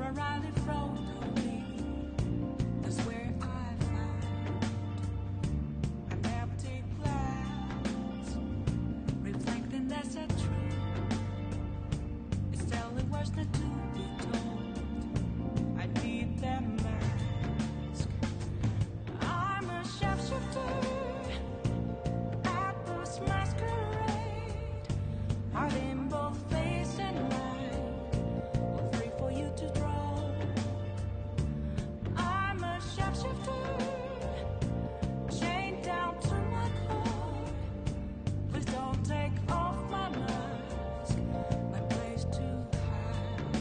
a rally from me. That's where I found an empty glass, reflecting that's a truth. It's telling words not to be told. I need that mask. I'm a shapeshifter at this masquerade, heart in both face and mind, all free for you to draw. I'm a shapeshifter, chained down to my core. Please don't take off my mask, my place to hide.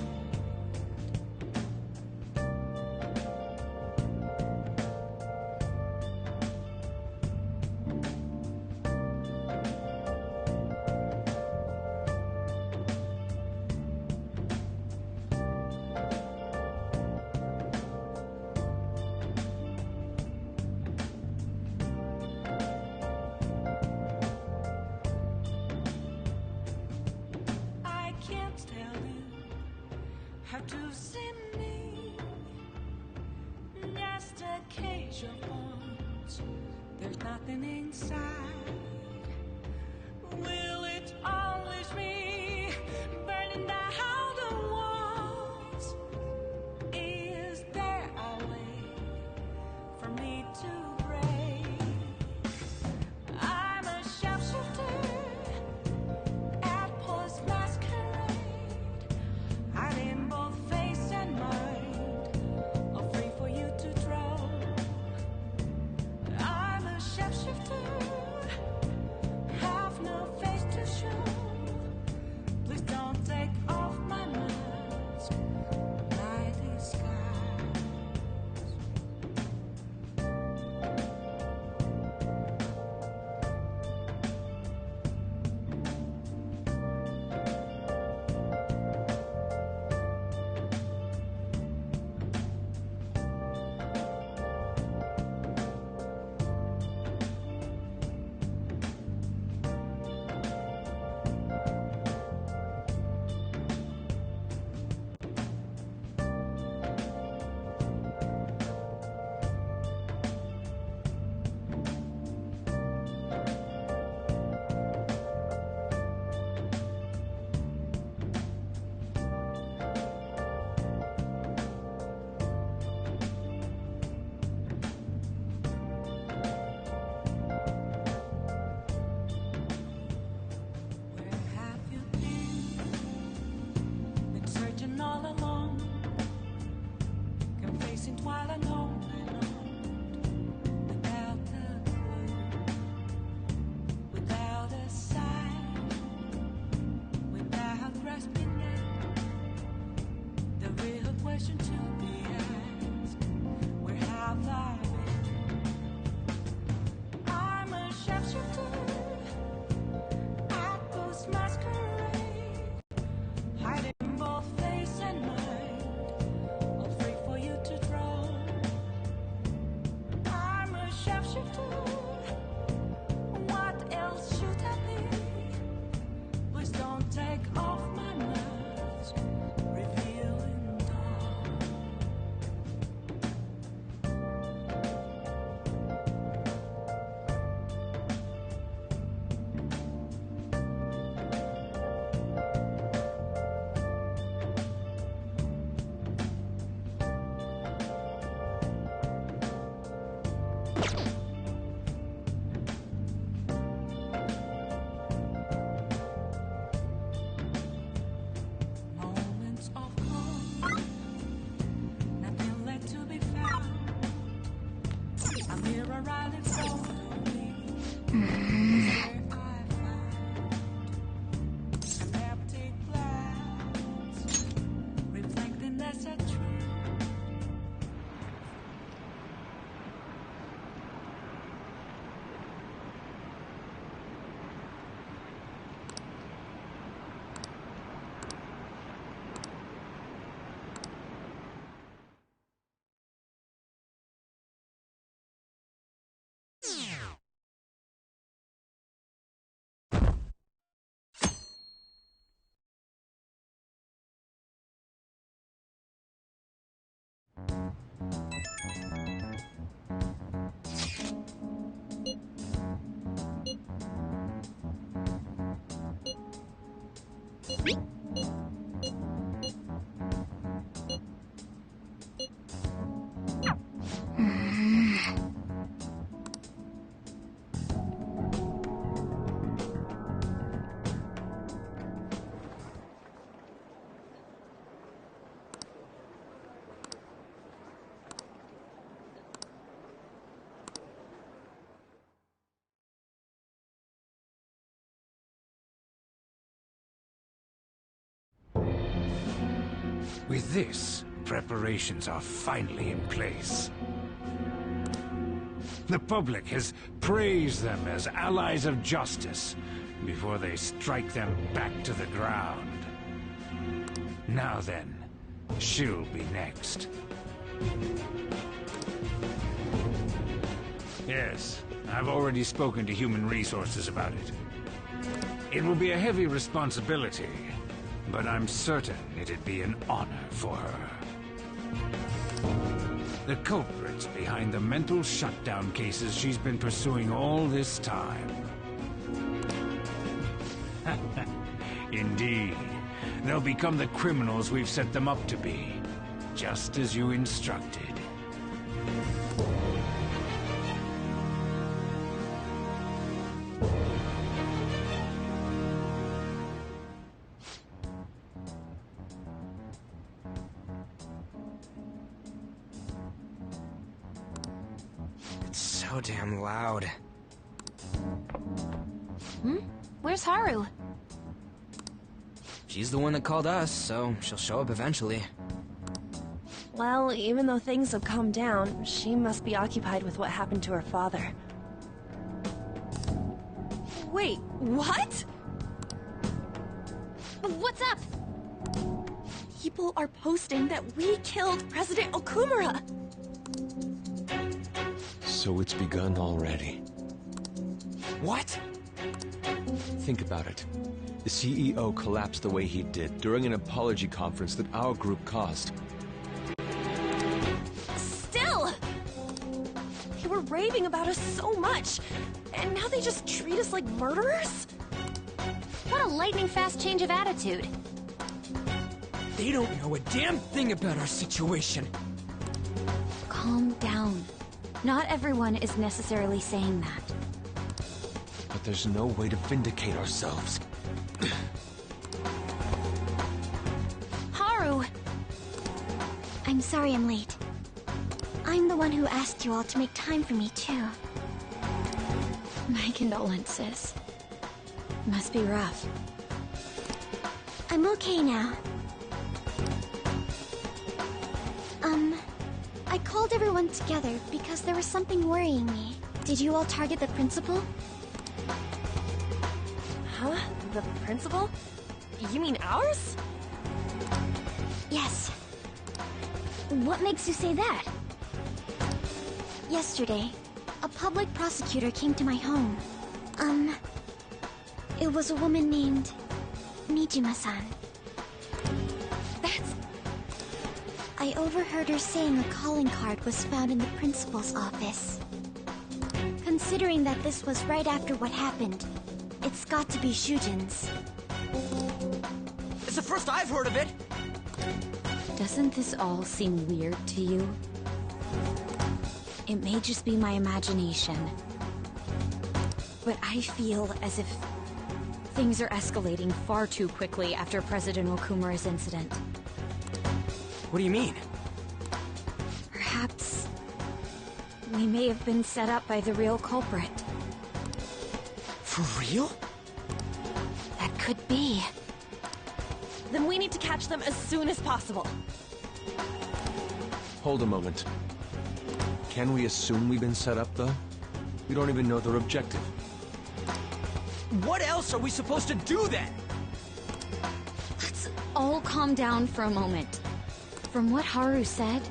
I can't tell you how to see me. Just a cage of bones, there's nothing inside. Will it unleash me, burning down the walls? Is there a way for me to break? I'm a shapeshifter at Paul's masquerade, hiding both face and mind, all free for you to draw. I'm a shapeshifter, With this, preparations are finally in place. The public has praised them as allies of justice before they strike them back to the ground. Now then, she'll be next. Yes, I've already spoken to Human Resources about it. It will be a heavy responsibility, but I'm certain it'd be an honor for her. The culprits behind the mental shutdown cases she's been pursuing all this time. Indeed, they'll become the criminals we've set them up to be, just as you instructed. It's so damn loud. Where's Haru? She's the one that called us, so she'll show up eventually. Well, even though things have calmed down, she must be occupied with what happened to her father. Wait, what? What's up? People are posting that we killed President Okumura! So it's begun already. What? Think about it. The CEO collapsed the way he did during an apology conference that our group caused. Still! They were raving about us so much, and now they just treat us like murderers? What a lightning-fast change of attitude. They don't know a damn thing about our situation. Calm down. Not everyone is necessarily saying that. But there's no way to vindicate ourselves. Haru! I'm sorry I'm late. I'm the one who asked you all to make time for me, too. My condolences. Must be rough. I'm okay now. I called everyone together because there was something worrying me. Did you all target the principal? Huh? The principal? You mean ours? Yes. What makes you say that? Yesterday, a public prosecutor came to my home. It was a woman named Nijima-san. That's... I overheard her saying a calling card was found in the principal's office. Considering that this was right after what happened, it's got to be Shujin's. It's the first I've heard of it. Doesn't this all seem weird to you? It may just be my imagination, but I feel as if things are escalating far too quickly after President Okumura's incident. What do you mean? Perhaps we may have been set up by the real culprit. For real? That could be. Then we need to catch them as soon as possible. Hold a moment. Can we assume we've been set up, though? We don't even know their objective. What else are we supposed to do then? Let's all calm down for a moment. From what Haru said,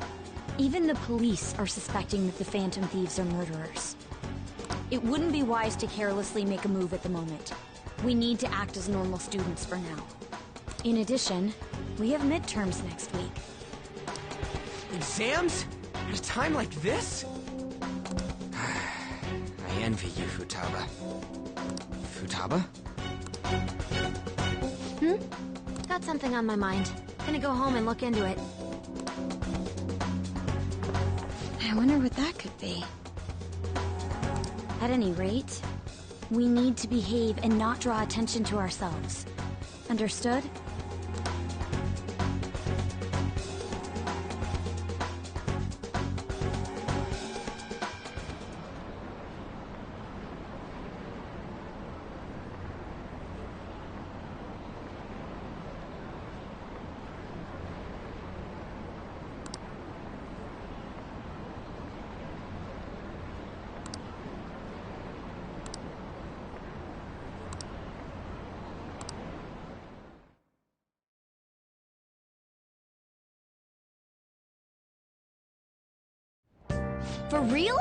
even the police are suspecting that the Phantom Thieves are murderers. It wouldn't be wise to carelessly make a move at the moment. We need to act as normal students for now. In addition, we have midterms next week. Exams? At a time like this? I envy you, Futaba. Futaba? Got something on my mind. Gonna go home and look into it. I wonder what that could be. At any rate, we need to behave and not draw attention to ourselves. Understood? For real?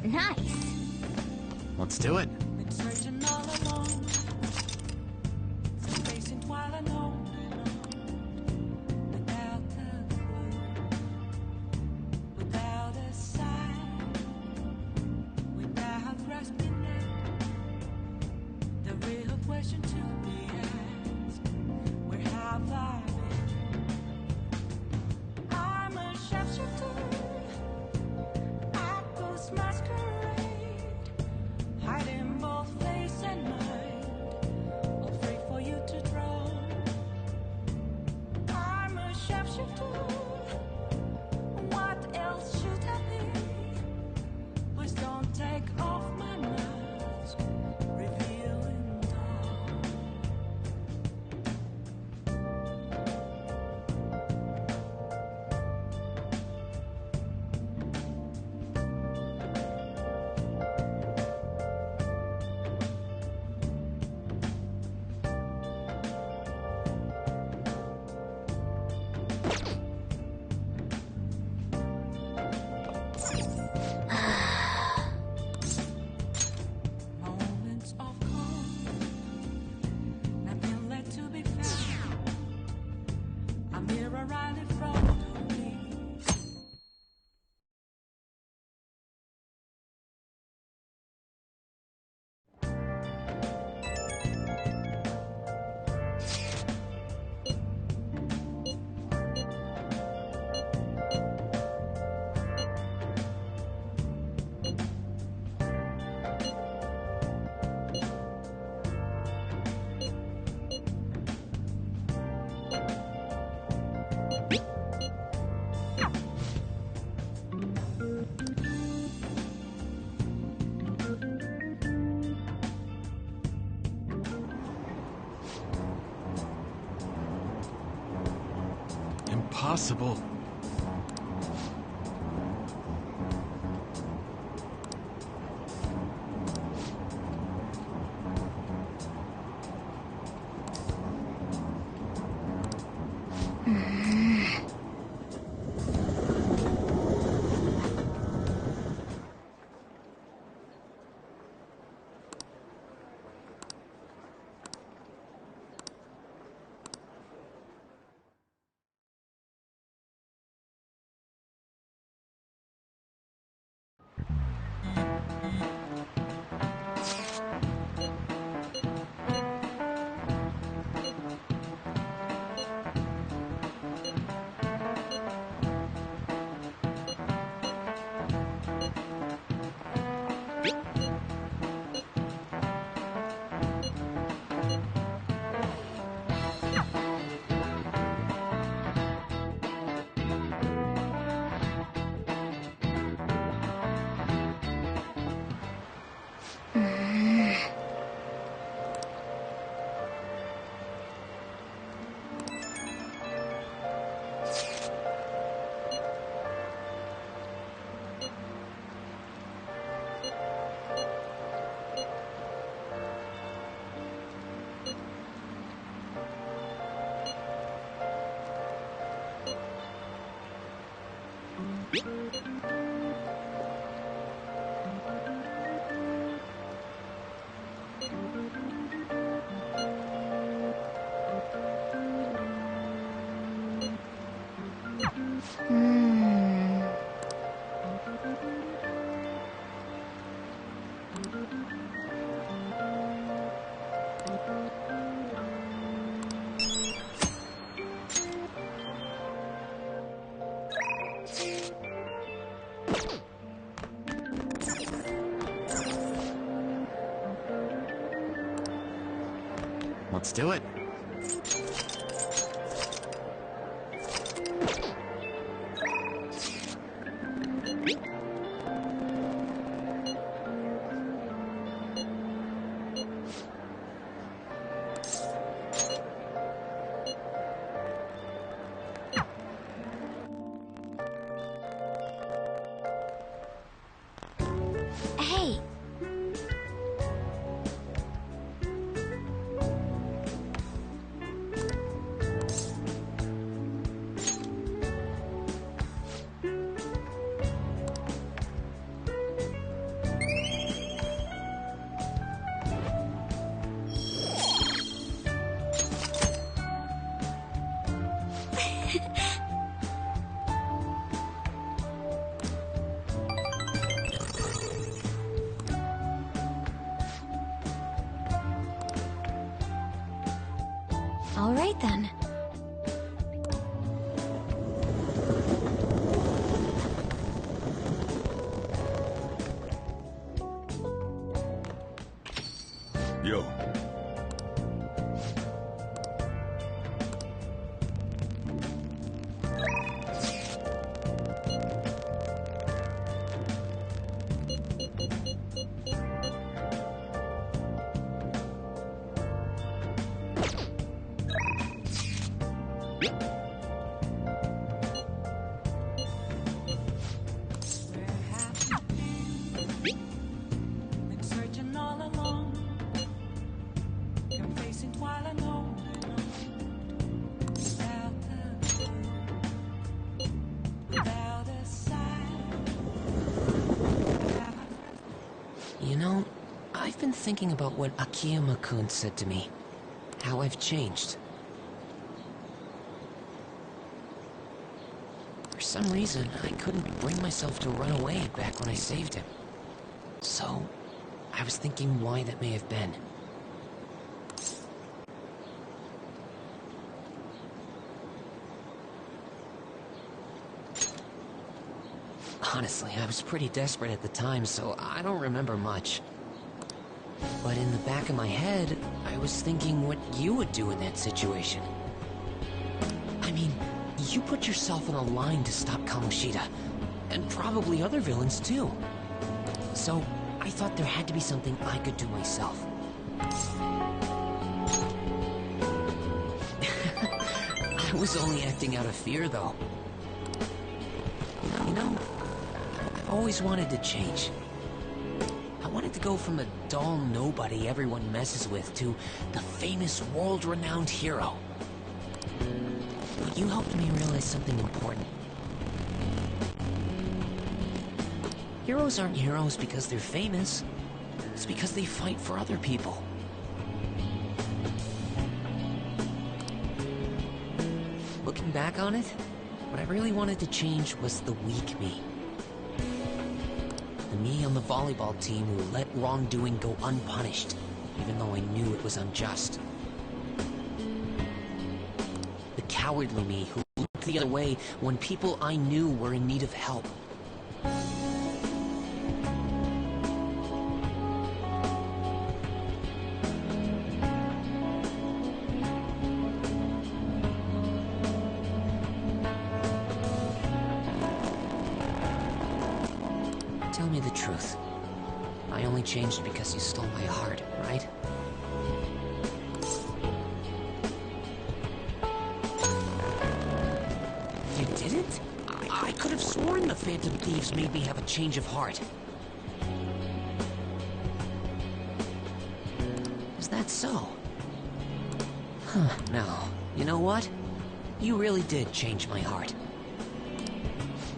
Nice. Let's do it. Been searching all along, facing while alone, without a clue, without a sign, without grasping at the real question to be asked: where have I been? I'm a sharpshooter, I ghost masquerade, hiding both face and mind, afraid for you to draw. I'm a sharpshooter, what else should I be? Please don't take off my mask, revealing dawn. Moments of calm, nothing left to be found. A mirror right in front of me. Impossible. Let's do it. All right then. Yo. Been searching all along, been facing twilight alone, without a sign. You know, I've been thinking about what Akiyama-kun said to me. How I've changed. For some reason, I couldn't bring myself to run away back when I saved him. So, I was thinking why that may have been. Honestly, I was pretty desperate at the time, so I don't remember much. But in the back of my head, I was thinking what you would do in that situation. I mean, you put yourself on a line to stop Kamoshida, and probably other villains too. So, I thought there had to be something I could do myself. I was only acting out of fear, though. You know, I've always wanted to change. I wanted to go from a dull nobody everyone messes with to the famous world-renowned hero. But you helped me realize something important. Heroes aren't heroes because they're famous. It's because they fight for other people. Looking back on it, what I really wanted to change was the weak me. The me on the volleyball team who let wrongdoing go unpunished, even though I knew it was unjust. The cowardly me who looked the other way when people I knew were in need of help. Tell me the truth. I only changed because you stole my heart, right? You didn't? I could have sworn the Phantom Thieves made me have a change of heart. Is that so? Huh, no. You know what? You really did change my heart.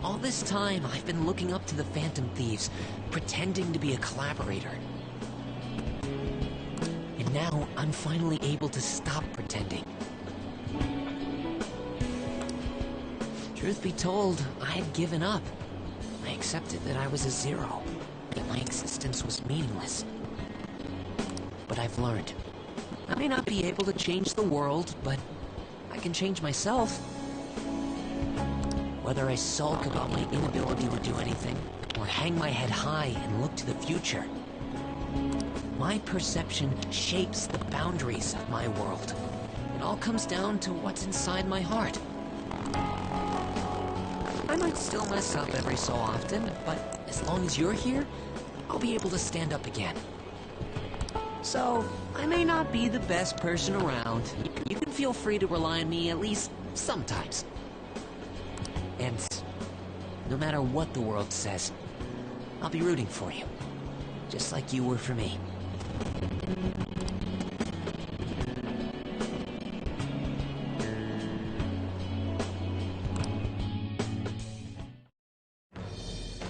All this time, I've been looking up to the Phantom Thieves, pretending to be a collaborator. And now, I'm finally able to stop pretending. Truth be told, I had given up. I accepted that I was a zero, that my existence was meaningless. But I've learned. I may not be able to change the world, but I can change myself. Whether I sulk about my inability to do anything, or hang my head high and look to the future, my perception shapes the boundaries of my world. It all comes down to what's inside my heart. I might still mess up every so often, but as long as you're here, I'll be able to stand up again. So, I may not be the best person around. You can feel free to rely on me at least sometimes. And no matter what the world says, I'll be rooting for you. Just like you were for me.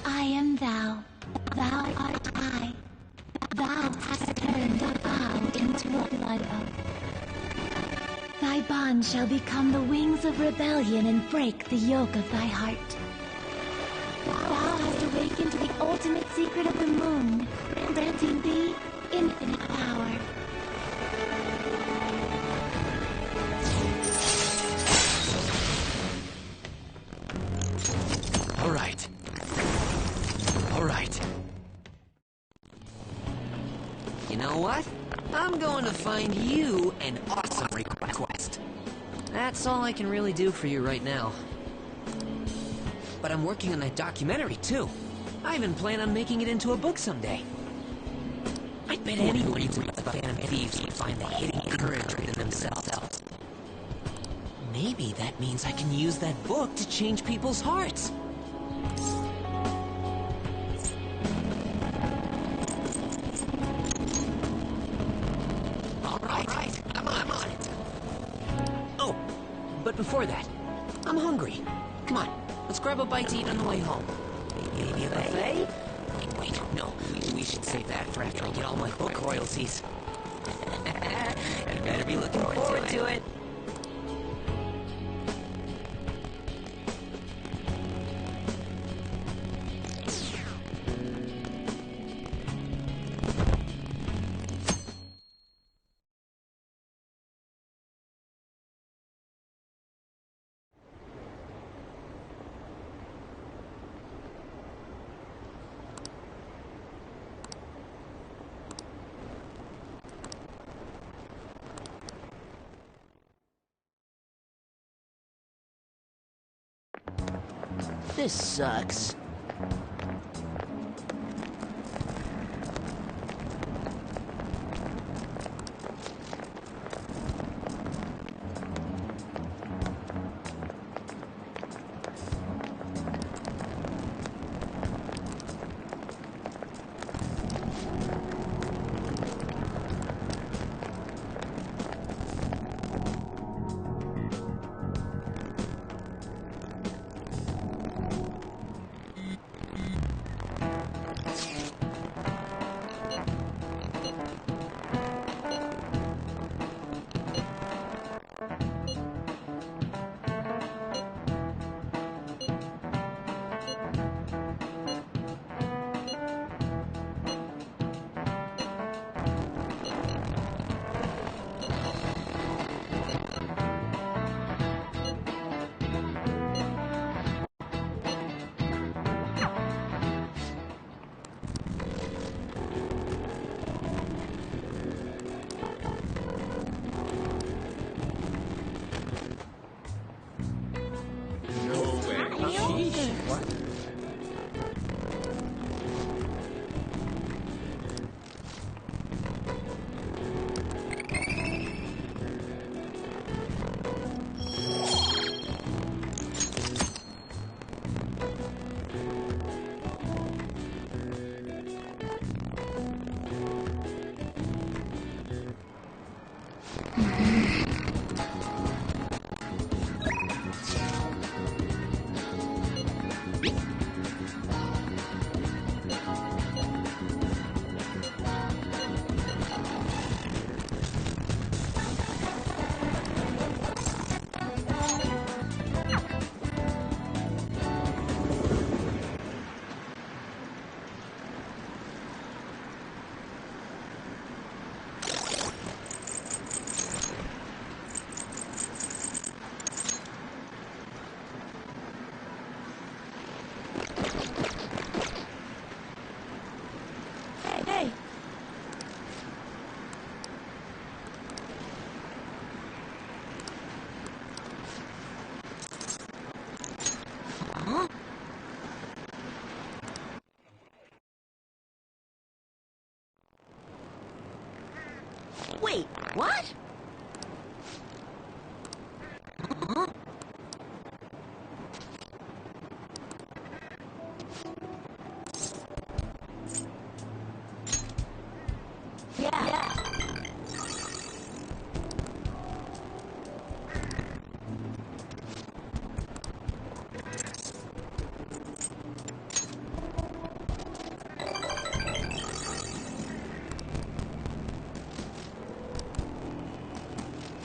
I am thou. Thou art I. Thou hast turned a vow into a blood oath. Thy bond shall become the wings of rebellion and break the yoke of thy heart. Thou hast awakened to the ultimate secret of the moon, granting thee infinite power. You know what? I'm going to find you an awesome request. That's all I can really do for you right now. But I'm working on that documentary, too. I even plan on making it into a book someday. I bet anyone who reads about Phantom Thieves would find the hidden courage within themselves. Maybe that means I can use that book to change people's hearts. All right, I'm on it. Oh, but before that, I'm hungry. Come on, let's grab a bite to eat on the way home. Maybe a buffet? Wait, no, we should save that for after I get all my book royalties. You better be looking forward to it. This sucks. Wait, what? Huh? Yeah.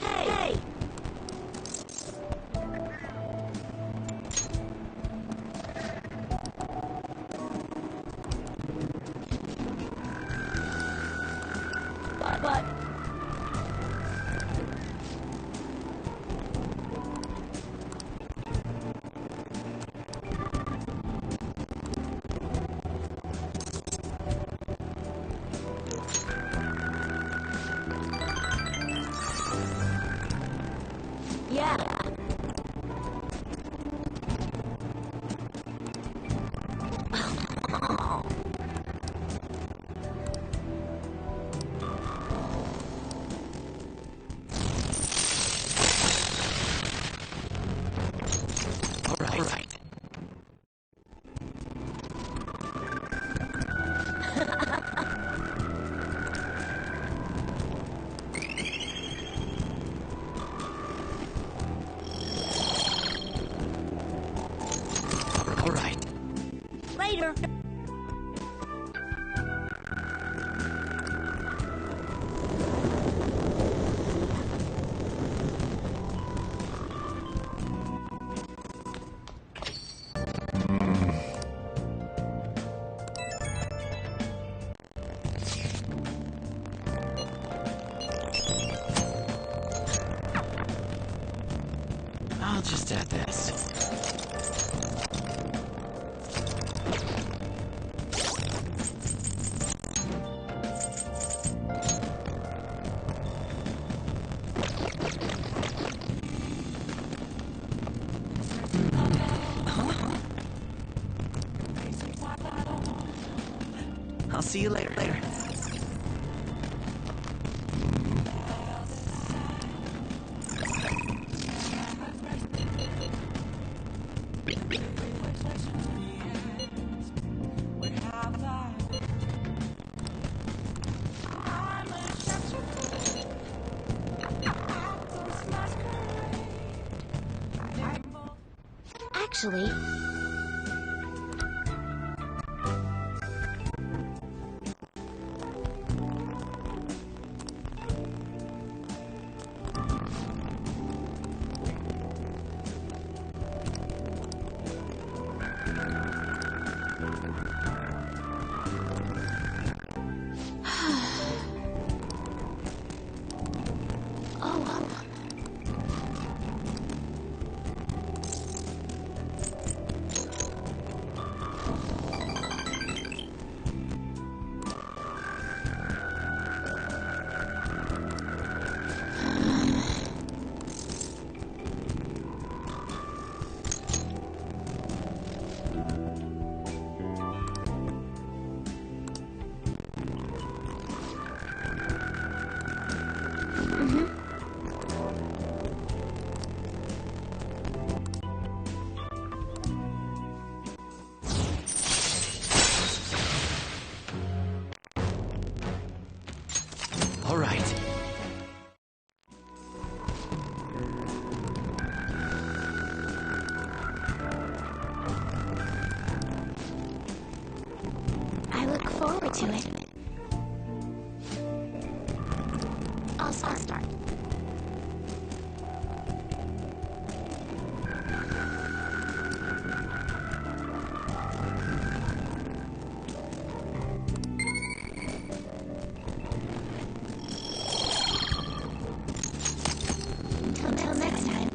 Hey! But... I'll just add this. I'll see you later. Actually, All right. I look forward to it. I'll start. Until next time.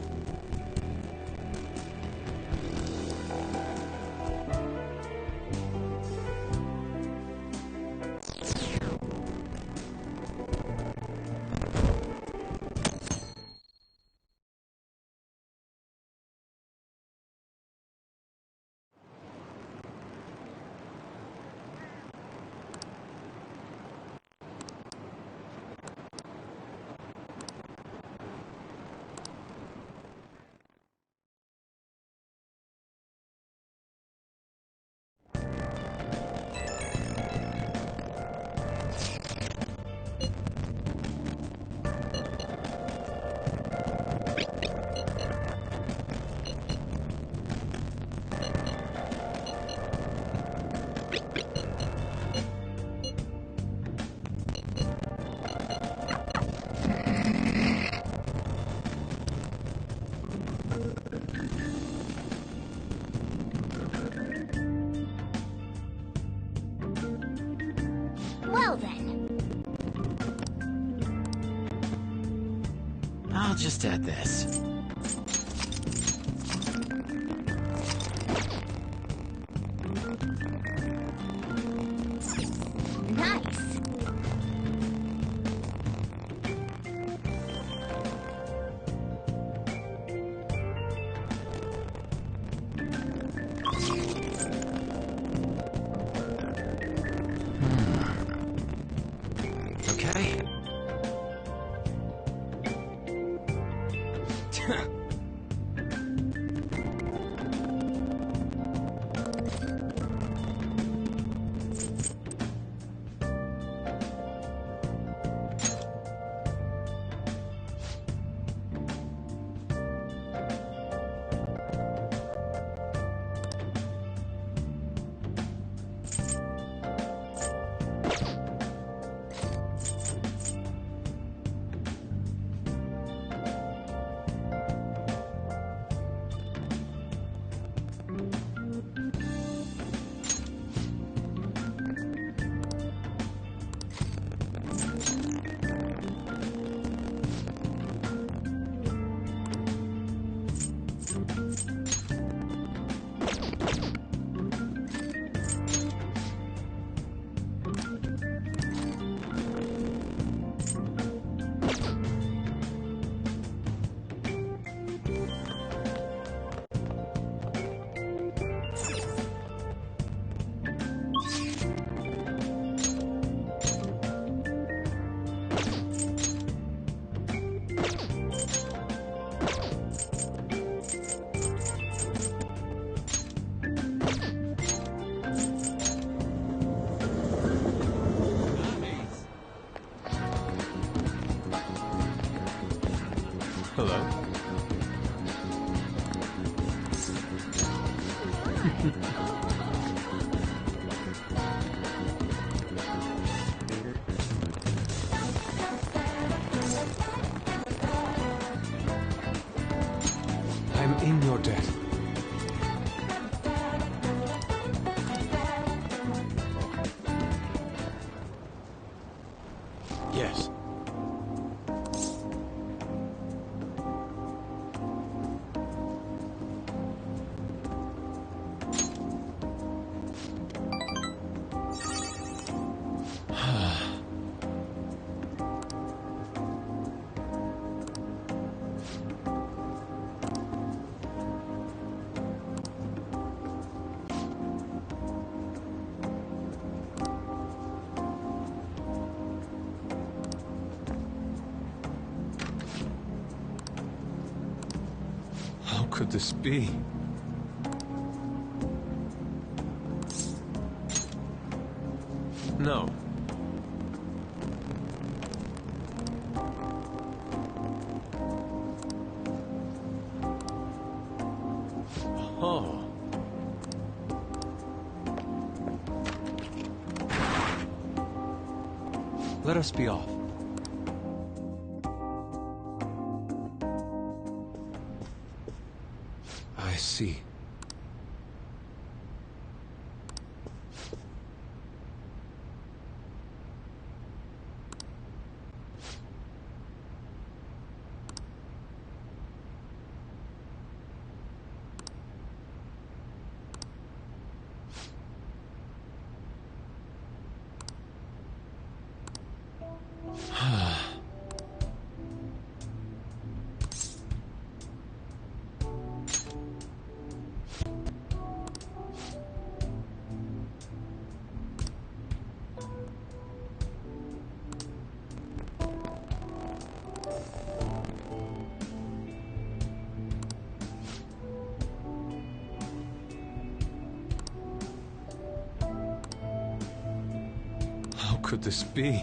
well then. I'll just add this. Nice. Okay. in your debt. Yes. How could this be? No. Oh. Let us be off. I see. How could this be?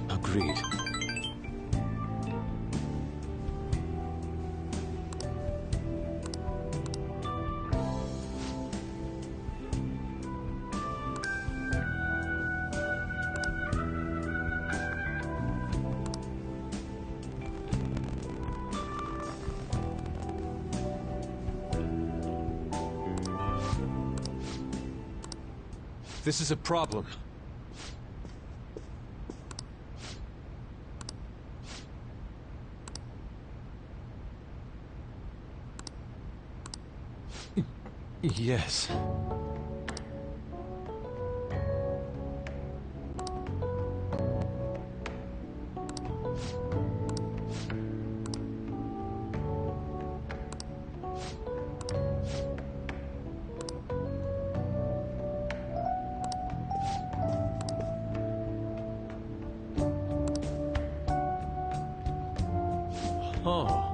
Agreed. This is a problem. Yes. Oh.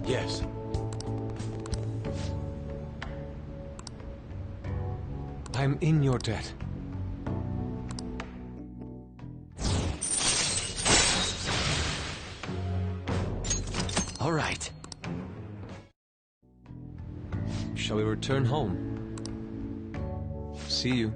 Yes. I'm in your debt. All right. Shall we return home? See you.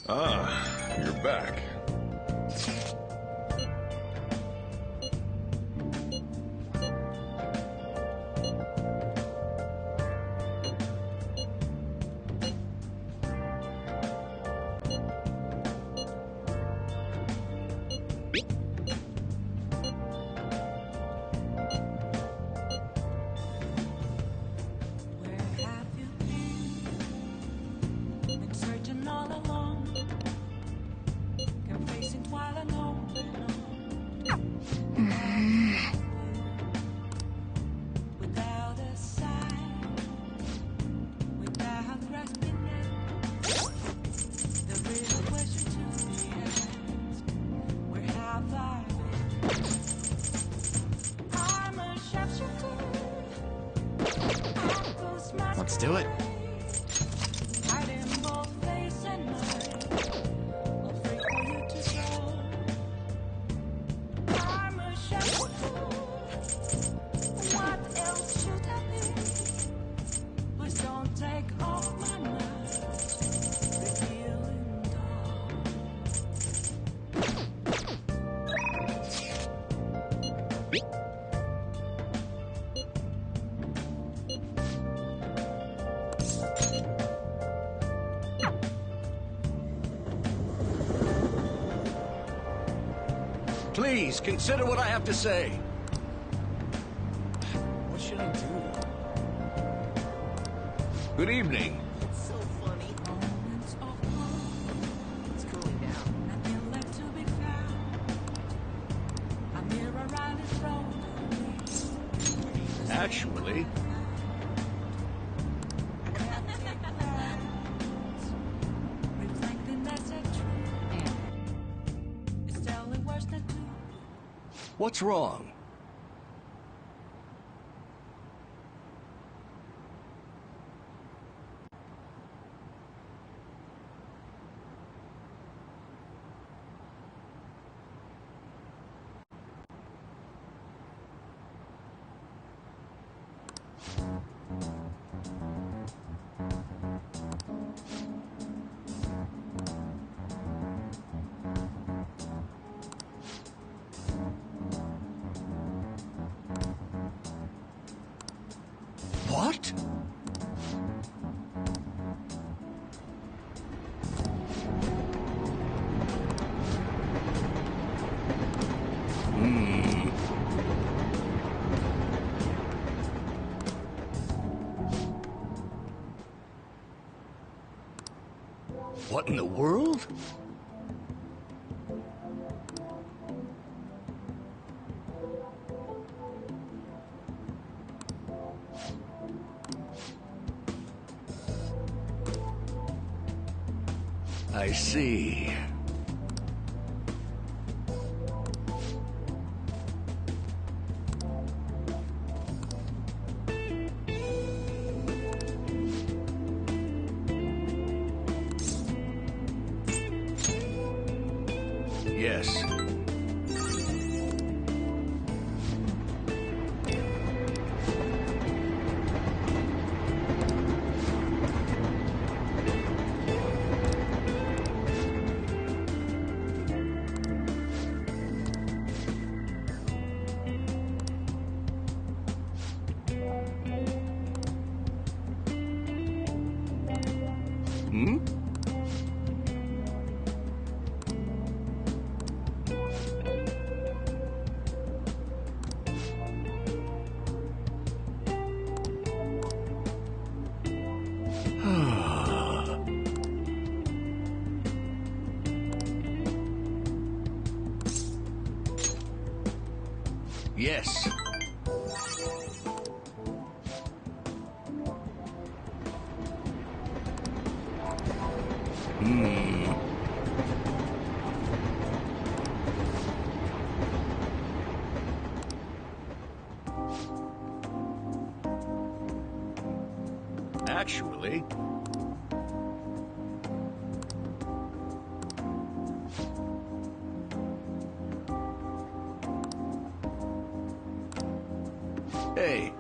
Ah, you're back. Where have you been? Been searching all along. do it. Hiding both face and mind, afraid for you to go. I'm a shadow. What else should I be? Please don't take off my mask. Revealing dawn. Please, consider what I have to say. What should I do? Good evening. It's so funny. Moments of calm, It's cooling down. nothing left to be found. A mirror right in front of me. Actually, Reflecting that's a truth. It's telling worse than two. what's wrong? What? What in the world? I see. Yes. Hmm? Yes. Hmm. Actually, hey.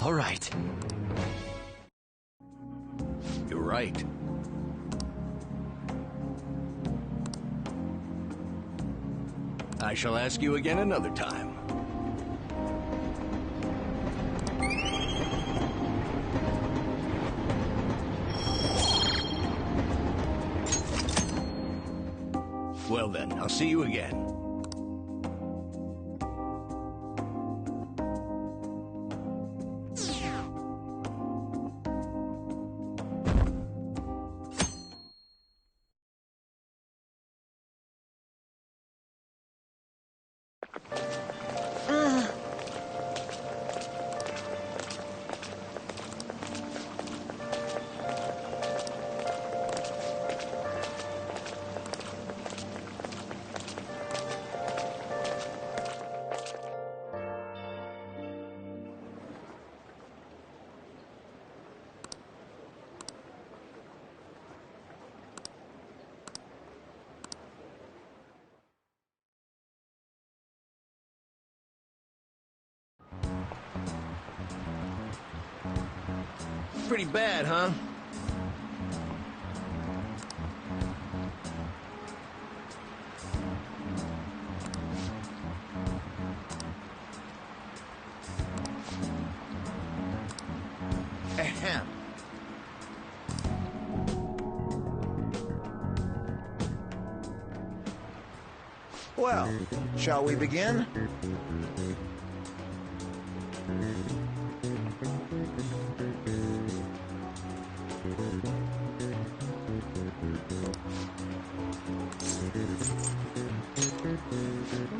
All right. You're right. I shall ask you again another time. Well then, I'll see you again. pretty bad, huh? Ahem. Well, shall we begin?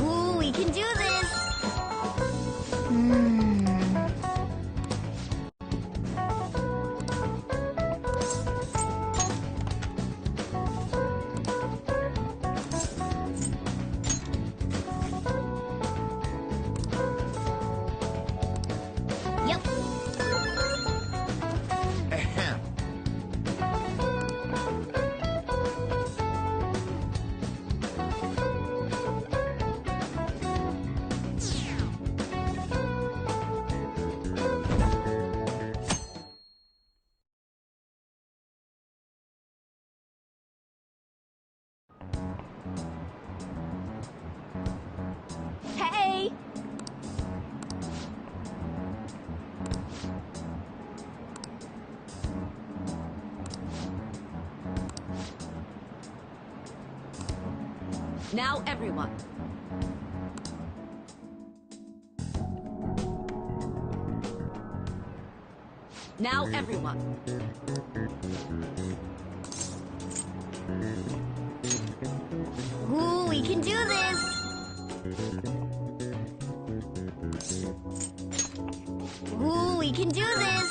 Ooh, we can do this! Yep. Ahem. Hey! Now everyone. Now everyone. Ooh, we can do this! Ooh, we can do this!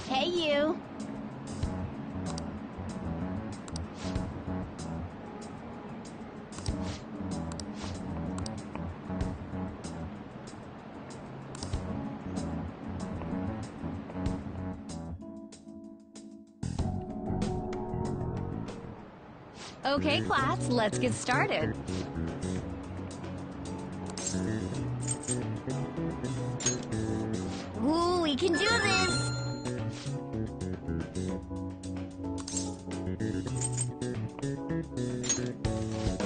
Hey, you! Okay, class, let's get started. Ooh, we can do this!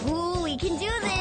Ooh, we can do this!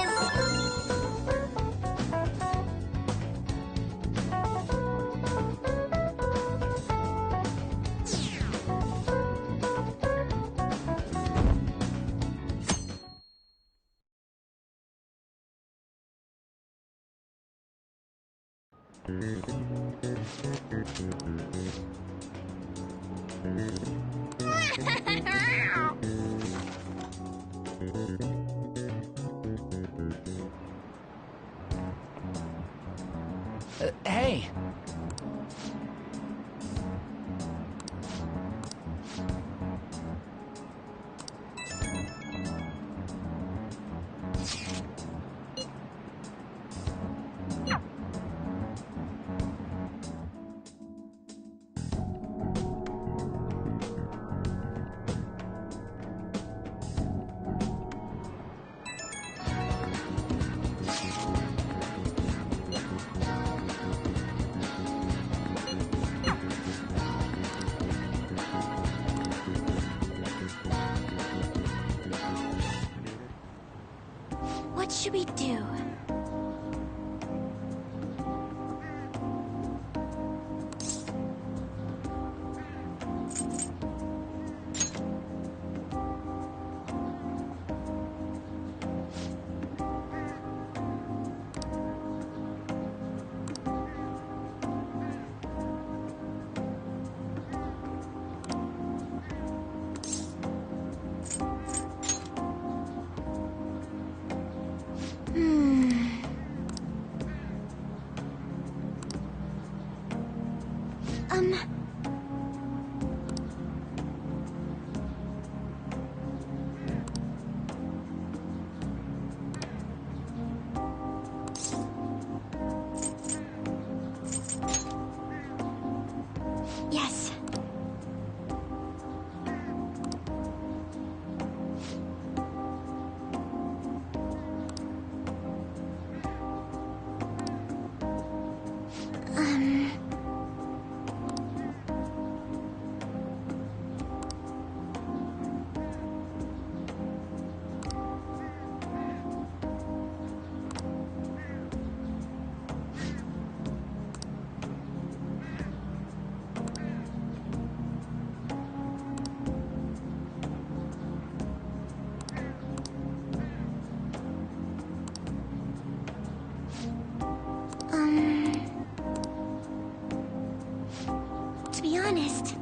Hey! What should we do? Hmm. Yes. To be honest,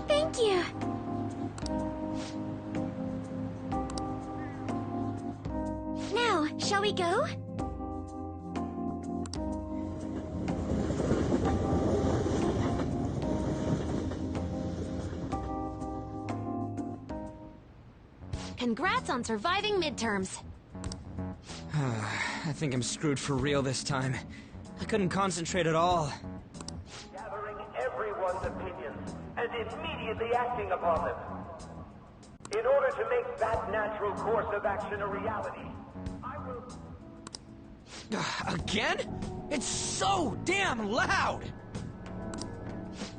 thank you. Now, shall we go? Congrats on surviving midterms. I think I'm screwed for real this time. I couldn't concentrate at all. Gathering everyone's opinions and immediately acting upon them. In order to make that natural course of action a reality, I will... Again? It's so damn loud!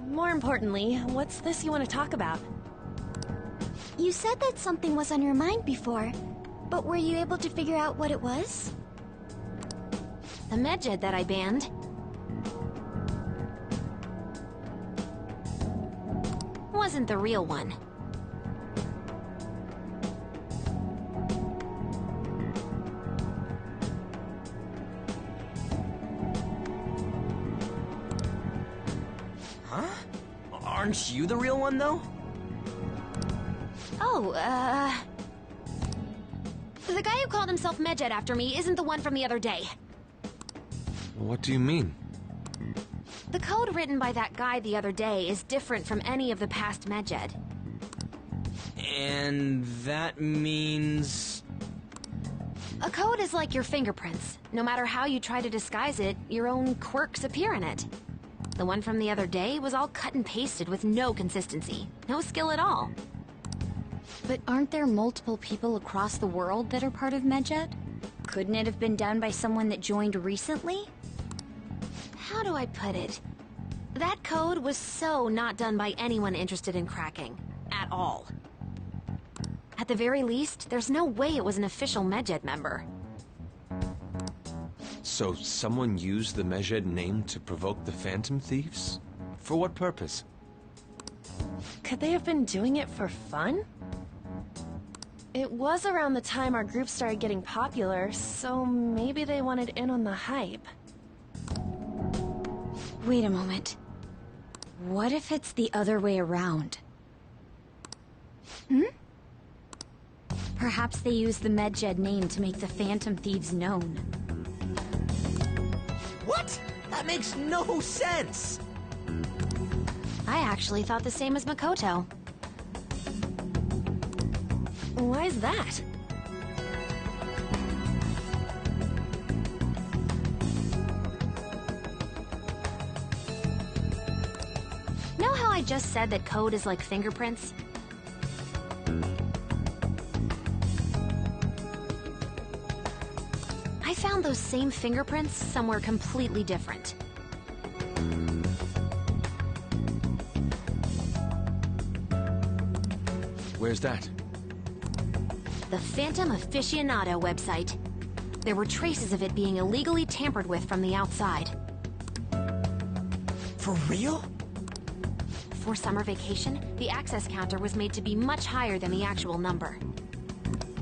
More importantly, what's this you want to talk about? You said that something was on your mind before, but were you able to figure out what it was? The medjed that I banned. Wasn't the real one. Huh? Aren't you the real one, though? Oh, the guy who called himself Medjed after me isn't the one from the other day. What do you mean? The code written by that guy the other day is different from any of the past Medjed. And that means... A code is like your fingerprints. No matter how you try to disguise it, your own quirks appear in it. The one from the other day was all cut and pasted with no consistency. No skill at all. But aren't there multiple people across the world that are part of Medjed? Couldn't it have been done by someone that joined recently? How do I put it? That code was so not done by anyone interested in cracking. At all. At the very least, there's no way it was an official Medjed member. So someone used the Medjed name to provoke the Phantom Thieves? For what purpose? Could they have been doing it for fun? It was around the time our group started getting popular, so maybe they wanted in on the hype. Wait a moment. What if it's the other way around? Perhaps they used the Medjed name to make the Phantom Thieves known. What? That makes no sense! I actually thought the same as Makoto. Why is that? Know how I just said that code is like fingerprints? I found those same fingerprints somewhere completely different. Where's that? The Phantom Aficionado website. There were traces of it being illegally tampered with from the outside. For real? before summer vacation, the access counter was made to be much higher than the actual number.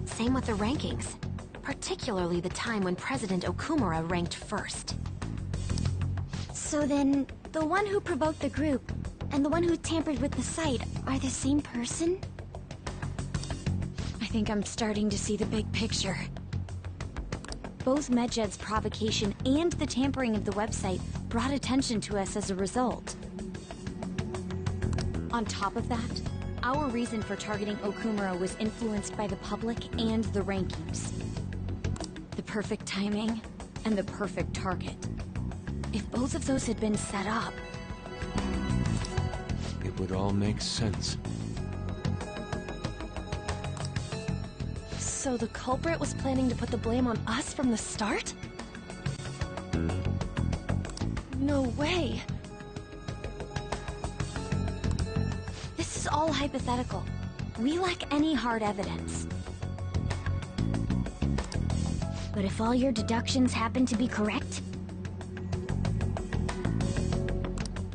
Same with the rankings, particularly the time when President Okumura ranked first. So then, the one who provoked the group and the one who tampered with the site are the same person? I think I'm starting to see the big picture. Both Medjed's provocation and the tampering of the website brought attention to us as a result. On top of that, our reason for targeting Okumura was influenced by the public and the rankings. The perfect timing and the perfect target. If both of those had been set up... It would all make sense. So the culprit was planning to put the blame on us from the start? No way. This is all hypothetical. We lack any hard evidence. But if all your deductions happen to be correct,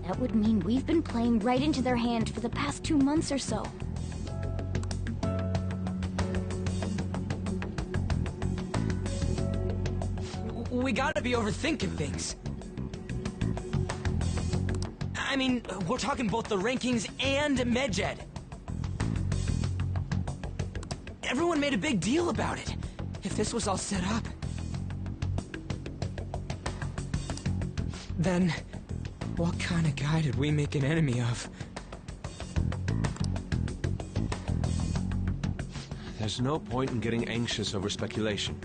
that would mean we've been playing right into their hand for the past 2 months or so. We gotta be overthinking things. I mean, we're talking both the rankings and Medjed. Everyone made a big deal about it. If this was all set up... Then, what kind of guy did we make an enemy of? There's no point in getting anxious over speculation.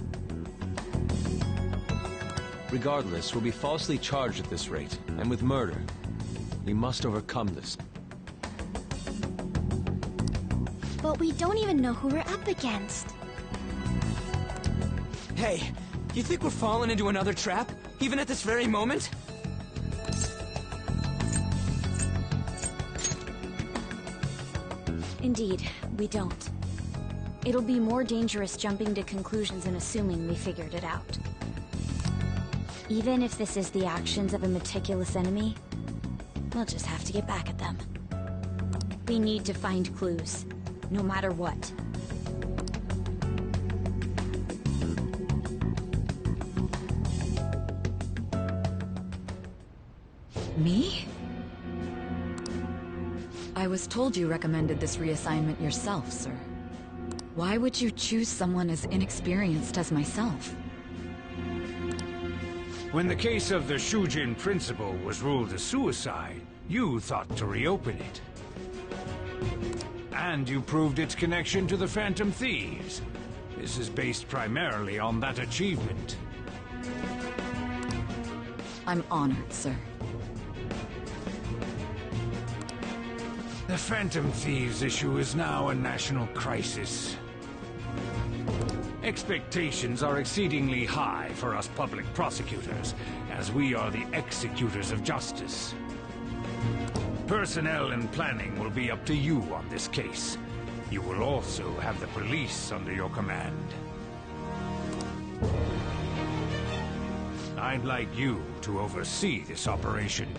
Regardless, we'll be falsely charged at this rate, and with murder. We must overcome this. But we don't even know who we're up against. Hey, you think we're falling into another trap, even at this very moment? Indeed, we don't. It'll be more dangerous jumping to conclusions and assuming we figured it out. Even if this is the actions of a meticulous enemy, we'll just have to get back at them. We need to find clues, no matter what. Me? I was told you recommended this reassignment yourself, sir. Why would you choose someone as inexperienced as myself? When the case of the Shujin principal was ruled a suicide, you thought to reopen it. And you proved its connection to the Phantom Thieves. This is based primarily on that achievement. I'm honored, sir. The Phantom Thieves issue is now a national crisis. Expectations are exceedingly high for us public prosecutors, as we are the executors of justice. Personnel and planning will be up to you on this case. You will also have the police under your command. I'd like you to oversee this operation.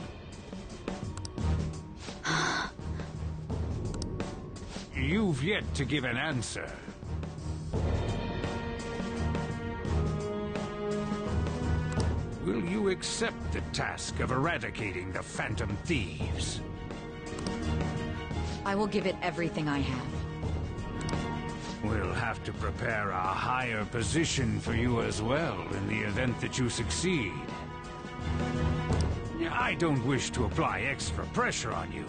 You've yet to give an answer. Will you accept the task of eradicating the Phantom Thieves? I will give it everything I have. We'll have to prepare a higher position for you as well in the event that you succeed. I don't wish to apply extra pressure on you,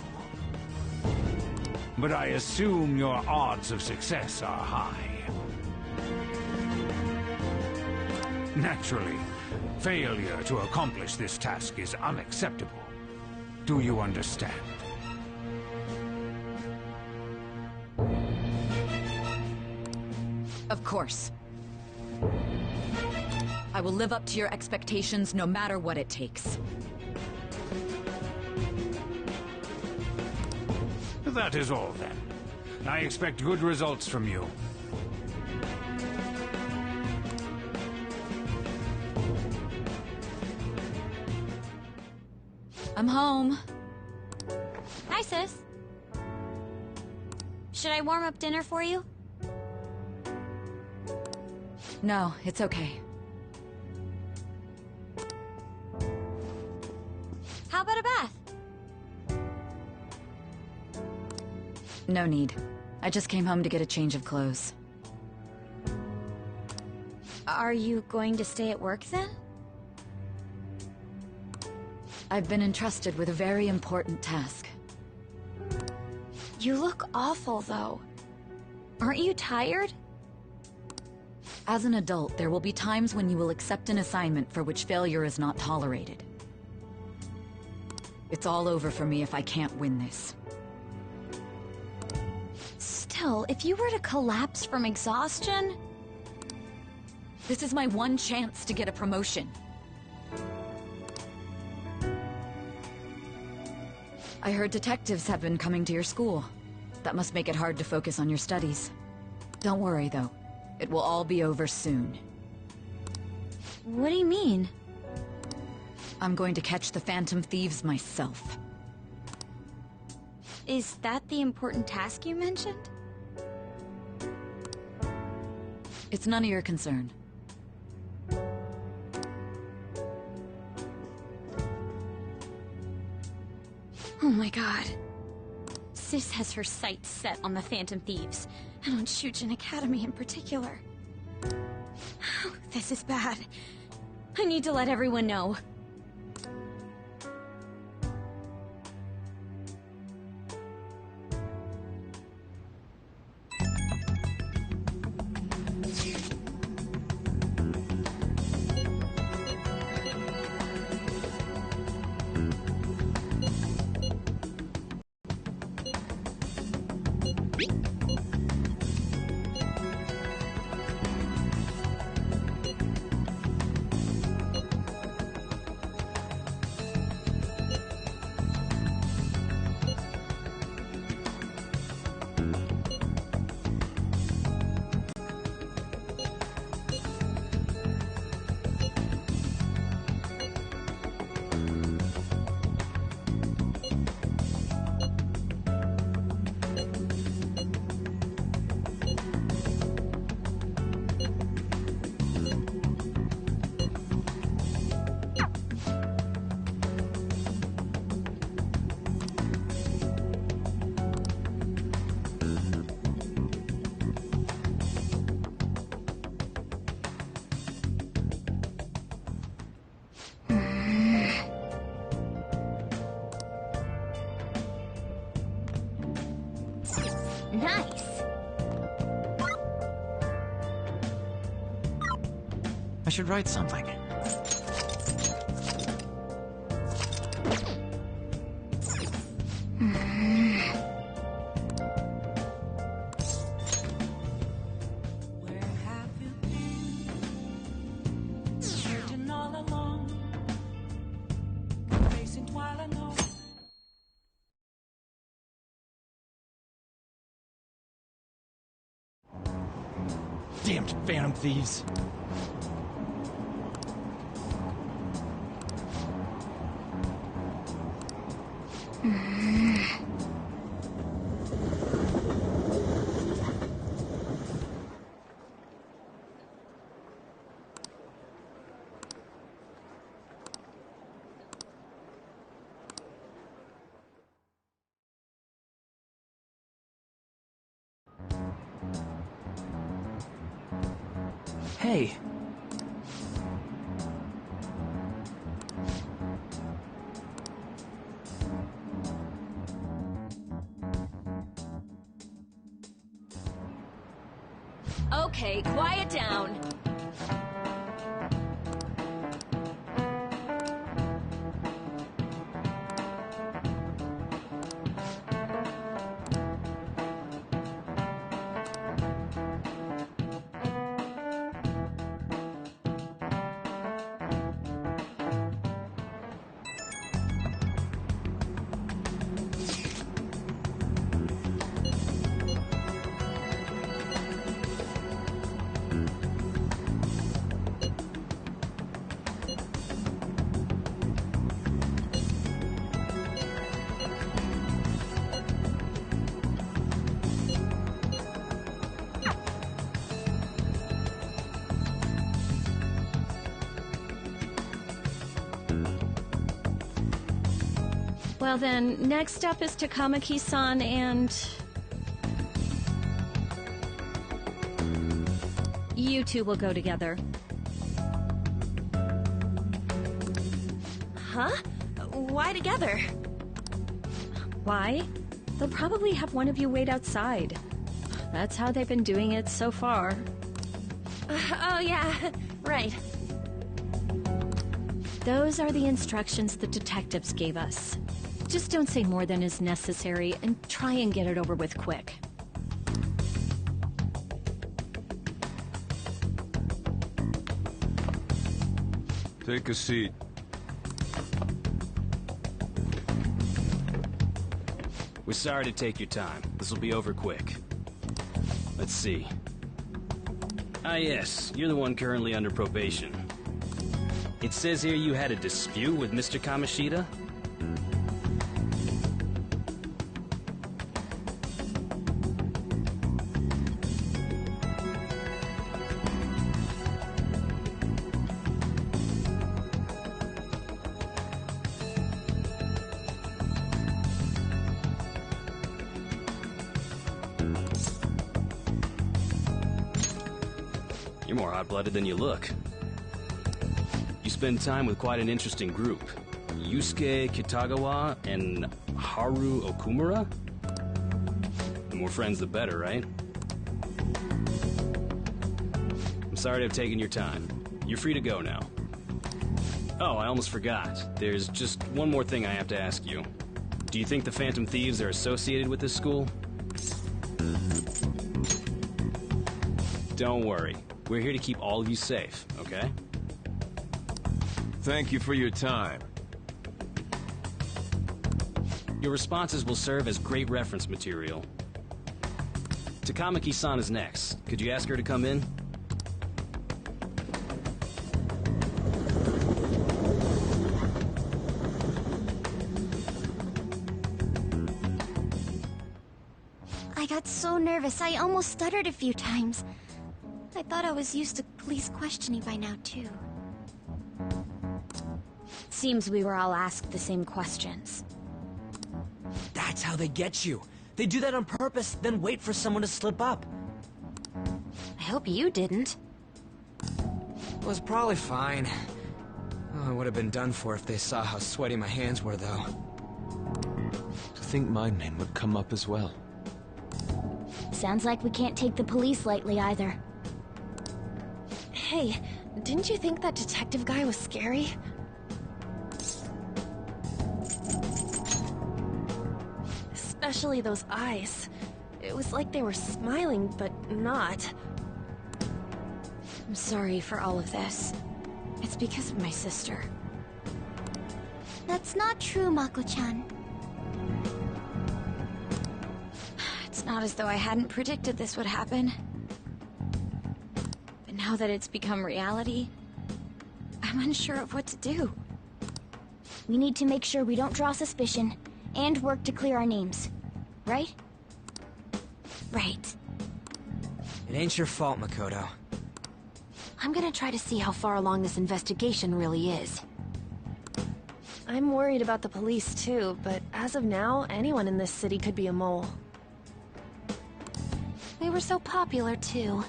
but I assume your odds of success are high. Naturally, failure to accomplish this task is unacceptable. Do you understand? Of course. I will live up to your expectations no matter what it takes. That is all, then. I expect good results from you. I'm home. Hi, sis. Should I warm up dinner for you? No, it's okay. How about a bath? No need. I just came home to get a change of clothes. Are you going to stay at work then? I've been entrusted with a very important task. You look awful, though. Aren't you tired? As an adult, there will be times when you will accept an assignment for which failure is not tolerated. It's all over for me if I can't win this. Still, if you were to collapse from exhaustion... This is my one chance to get a promotion. I heard detectives have been coming to your school. That must make it hard to focus on your studies. Don't worry, though. It will all be over soon. What do you mean? I'm going to catch the Phantom Thieves myself. Is that the important task you mentioned? It's none of your concern. Oh my god. Sis has her sights set on the Phantom Thieves, and on Shujin Academy in particular. This is bad. I need to let everyone know. Nice. I should write something. Where have you been? Searching all along, facing while alone. Damned Phantom Thieves. Hey. Okay, quiet down. Well then, next up is Takamaki-san and... You two will go together. Huh? Why together? Why? They'll probably have one of you wait outside. That's how they've been doing it so far. Oh yeah, right. Those are the instructions the detectives gave us. Just don't say more than is necessary and try and get it over with quick. Take a seat. We're sorry to take your time. This will be over quick. Let's see. Ah yes, you're the one currently under probation. It says here you had a dispute with Mr. Kamoshida? You're more hot-blooded than you look. You spend time with quite an interesting group. Yusuke Kitagawa and Haru Okumura? The more friends, the better, right? I'm sorry to have taken your time. You're free to go now. Oh, I almost forgot. There's just one more thing I have to ask you. Do you think the Phantom Thieves are associated with this school? Don't worry. We're here to keep all of you safe, okay? Thank you for your time. Your responses will serve as great reference material. Takamaki-san is next. Could you ask her to come in? I got so nervous, I almost stuttered a few times. I thought I was used to police questioning by now, too. Seems we were all asked the same questions. That's how they get you. They do that on purpose, then wait for someone to slip up. I hope you didn't. It was probably fine. Oh, I would have been done for if they saw how sweaty my hands were, though. To think my name would come up as well. Sounds like we can't take the police lightly either. Hey, didn't you think that detective guy was scary? Especially those eyes. It was like they were smiling, but not. I'm sorry for all of this. It's because of my sister. That's not true, Mako-chan. It's not as though I hadn't predicted this would happen. But now that it's become reality, I'm unsure of what to do. We need to make sure we don't draw suspicion, and work to clear our names. Right? Right. It ain't your fault, Makoto. I'm gonna try to see how far along this investigation really is. I'm worried about the police too, but as of now, anyone in this city could be a mole. We were so popular, too.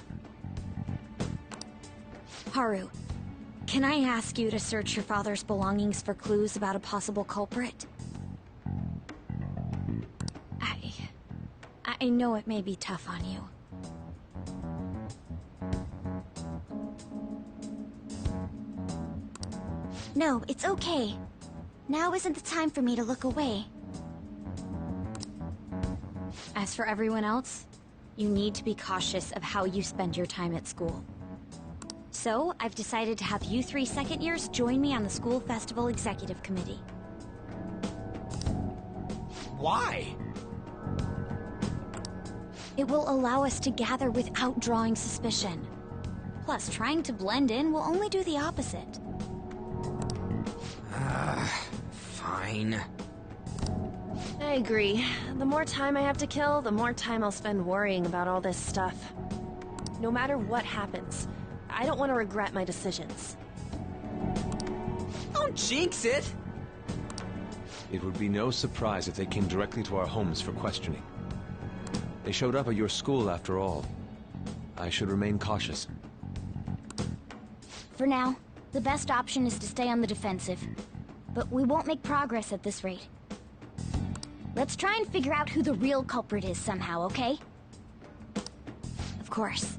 Haru, can I ask you to search your father's belongings for clues about a possible culprit? I know it may be tough on you. No, it's okay. Now isn't the time for me to look away. As for everyone else, you need to be cautious of how you spend your time at school. So, I've decided to have you 3 second years join me on the school festival executive committee. Why? It will allow us to gather without drawing suspicion. Plus, trying to blend in will only do the opposite. Fine. I agree. The more time I have to kill, the more time I'll spend worrying about all this stuff. No matter what happens, I don't want to regret my decisions. Don't jinx it! It would be no surprise if they came directly to our homes for questioning. They showed up at your school after all. I should remain cautious. For now, the best option is to stay on the defensive. But we won't make progress at this rate. Let's try and figure out who the real culprit is somehow, okay? Of course.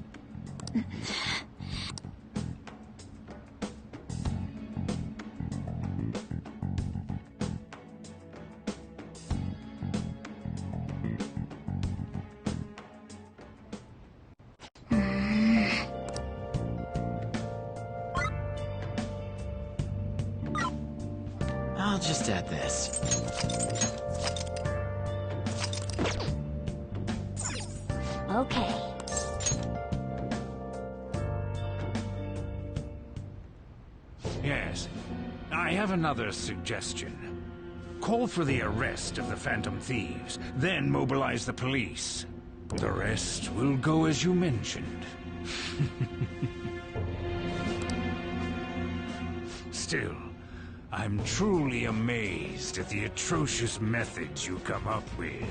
I'll just add this. Okay. Yes. I have another suggestion. Call for the arrest of the Phantom Thieves, then mobilize the police. The rest will go as you mentioned. Still, I'm truly amazed at the atrocious methods you come up with.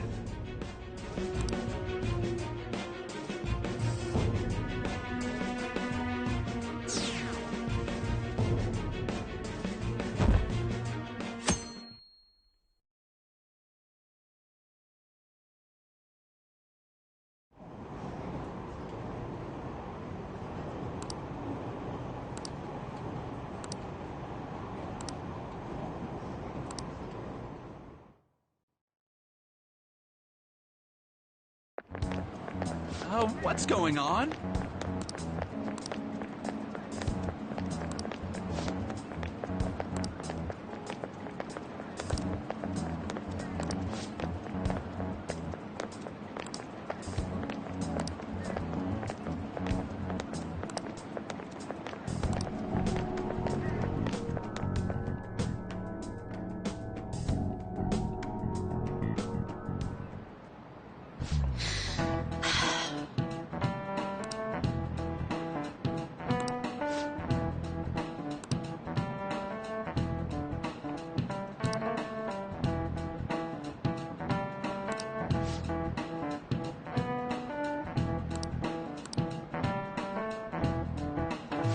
What's going on?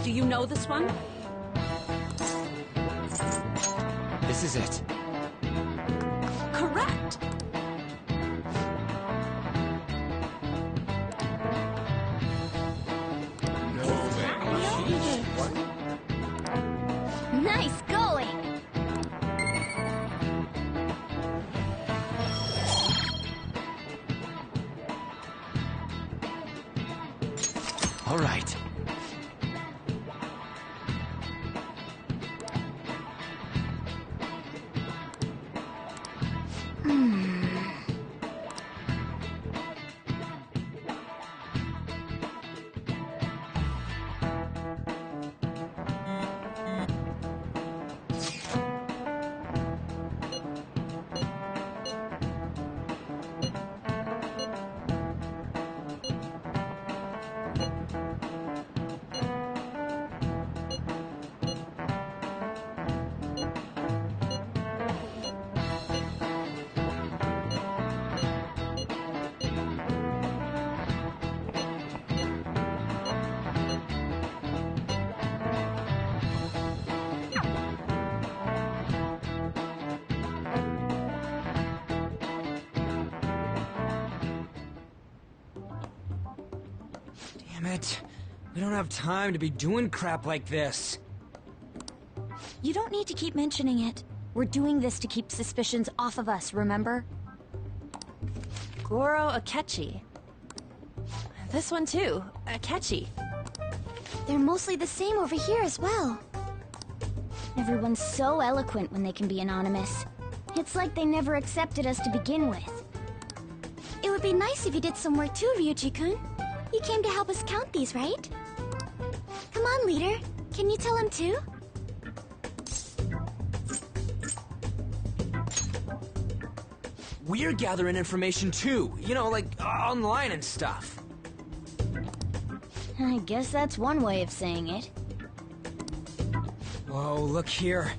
Do you know this one? This is it. Correct. Nice going! All right. Damn it. We don't have time to be doing crap like this. You don't need to keep mentioning it. We're doing this to keep suspicions off of us, remember? Goro Akechi. This one too, Akechi. They're mostly the same over here as well. Everyone's so eloquent when they can be anonymous. It's like they never accepted us to begin with. It would be nice if you did some work too, Ryuji-kun. You came to help us count these, right? Come on, leader. Can you tell him too? We're gathering information too. You know, like online and stuff. I guess that's one way of saying it. Whoa, look here.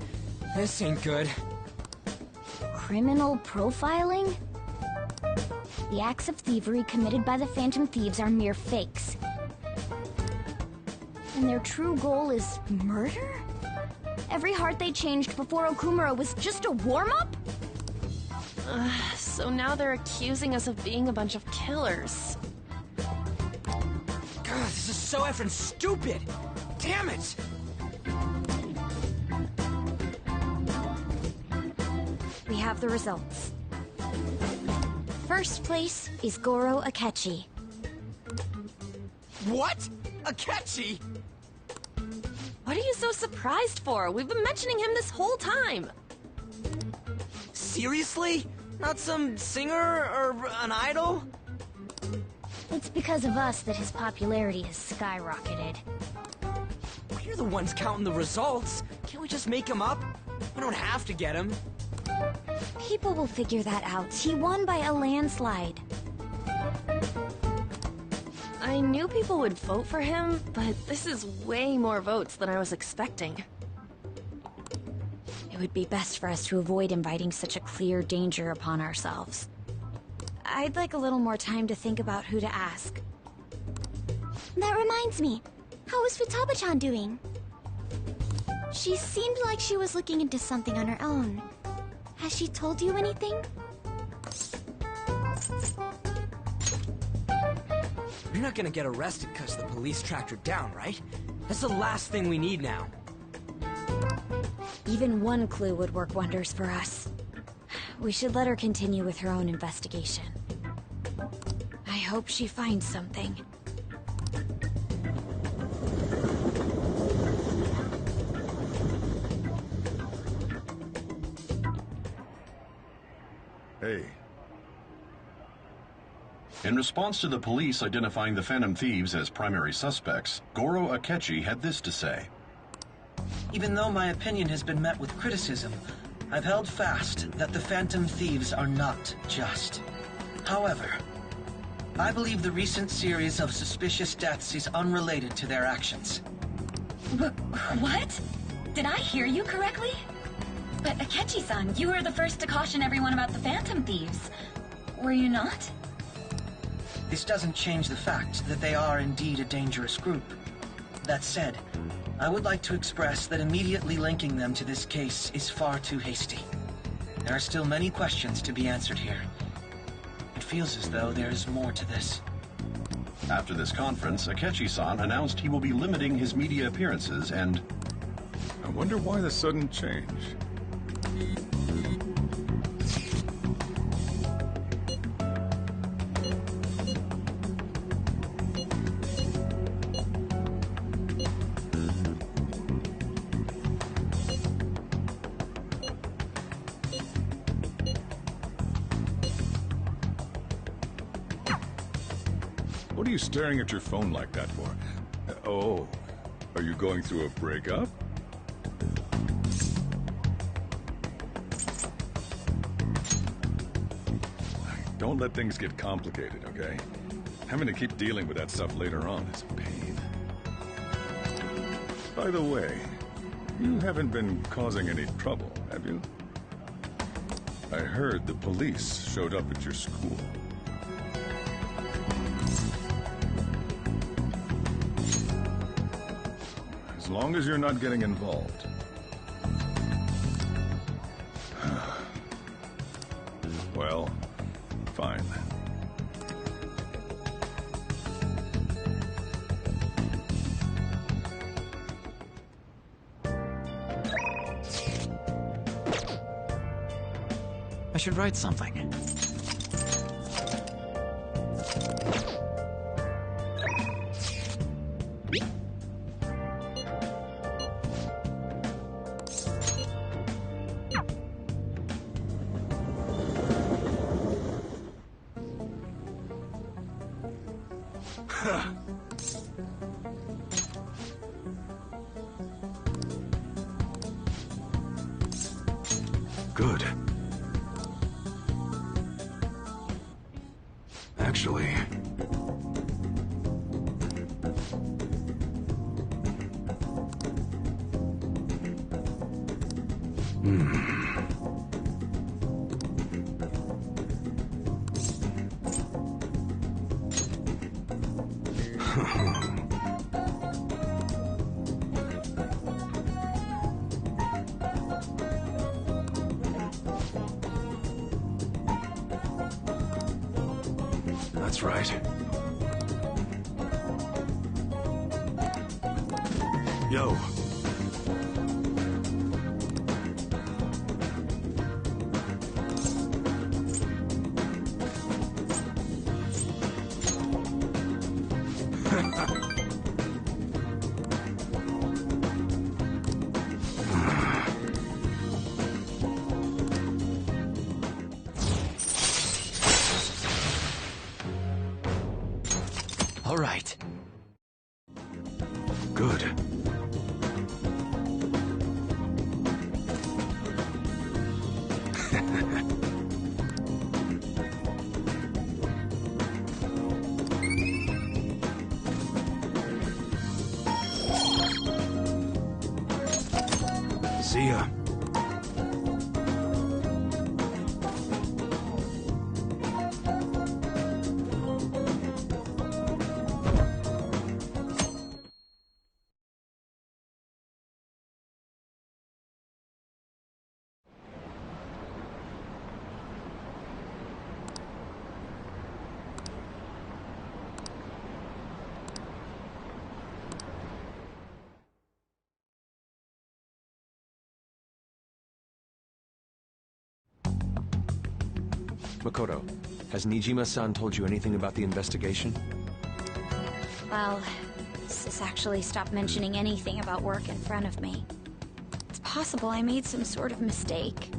This ain't good. Criminal profiling? The acts of thievery committed by the Phantom Thieves are mere fakes. And their true goal is murder? Every heart they changed before Okumura was just a warm-up? So now they're accusing us of being a bunch of killers. God, this is so effing stupid! Damn it! We have the results. First place is Goro Akechi. What? Akechi? What are you so surprised for? We've been mentioning him this whole time. Seriously? Not some singer or an idol? It's because of us that his popularity has skyrocketed. We're the ones counting the results. Can't we just make him up? We don't have to get him. People will figure that out. He won by a landslide. I knew people would vote for him, but this is way more votes than I was expecting. It would be best for us to avoid inviting such a clear danger upon ourselves. I'd like a little more time to think about who to ask. That reminds me. How is Futaba-chan doing? She seemed like she was looking into something on her own. Has she told you anything? You're not gonna get arrested because the police tracked her down, right? That's the last thing we need now. Even one clue would work wonders for us. We should let her continue with her own investigation. I hope she finds something. Hey. In response to the police identifying the Phantom Thieves as primary suspects, Goro Akechi had this to say. Even though my opinion has been met with criticism, I've held fast that the Phantom Thieves are not just. However, I believe the recent series of suspicious deaths is unrelated to their actions. What? Did I hear you correctly? But Akechi-san, you were the first to caution everyone about the Phantom Thieves. Were you not? This doesn't change the fact that they are indeed a dangerous group. That said, I would like to express that immediately linking them to this case is far too hasty. There are still many questions to be answered here. It feels as though there is more to this. After this conference, Akechi-san announced he will be limiting his media appearances and... I wonder why the sudden change. What are you staring at your phone like that for? Oh, are you going through a breakup? Don't let things get complicated, okay? Having to keep dealing with that stuff later on is a pain. By the way, you haven't been causing any trouble, have you? I heard the police showed up at your school. As long as you're not getting involved. Well, fine. I should write something. Good. Actually... That's right. Yo. All right. Good. See ya. Makoto, has Nijima-san told you anything about the investigation? Well, Sis actually stopped mentioning anything about work in front of me. It's possible I made some sort of mistake.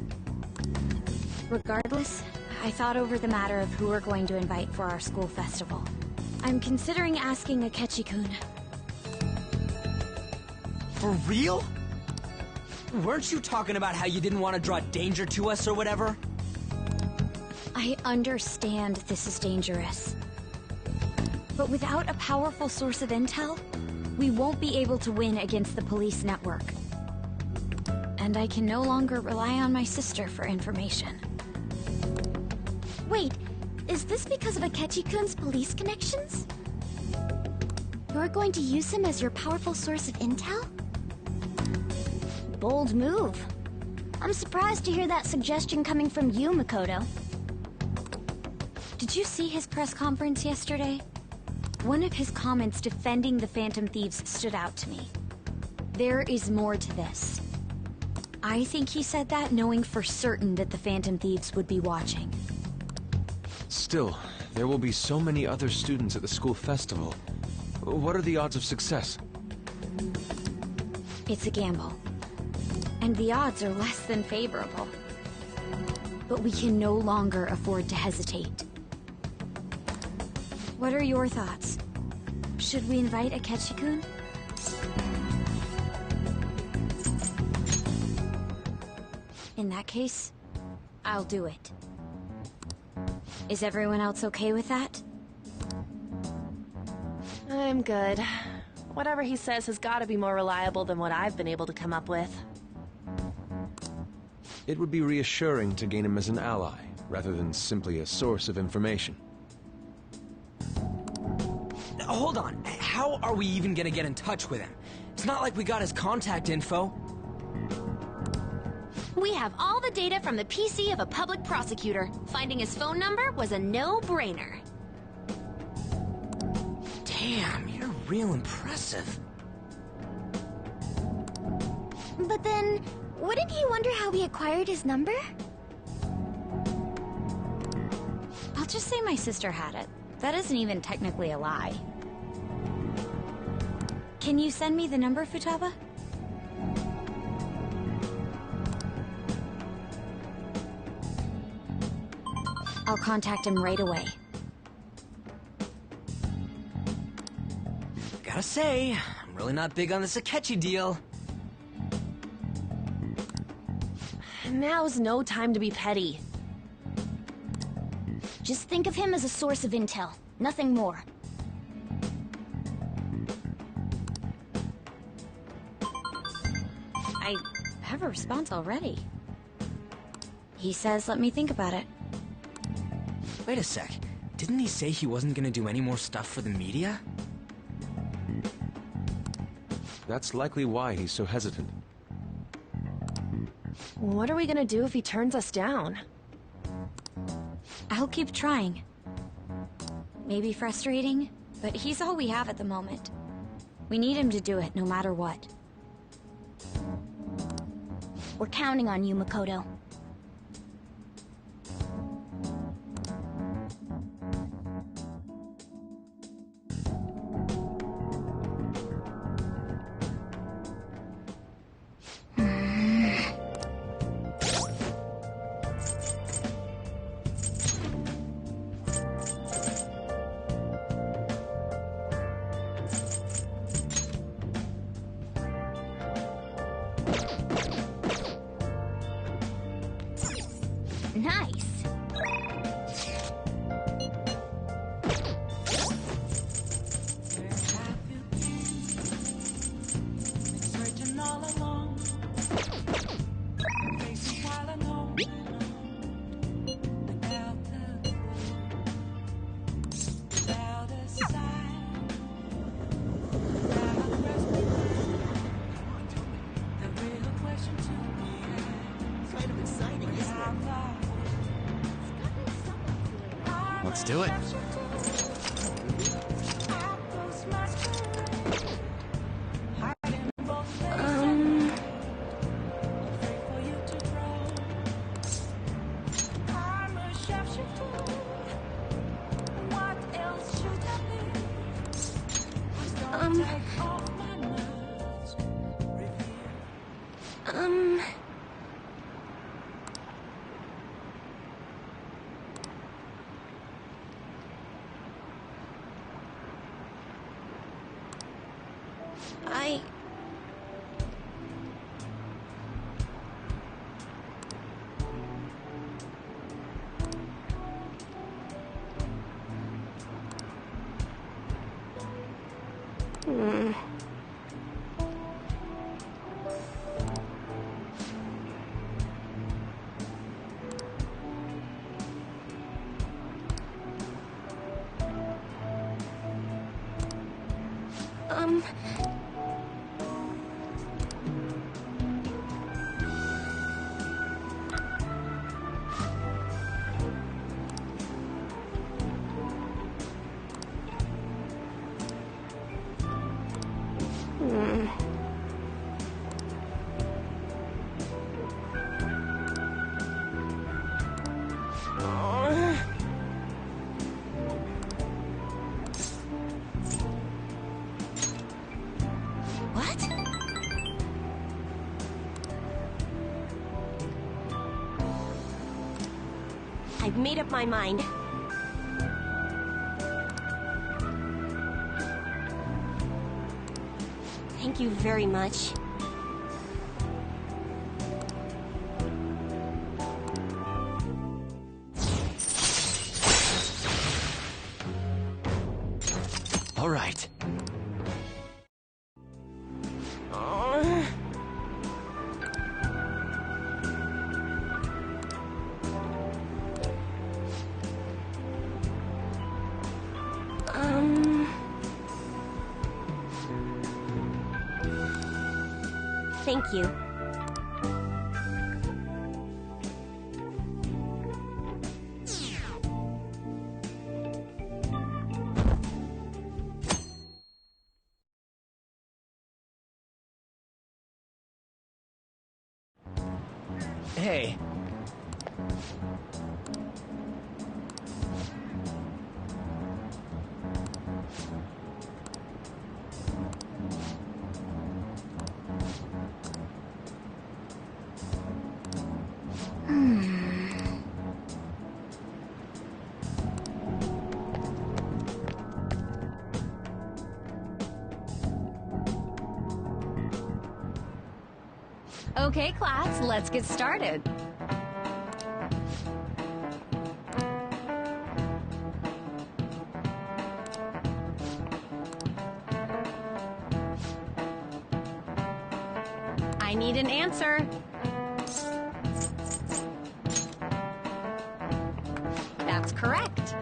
Regardless, I thought over the matter of who we're going to invite for our school festival. I'm considering asking Akechi-kun. For real? Weren't you talking about how you didn't want to draw danger to us or whatever? I understand this is dangerous. But without a powerful source of intel, we won't be able to win against the police network. And I can no longer rely on my sister for information. Wait, is this because of Akechi-kun's police connections? You're going to use him as your powerful source of intel? Bold move. I'm surprised to hear that suggestion coming from you, Makoto. Did you see his press conference yesterday? One of his comments defending the Phantom Thieves stood out to me. There is more to this. I think he said that knowing for certain that the Phantom Thieves would be watching. Still, there will be so many other students at the school festival. What are the odds of success? It's a gamble. And the odds are less than favorable. But we can no longer afford to hesitate. What are your thoughts? Should we invite Akechi-kun? In that case, I'll do it. Is everyone else okay with that? I'm good. Whatever he says has got to be more reliable than what I've been able to come up with. It would be reassuring to gain him as an ally, rather than simply a source of information. Hold on, how are we even gonna get in touch with him? It's not like we got his contact info. We have all the data from the PC of a public prosecutor. Finding his phone number was a no-brainer. Damn, you're real impressive. But then, wouldn't he wonder how we acquired his number? I'll just say my sister had it. That isn't even technically a lie. Can you send me the number, Futaba? I'll contact him right away. Gotta say, I'm really not big on this Akechi deal. Now's no time to be petty. Just think of him as a source of intel, nothing more. I have a response already. He says, let me think about it. Wait a sec. Didn't he say he wasn't gonna do any more stuff for the media? That's likely why he's so hesitant. What are we gonna do if he turns us down? I'll keep trying. Maybe frustrating, but he's all we have at the moment. We need him to do it no matter what. We're counting on you, Makoto. Nice. Searching all along, facing while I know without a sign, the real question to me is kind of exciting, isn't it? Let's do it. I've made up my mind. Thank you very much. All right. Thank you. Hey. Okay, class, let's get started. I need an answer. That's correct.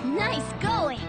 Nice going!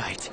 right.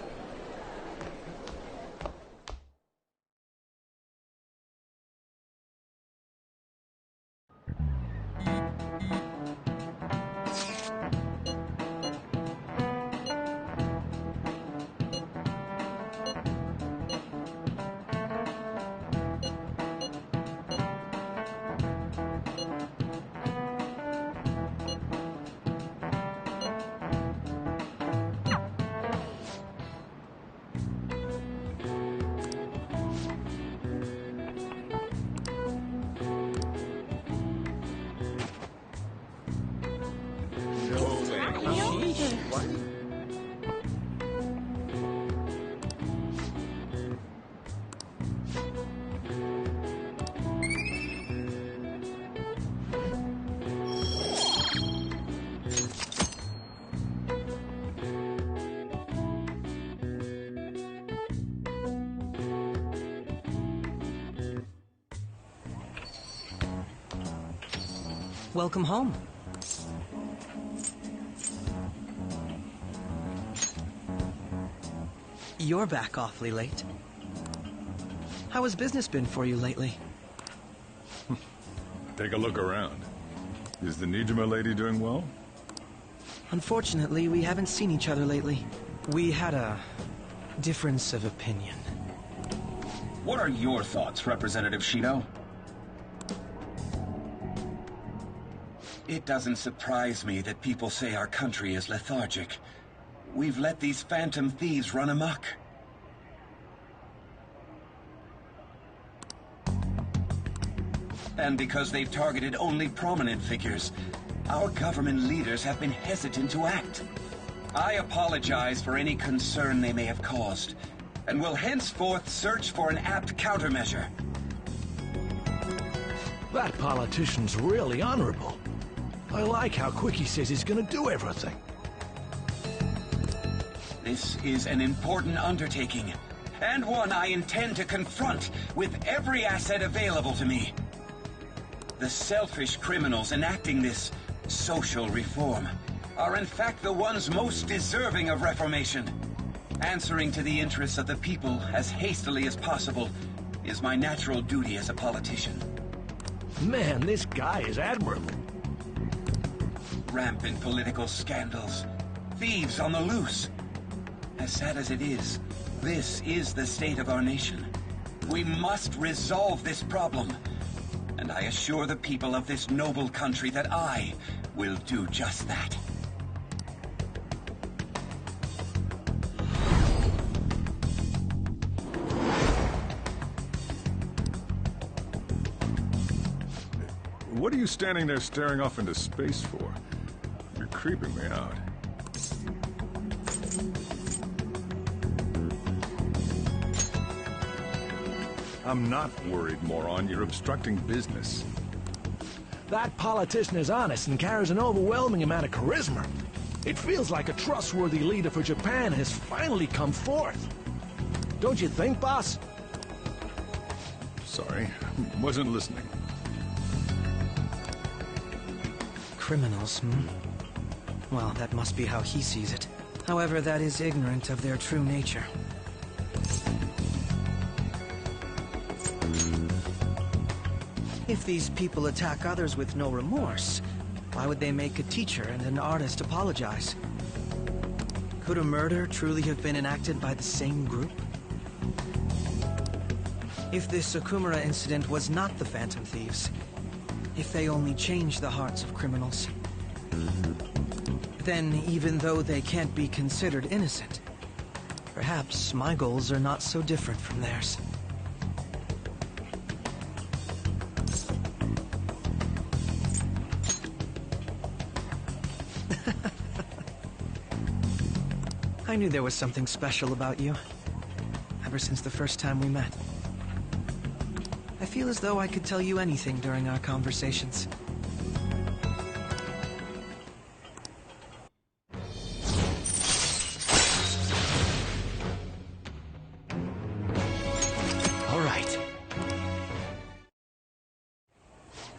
Welcome home. You're back awfully late. How has business been for you lately? Take a look around. Is the Nijima lady doing well? Unfortunately, we haven't seen each other lately. We had a difference of opinion. What are your thoughts, Representative Shido? It doesn't surprise me that people say our country is lethargic. We've let these phantom thieves run amok. And because they've targeted only prominent figures, our government leaders have been hesitant to act. I apologize for any concern they may have caused, and will henceforth search for an apt countermeasure. That politician's really honorable. I like how quick he says he's gonna do everything. This is an important undertaking, and one I intend to confront with every asset available to me. The selfish criminals enacting this social reform are in fact the ones most deserving of reformation. Answering to the interests of the people as hastily as possible is my natural duty as a politician. Man, this guy is admirable. Rampant political scandals, thieves on the loose. As sad as it is, this is the state of our nation. We must resolve this problem, and I assure the people of this noble country that I will do just that. What are you standing there staring off into space for? You're creeping me out. I'm not worried, moron. You're obstructing business. That politician is honest and carries an overwhelming amount of charisma. It feels like a trustworthy leader for Japan has finally come forth. Don't you think, boss? Sorry, wasn't listening. Criminals, Well, that must be how he sees it. However, that is ignorant of their true nature. If these people attack others with no remorse, why would they make a teacher and an artist apologize? Could a murder truly have been enacted by the same group? If this Okumura incident was not the Phantom Thieves, if they only changed the hearts of criminals, then even though they can't be considered innocent, perhaps my goals are not so different from theirs. I knew there was something special about you, ever since the first time we met. I feel as though I could tell you anything during our conversations. All right.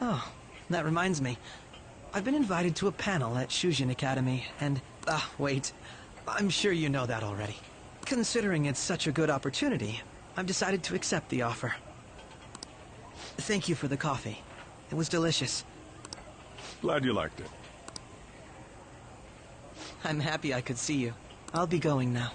Oh, that reminds me. I've been invited to a panel at Shujin Academy, and... wait. I'm sure you know that already. Considering it's such a good opportunity, I've decided to accept the offer. Thank you for the coffee. It was delicious. Glad you liked it. I'm happy I could see you. I'll be going now.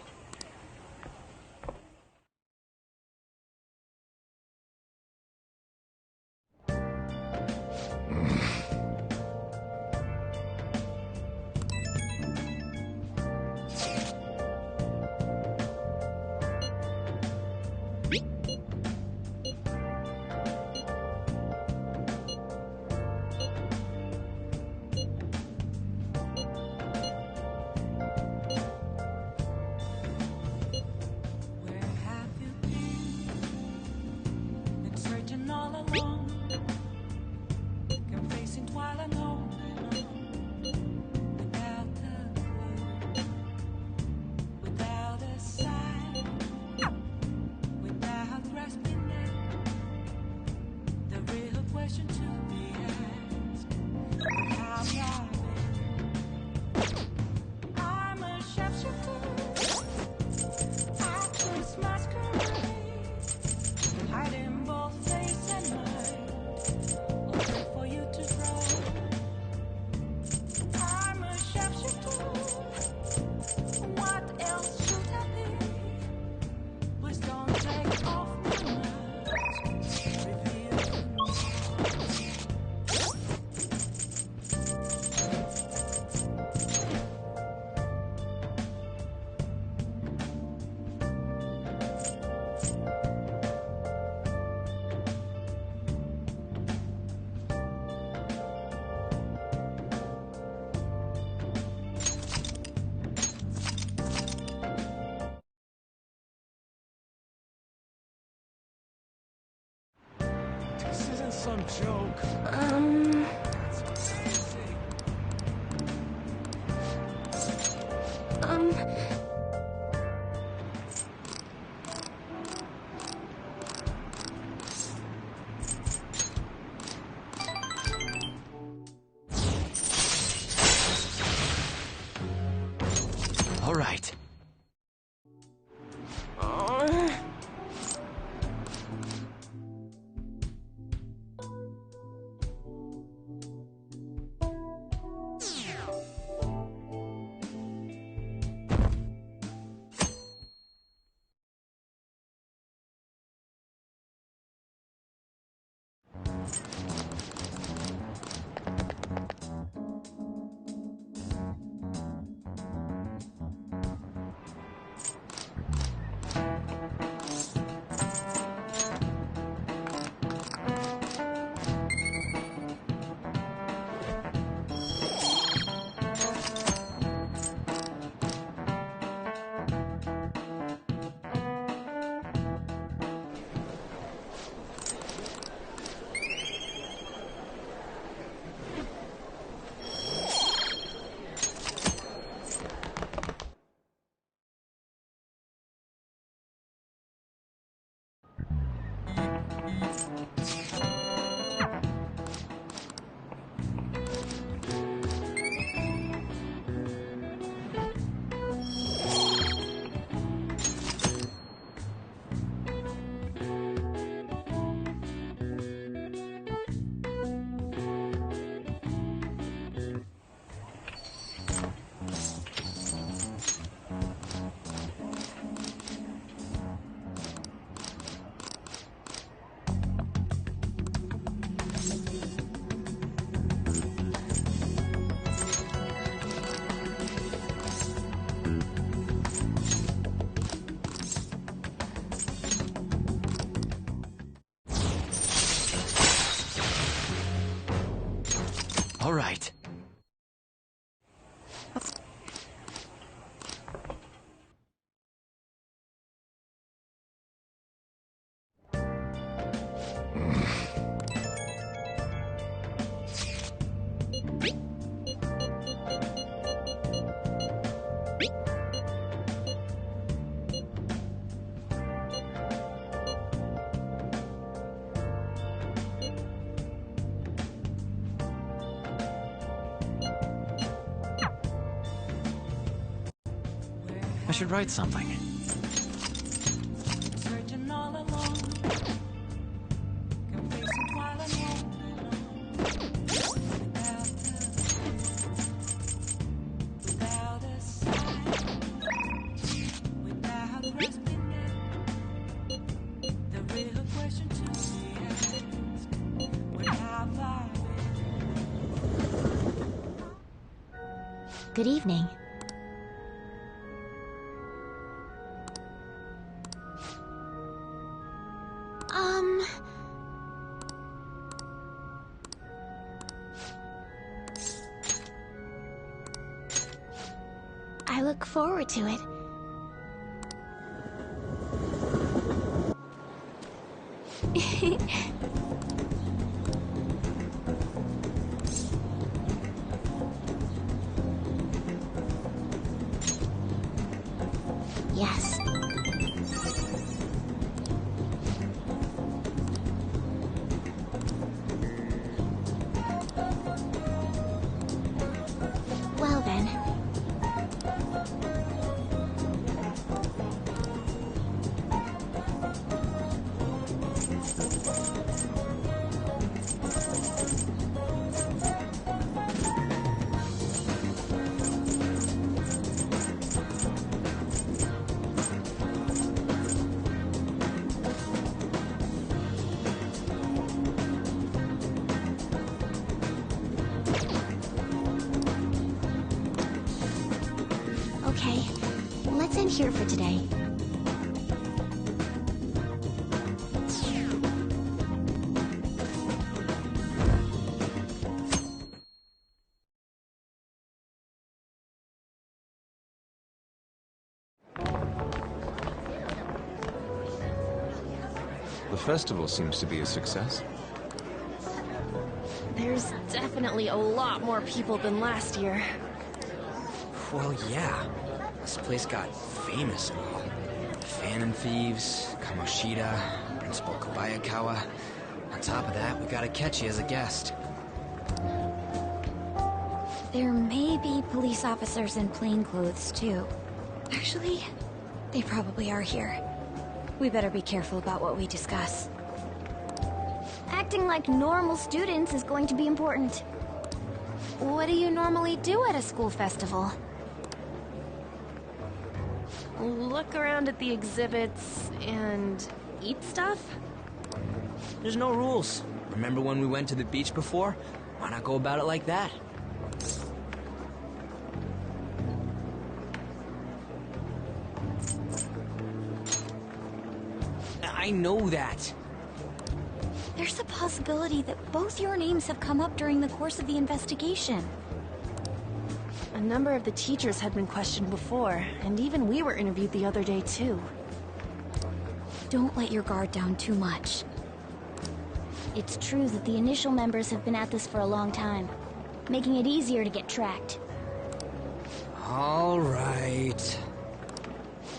Some joke. All right. All right. I should write something. Without a sign, without grasping it, the real question to me is, where have I Good evening. I look forward to it. Yes. Well then. Okay, let's end here for today. The festival seems to be a success. There's definitely a lot more people than last year. Well, yeah. This place got famous and all. Phantom Thieves, Kamoshida, Principal Kobayakawa. On top of that, we got Akechi as a guest. There may be police officers in plainclothes, too. Actually, they probably are here. We better be careful about what we discuss. Acting like normal students is going to be important. What do you normally do at a school festival? Look around at the exhibits and eat stuff? There's no rules. Remember when we went to the beach before? Why not go about it like that? I know that. There's a possibility that both your names have come up during the course of the investigation. A number of the teachers had been questioned before, and even we were interviewed the other day too. Don't let your guard down too much. It's true that the initial members have been at this for a long time, making it easier to get tracked. All right.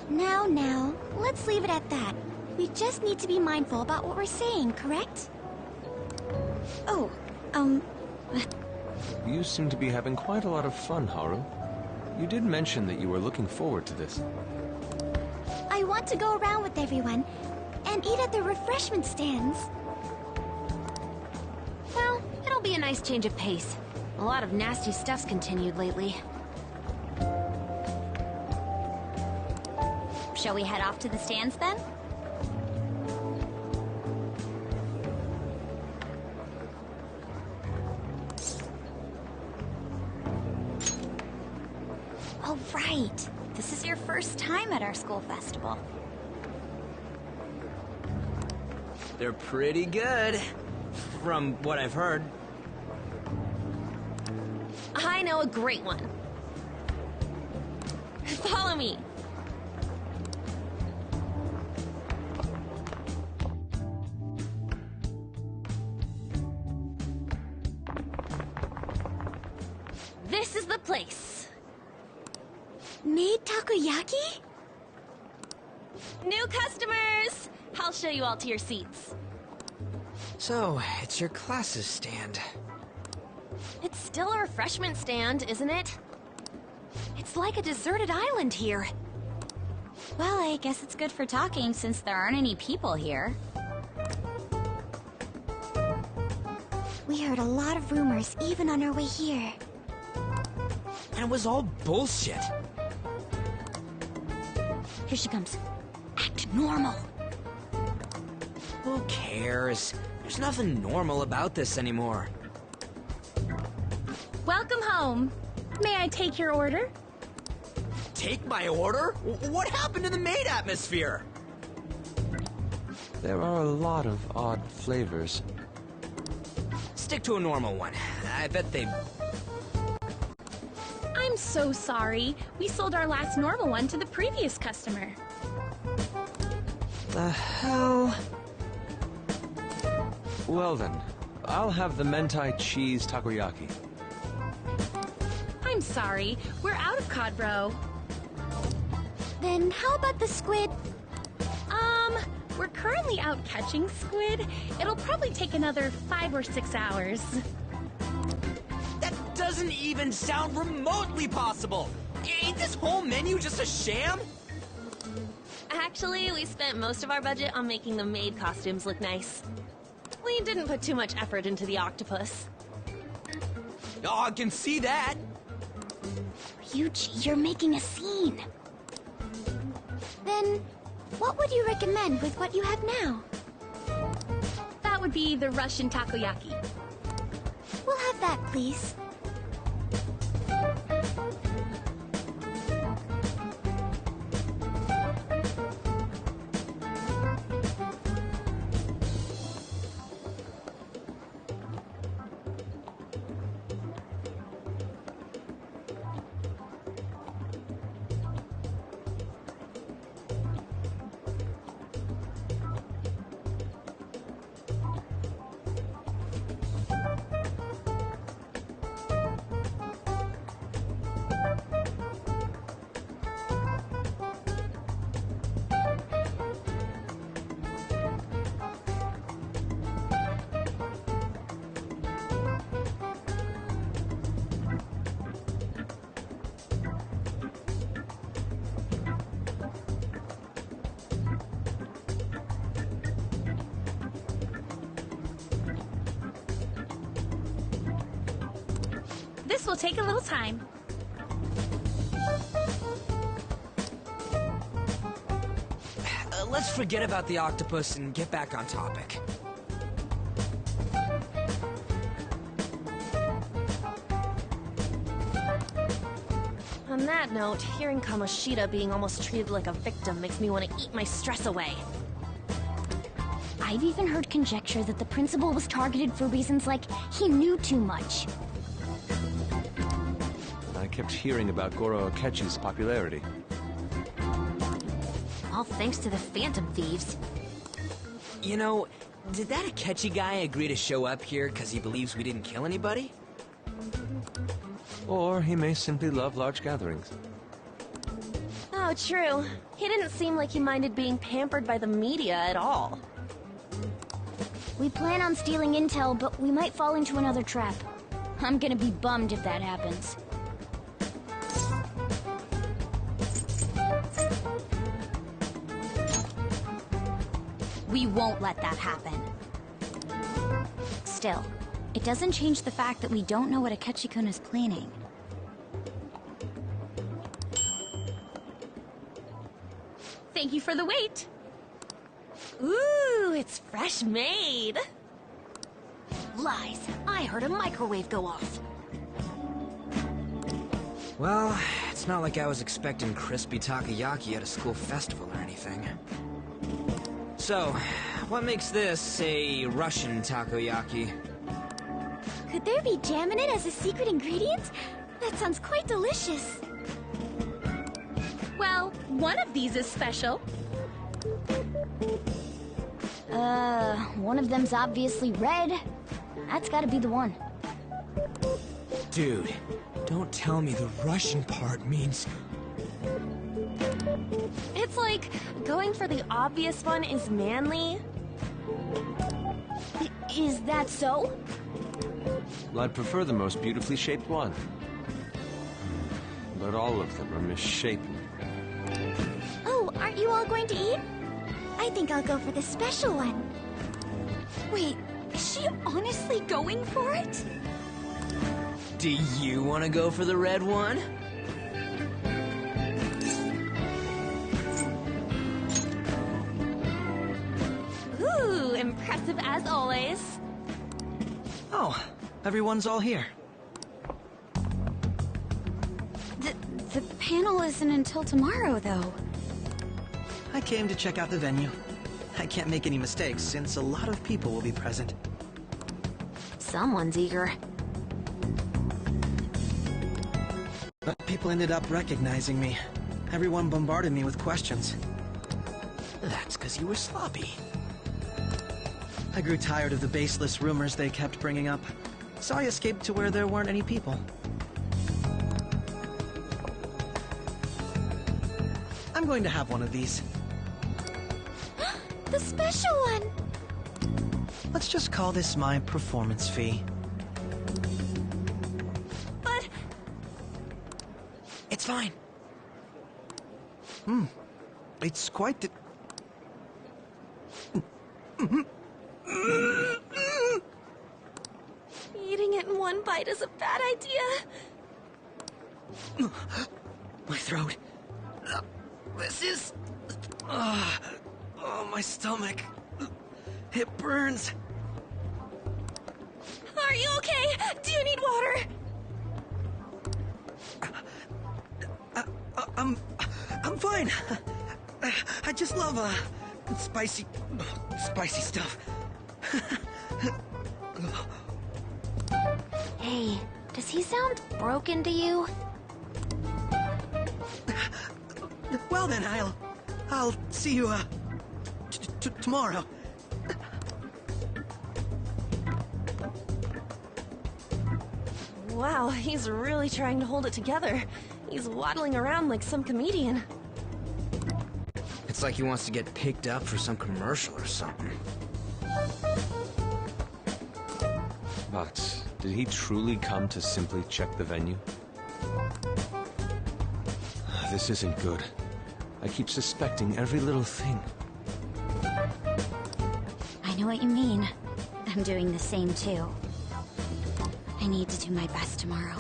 Now, let's leave it at that. We just need to be mindful about what we're saying, correct? Oh, You seem to be having quite a lot of fun, Haru. You did mention that you were looking forward to this. I want to go around with everyone and eat at the refreshment stands. Well, it'll be a nice change of pace. A lot of nasty stuff's continued lately. Shall we head off to the stands then? Oh, right. This is your first time at our school festival. They're pretty good, from what I've heard. I know a great one. Follow me. This is the place. Made takoyaki? New customers! I'll show you all to your seats. So, it's your class's stand. It's still a refreshment stand, isn't it? It's like a deserted island here. well, I guess it's good for talking since there aren't any people here. We heard a lot of rumors, even on our way here. And it was all bullshit. Here she comes. Act normal. Who cares? There's nothing normal about this anymore. Welcome home. May I take your order? Take my order? What happened to the maid atmosphere? There are a lot of odd flavors. Stick to a normal one. I bet they... I'm so sorry. We sold our last normal one to the previous customer. The hell? Well then, I'll have the mentai cheese takoyaki. I'm sorry. We're out of cod roe. Then how about the squid? We're currently out catching squid. It'll probably take another 5 or 6 hours. That doesn't even sound remotely possible! Ain't this whole menu just a sham? Actually, we spent most of our budget on making the maid costumes look nice. We didn't put too much effort into the octopus. Oh, I can see that! Ryuji, you're making a scene. Then, what would you recommend with what you have now? That would be the Russian takoyaki. We'll have that, please. This will take a little time. Let's forget about the octopus and get back on topic. On that note, hearing Kamoshida being almost treated like a victim makes me want to eat my stress away. I've even heard conjecture that the principal was targeted for reasons like he knew too much. I kept hearing about Goro Akechi's popularity. All thanks to the Phantom Thieves. You know, did that Akechi guy agree to show up here because he believes we didn't kill anybody? Or he may simply love large gatherings. Oh, true. He didn't seem like he minded being pampered by the media at all. We plan on stealing intel, but we might fall into another trap. I'm gonna be bummed if that happens. We won't let that happen. Still, it doesn't change the fact that we don't know what Akechi-kun is planning. Thank you for the wait. Ooh, it's fresh made. Lies. I heard a microwave go off. Well, it's not like I was expecting crispy takoyaki at a school festival or anything. So, what makes this a Russian takoyaki? Could there be jam in it as a secret ingredient? That sounds quite delicious. Well, one of these is special. One of them's obviously red. That's gotta be the one. Dude, don't tell me the Russian part means... It's like going for the obvious one is manly. Is that so? Well, I'd prefer the most beautifully shaped one. But all of them are misshapen. Oh, aren't you all going to eat? I think I'll go for the special one. Wait, is she honestly going for it? Do you want to go for the red one? Ooh, impressive as always. Oh, everyone's all here. The panel isn't until tomorrow, though. I came to check out the venue. I can't make any mistakes since a lot of people will be present. Someone's eager. But people ended up recognizing me. Everyone bombarded me with questions. That's because you were sloppy. I grew tired of the baseless rumors they kept bringing up, so I escaped to where there weren't any people. I'm going to have one of these. The special one! Let's just call this my performance fee. But... It's fine. It's quite the... Eating it in one bite is a bad idea. My throat. This is... oh, my stomach. It burns. Are you okay? Do you need water? I'm fine. I just love, spicy stuff. Hey, does he sound broken to you? Well then, I'll see you, tomorrow. Wow, he's really trying to hold it together. He's waddling around like some comedian. It's like he wants to get picked up for some commercial or something. But did he truly come to simply check the venue? This isn't good. I keep suspecting every little thing. I know what you mean. I'm doing the same too. I need to do my best tomorrow.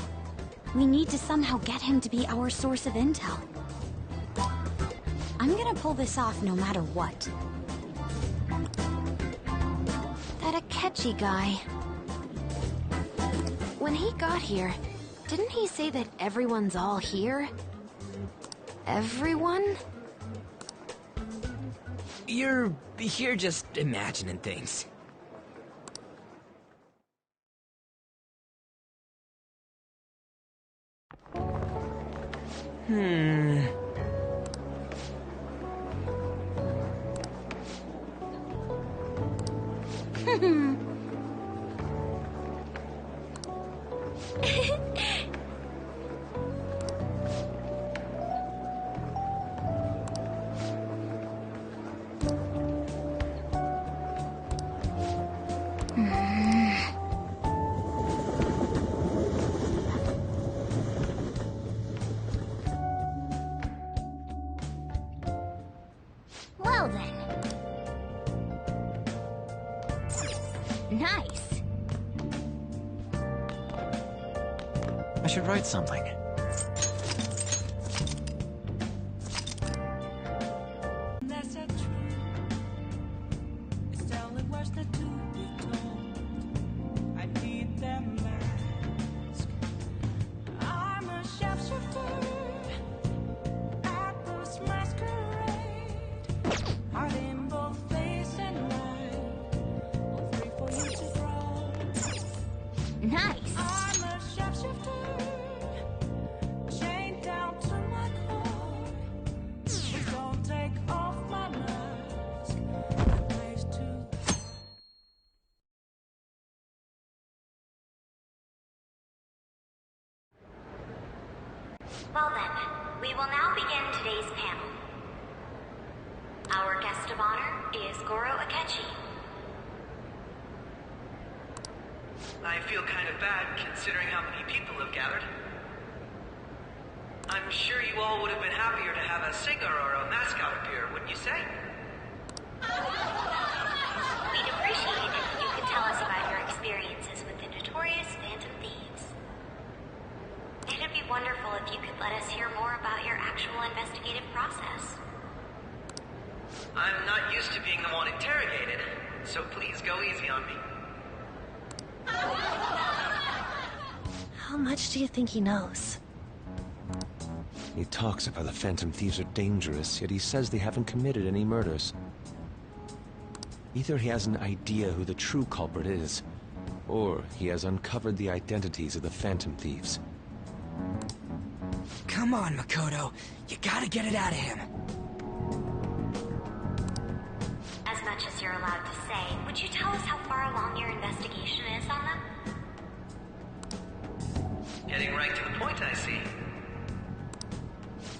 We need to somehow get him to be our source of intel. I'm gonna pull this off no matter what. That Akechi guy. When he got here, didn't he say that everyone's all here? Everyone? You're just imagining things. Well then. Nice. I should write something. That's a truth. It's telling words not to be told. I need them mask. I'm a sharpshooter at this masquerade. Heart in both face and mind. All free for you to grow. Nice. I'm a sharpshooter, chained down to my core. Please don't take off my mask. My place to. Well then, we will now begin today's panel. Our guest of honor is Goro Akechi. I feel kind of bad considering how many people have gathered. I'm sure you all would have been happier to have a singer or a mascot appear, wouldn't you say? We'd appreciate it if you could tell us about your experience process. I'm not used to being the one interrogated, so please go easy on me. How much do you think he knows? He talks about the Phantom Thieves are dangerous, yet he says they haven't committed any murders. Either he has an idea who the true culprit is, or he has uncovered the identities of the Phantom Thieves. Come on, Makoto. You gotta get it out of him. As much as you're allowed to say, would you tell us how far along your investigation is on them? Getting right to the point, I see.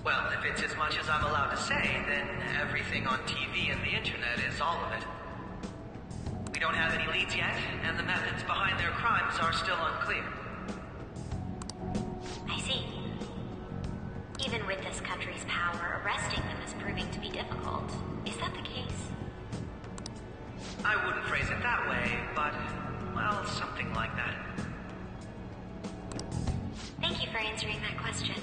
Well, if it's as much as I'm allowed to say, then everything on TV and the internet is all of it. We don't have any leads yet, and the methods behind their crimes are still unclear. I see. Even with this country's power, arresting them is proving to be difficult. Is that the case? I wouldn't phrase it that way, but, well, something like that. Thank you for answering that question.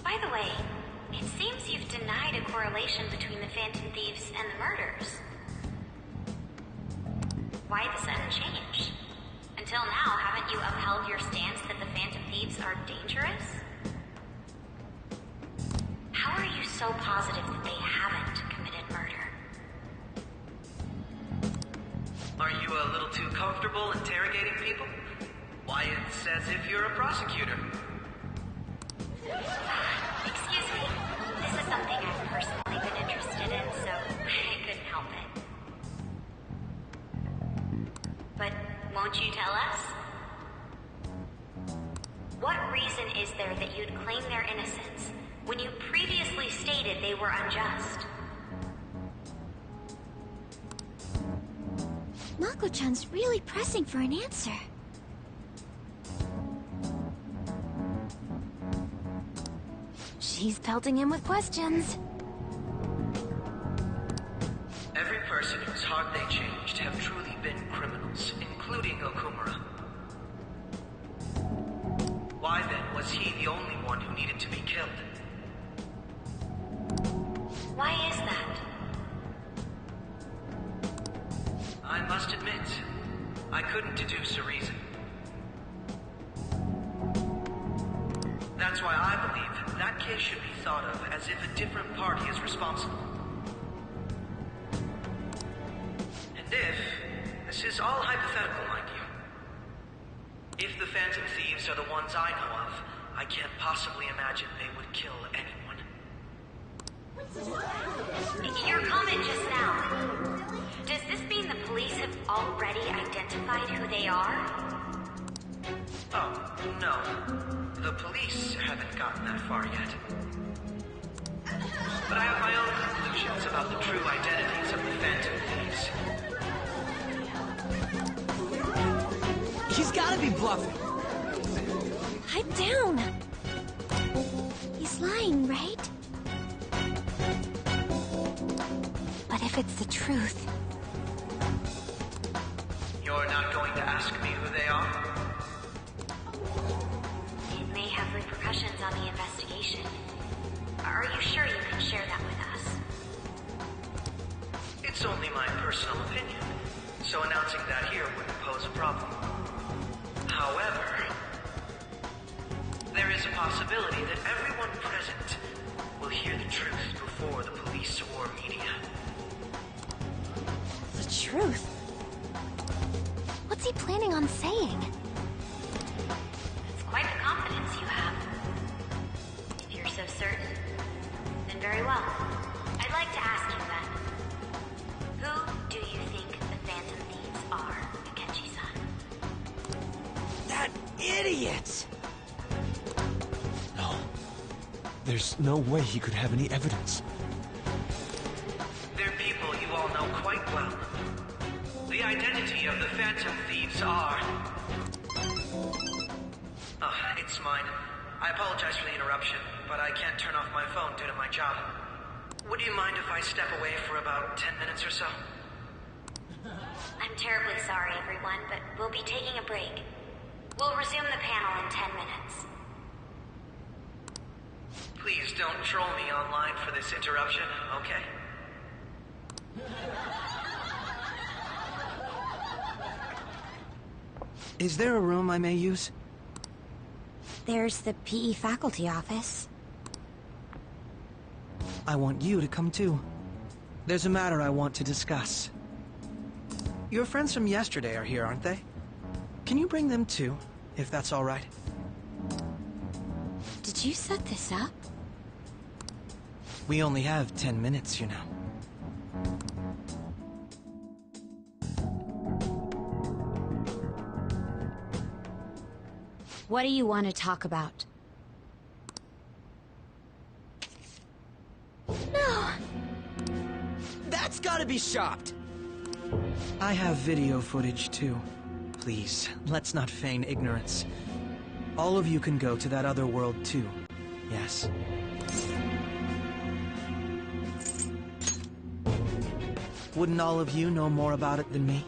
By the way, it seems you've denied a correlation between the Phantom Thieves and the murders. Why the sudden change? Until now, haven't you upheld your stance that the Phantom Thieves are dangerous? How are you so positive that they haven't committed murder? Are you a little too comfortable interrogating people? Why, it's as if you're a prosecutor. Excuse me. This is something I've personally been interested in, so I couldn't help it. But won't you tell us? What reason is there that you'd claim their innocence when you previously stated they were unjust? Mako-chan's really pressing for an answer. She's pelting him with questions. Every person whose heart they changed have truly been criminals, including Okumura. Why then was he the only one who needed to be killed? Why is that? I must admit, I couldn't deduce a reason. That's why I believe that case should be thought of as if a different party is responsible. And if, this is all hypothetical, mind you, if the Phantom Thieves are the ones I know of, I can't possibly imagine they would kill anyone. Your comment just now, does this mean the police have already identified who they are? Oh, no. The police haven't gotten that far yet. But I have my own conclusions about the true identities of the Phantom Thieves. He's gotta be bluffing. Pipe down. He's lying, right? But if it's the truth... You're not going to ask me who they are? It may have repercussions on the investigation. Are you sure you can share that with us? It's only my personal opinion, so announcing that here wouldn't pose a problem. However, there is a possibility that everyone present will hear the truth before the police or media. The truth? What's he planning on saying? It's quite the confidence you have. If you're so certain, then very well. I'd like to ask you then. Who do you think the Phantom Thieves are, Akechi-san? That idiot! No. There's no way he could have any evidence. They're people you all know quite well. The identity of the Phantom Thieves are... Oh, it's mine. I apologize for the interruption, but I can't turn off my phone due to my job. Would you mind if I step away for about 10 minutes or so? I'm terribly sorry, everyone, but we'll be taking a break. We'll resume the panel in 10 minutes. Please don't troll me online for this interruption, okay? Is there a room I may use? There's the PE faculty office. I want you to come too. There's a matter I want to discuss. Your friends from yesterday are here, aren't they? Can you bring them too, if that's all right? Did you set this up? We only have 10 minutes, you know. What do you want to talk about? No! That's gotta be shopped! I have video footage too. Please, let's not feign ignorance. All of you can go to that other world too. Yes. Wouldn't all of you know more about it than me?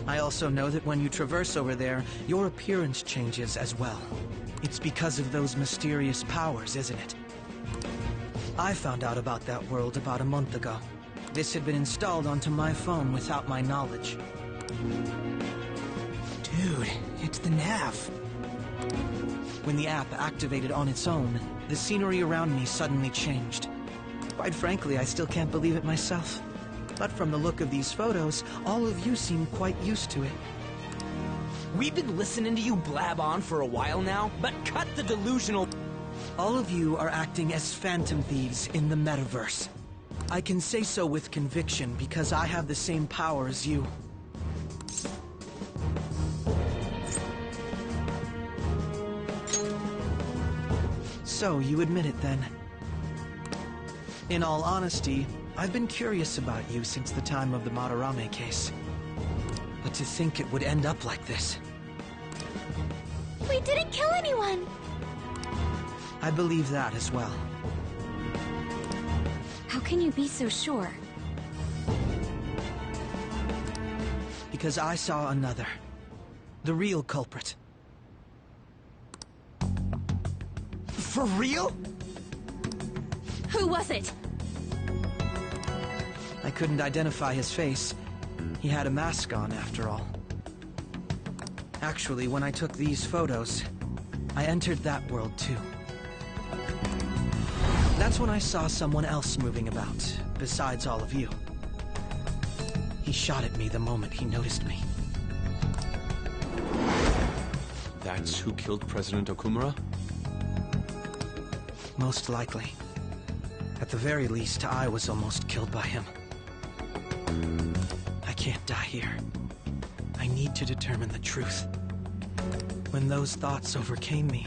I also know that when you traverse over there, your appearance changes as well. It's because of those mysterious powers, isn't it? I found out about that world about a month ago. This had been installed onto my phone without my knowledge. Dude, it's the nav. When the app activated on its own, the scenery around me suddenly changed. Quite frankly, I still can't believe it myself. But from the look of these photos, all of you seem quite used to it. We've been listening to you blab on for a while now, but cut the delusional... All of you are acting as phantom thieves in the metaverse. I can say so with conviction because I have the same power as you. So, you admit it then. In all honesty, I've been curious about you since the time of the Madarame case. But to think it would end up like this. We didn't kill anyone! I believe that as well. How can you be so sure? Because I saw another. The real culprit. For real? Who was it? I couldn't identify his face. He had a mask on, after all. Actually, when I took these photos, I entered that world too. That's when I saw someone else moving about, besides all of you. He shot at me the moment he noticed me. That's who killed President Okumura? Most likely. At the very least, I was almost killed by him. I can't die here. I need to determine the truth. When those thoughts overcame me,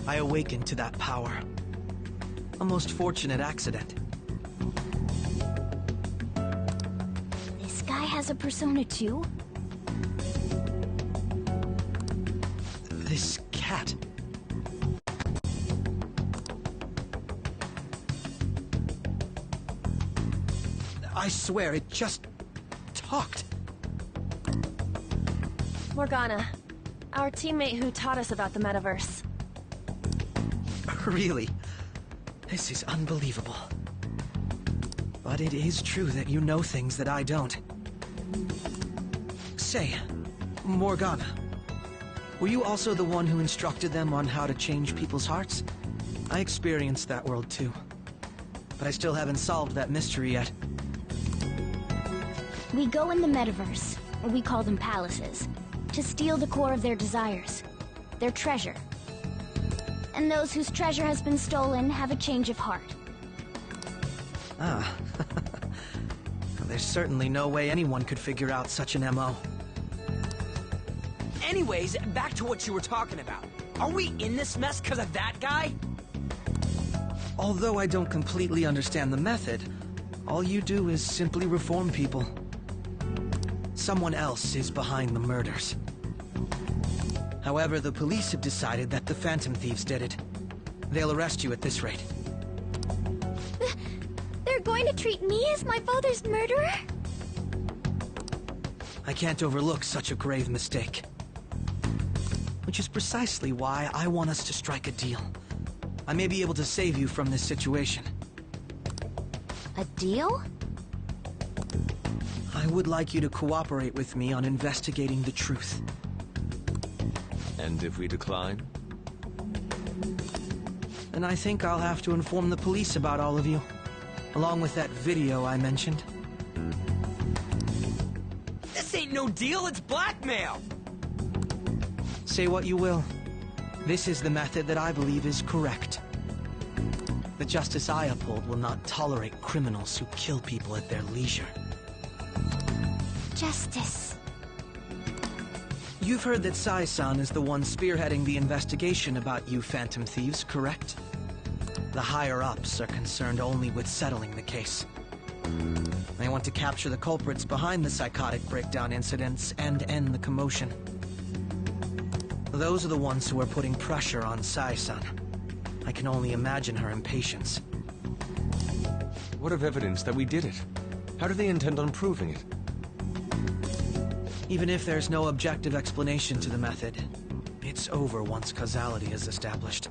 I awakened to that power. A most fortunate accident. This guy has a persona too? This cat. I swear, it just talked. Morgana, our teammate who taught us about the metaverse. Really? This is unbelievable. But it is true that you know things that I don't. Say, Morgana, were you also the one who instructed them on how to change people's hearts? I experienced that world too. But I still haven't solved that mystery yet. We go in the metaverse, or we call them palaces, to steal the core of their desires, their treasure. And those whose treasure has been stolen have a change of heart. Ah. There's certainly no way anyone could figure out such an MO. Anyways, back to what you were talking about. Are we in this mess because of that guy? Although I don't completely understand the method, all you do is simply reform people. Someone else is behind the murders. However, the police have decided that the Phantom Thieves did it. They'll arrest you at this rate. They're going to treat me as my father's murderer? I can't overlook such a grave mistake. Which is precisely why I want us to strike a deal. I may be able to save you from this situation. A deal? I would like you to cooperate with me on investigating the truth. And if we decline? Then I think I'll have to inform the police about all of you, along with that video I mentioned. This ain't no deal, it's blackmail! Say what you will. This is the method that I believe is correct. The justice I uphold will not tolerate criminals who kill people at their leisure. Justice. You've heard that Sai-san is the one spearheading the investigation about you Phantom Thieves, correct? The higher-ups are concerned only with settling the case. They want to capture the culprits behind the psychotic breakdown incidents and end the commotion. Those are the ones who are putting pressure on Sai-san. I can only imagine her impatience. What of evidence that we did it? How do they intend on proving it? Even if there's no objective explanation to the method, it's over once causality is established.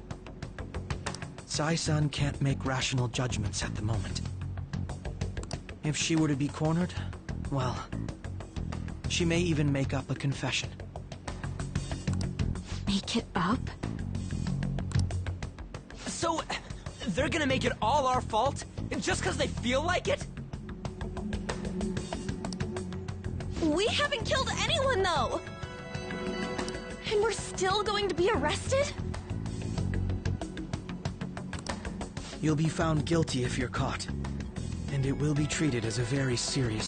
Sai-san can't make rational judgments at the moment. If she were to be cornered, well, she may even make up a confession. Make it up? So, they're gonna make it all our fault? Just because they feel like it? We haven't killed anyone, though! And we're still going to be arrested? You'll be found guilty if you're caught, and it will be treated as a very serious...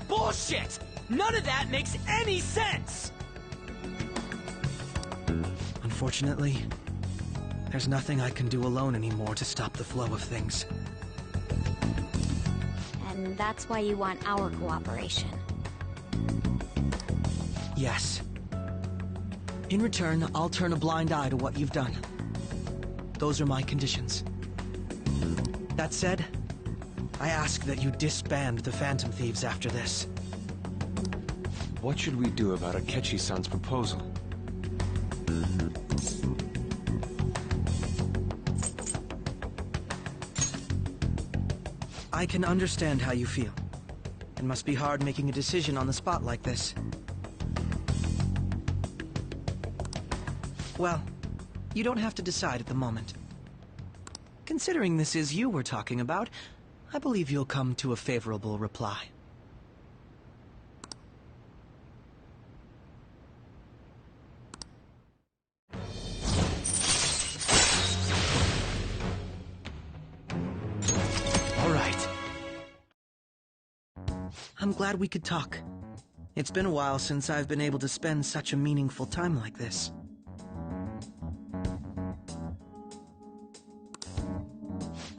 Bullshit! None of that makes any sense! Unfortunately, there's nothing I can do alone anymore to stop the flow of things. And that's why you want our cooperation. Yes. In return, I'll turn a blind eye to what you've done. Those are my conditions. That said, I ask that you disband the Phantom Thieves after this. What should we do about Akechi-san's proposal? I can understand how you feel. It must be hard making a decision on the spot like this. Well, you don't have to decide at the moment. Considering this is you we're talking about, I believe you'll come to a favorable reply. All right. I'm glad we could talk. It's been a while since I've been able to spend such a meaningful time like this.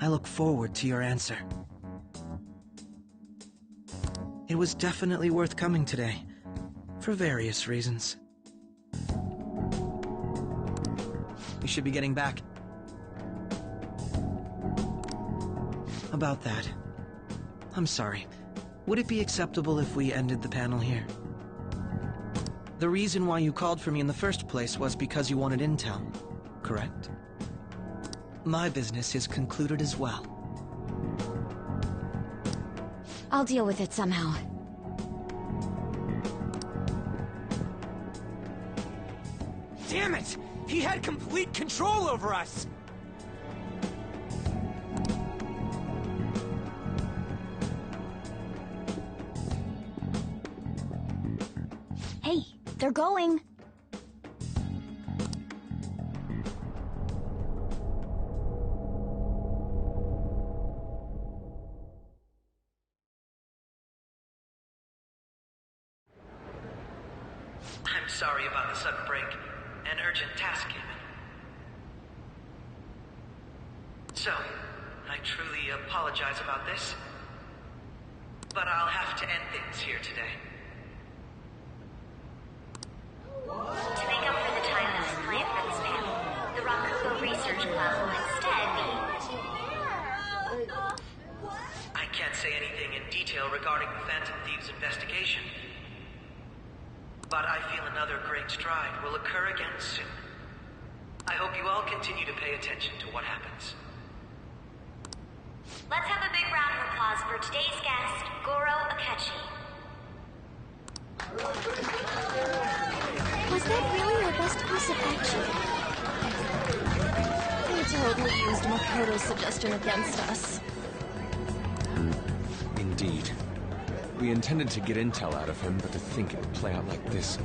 I look forward to your answer. It was definitely worth coming today, for various reasons. We should be getting back. About that, I'm sorry. Would it be acceptable if we ended the panel here? The reason why you called for me in the first place was because you wanted intel, correct? My business is concluded as well. I'll deal with it somehow. Damn it! He had complete control over us! Hey, they're going. I'm sorry about the sudden break. An urgent task came in. So, I truly apologize about this, but I'll have to end things here today. To make up for the time that was planned for this panel, the Rakugo Research Club will instead be... I can't say anything in detail regarding the Phantom Thieves investigation. But I feel another great stride will occur again soon. I hope you all continue to pay attention to what happens. Let's have a big round of applause for today's guest, Goro Akechi. Was that really our best course of action? They totally used Makoto's suggestion against us. Indeed. We intended to get intel out of him, but to think it would play out like this.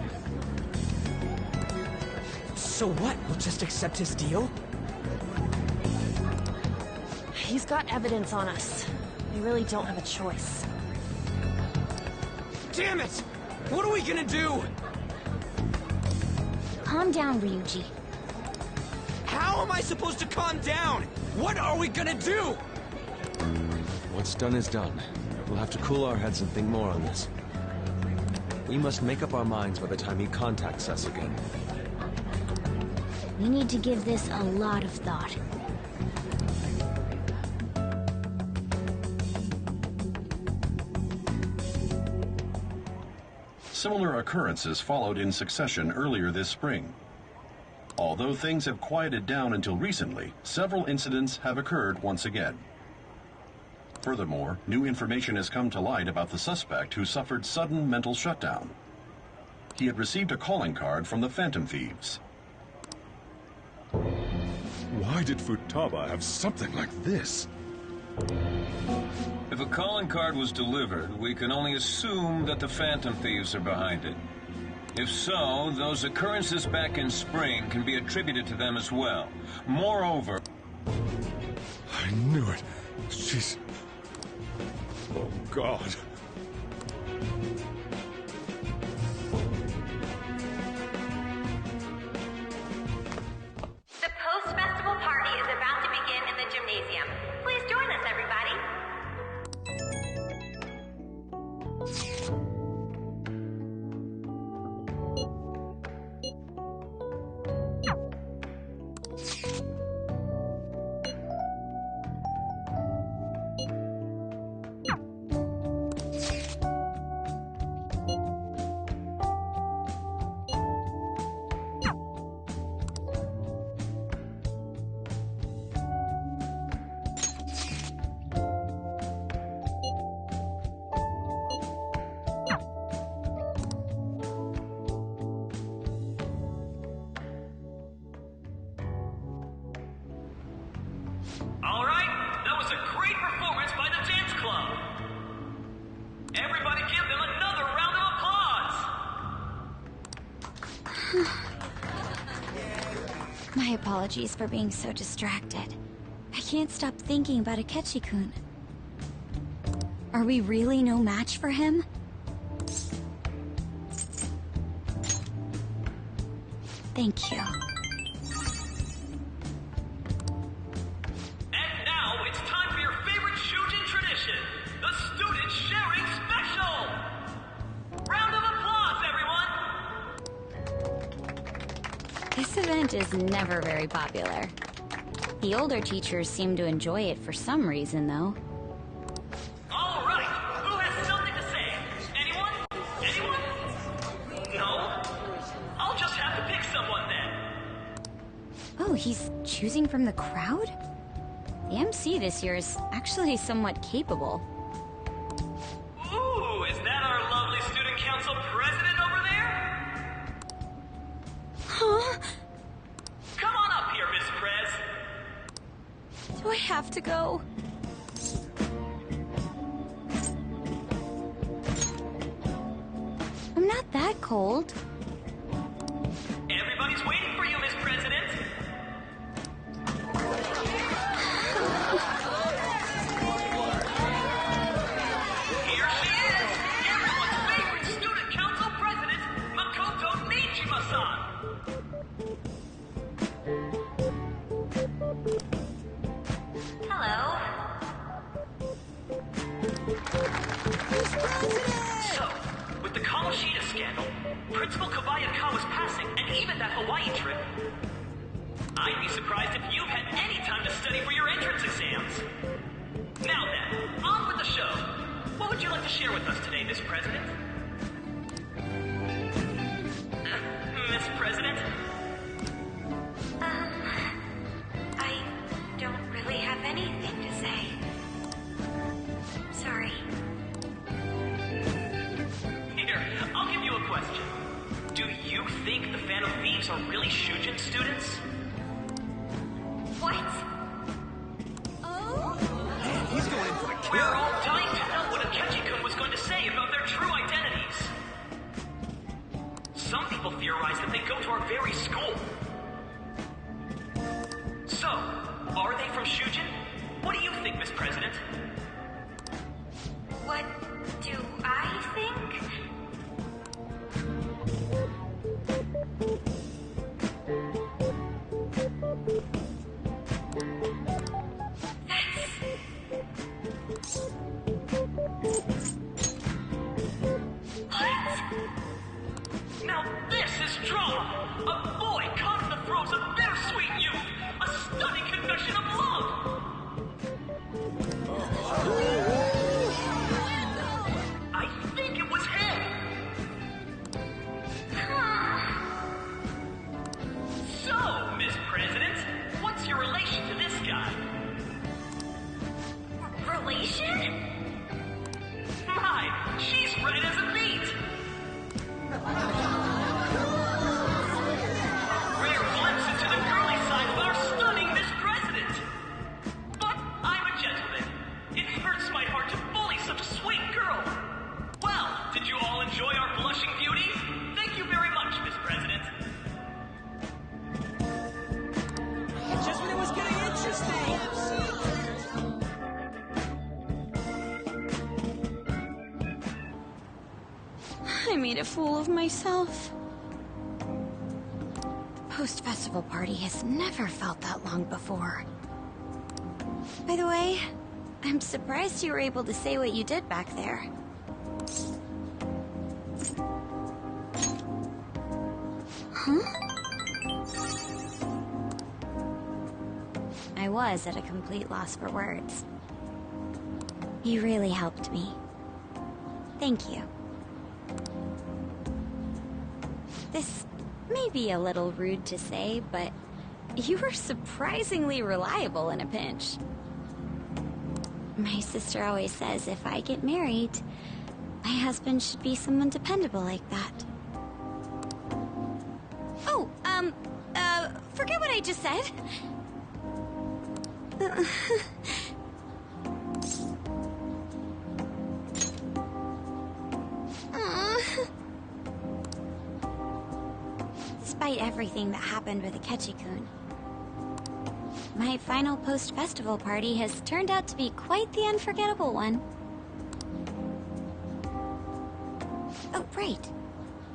So what? We'll just accept his deal? He's got evidence on us. We really don't have a choice. Damn it! What are we gonna do? Calm down, Ryuji. How am I supposed to calm down? What are we gonna do? What's done is done. We'll have to cool our heads and think more on this. We must make up our minds by the time he contacts us again. We need to give this a lot of thought. Similar occurrences followed in succession earlier this spring. Although things have quieted down until recently, several incidents have occurred once again. Furthermore, new information has come to light about the suspect who suffered sudden mental shutdown. He had received a calling card from the Phantom Thieves. Why did Futaba have something like this? If a calling card was delivered, we can only assume that the Phantom Thieves are behind it. If so, those occurrences back in spring can be attributed to them as well. Moreover... I knew it. She's... Oh, God. The post-festival party is about to begin in the gymnasium. Please join us, everybody. All right, that was a great performance by the dance club. Everybody give them another round of applause. My apologies for being so distracted. I can't stop thinking about Akechi-kun. Are we really no match for him? Thank you. And now it's time for your favorite Shujin tradition, the Student Sharing Special. Round of applause, everyone. This event is never very popular. The older teachers seem to enjoy it for some reason, though. All right, who has something to say? Anyone? Anyone? No? I'll just have to pick someone then. Oh, he's choosing from the crowd? The MC this year is actually somewhat capable. Ooh, is that our lovely student council president over there? Huh? Come on up here, Miss Prez. Do I have to go? I'm not that cold. Everybody's waiting for you, Miss President. Here she is, everyone's favorite student council president, Makoto Nijima-san. Hello. So, with the Kamoshida scandal, Principal Kobayakawa's passing, and even that Hawaii trip, I'd be surprised if you've had any time to study for your entrance exams. Now then, on with the show. What would you like to share with us today, Miss President? thieves are really Shujin students? What? Oh? He's going in for the kill. We're all dying to know what Akechi-kun was going to say about their true identities. Some people theorize that they go to our very school. So, are they from Shujin? What do you think, Miss President? What do I think? Now this is drama! A boy caught in the throes of bittersweet youth! A stunning confession of love! I think it was him! So, Miss President, what's your relation to this guy? Relation? My, she's red as a beet! Rare glimpse into the girly side of our stunning Miss President! But I'm a gentleman. It hurts my heart to bully such a sweet girl. Well, did you all enjoy our blushing beauty? Thank you very much, Miss President. Just when it was getting interesting! I made a fool of myself. The post-festival party has never felt that long before. By the way, I'm surprised you were able to say what you did back there. Huh? I was at a complete loss for words. You really helped me. Thank you. This may be a little rude to say, but you were surprisingly reliable in a pinch. My sister always says if I get married, my husband should be someone dependable like that. Oh, forget what I just said. Despite everything that happened with Akechi-kun, my final post-festival party has turned out to be quite the unforgettable one. Oh, right.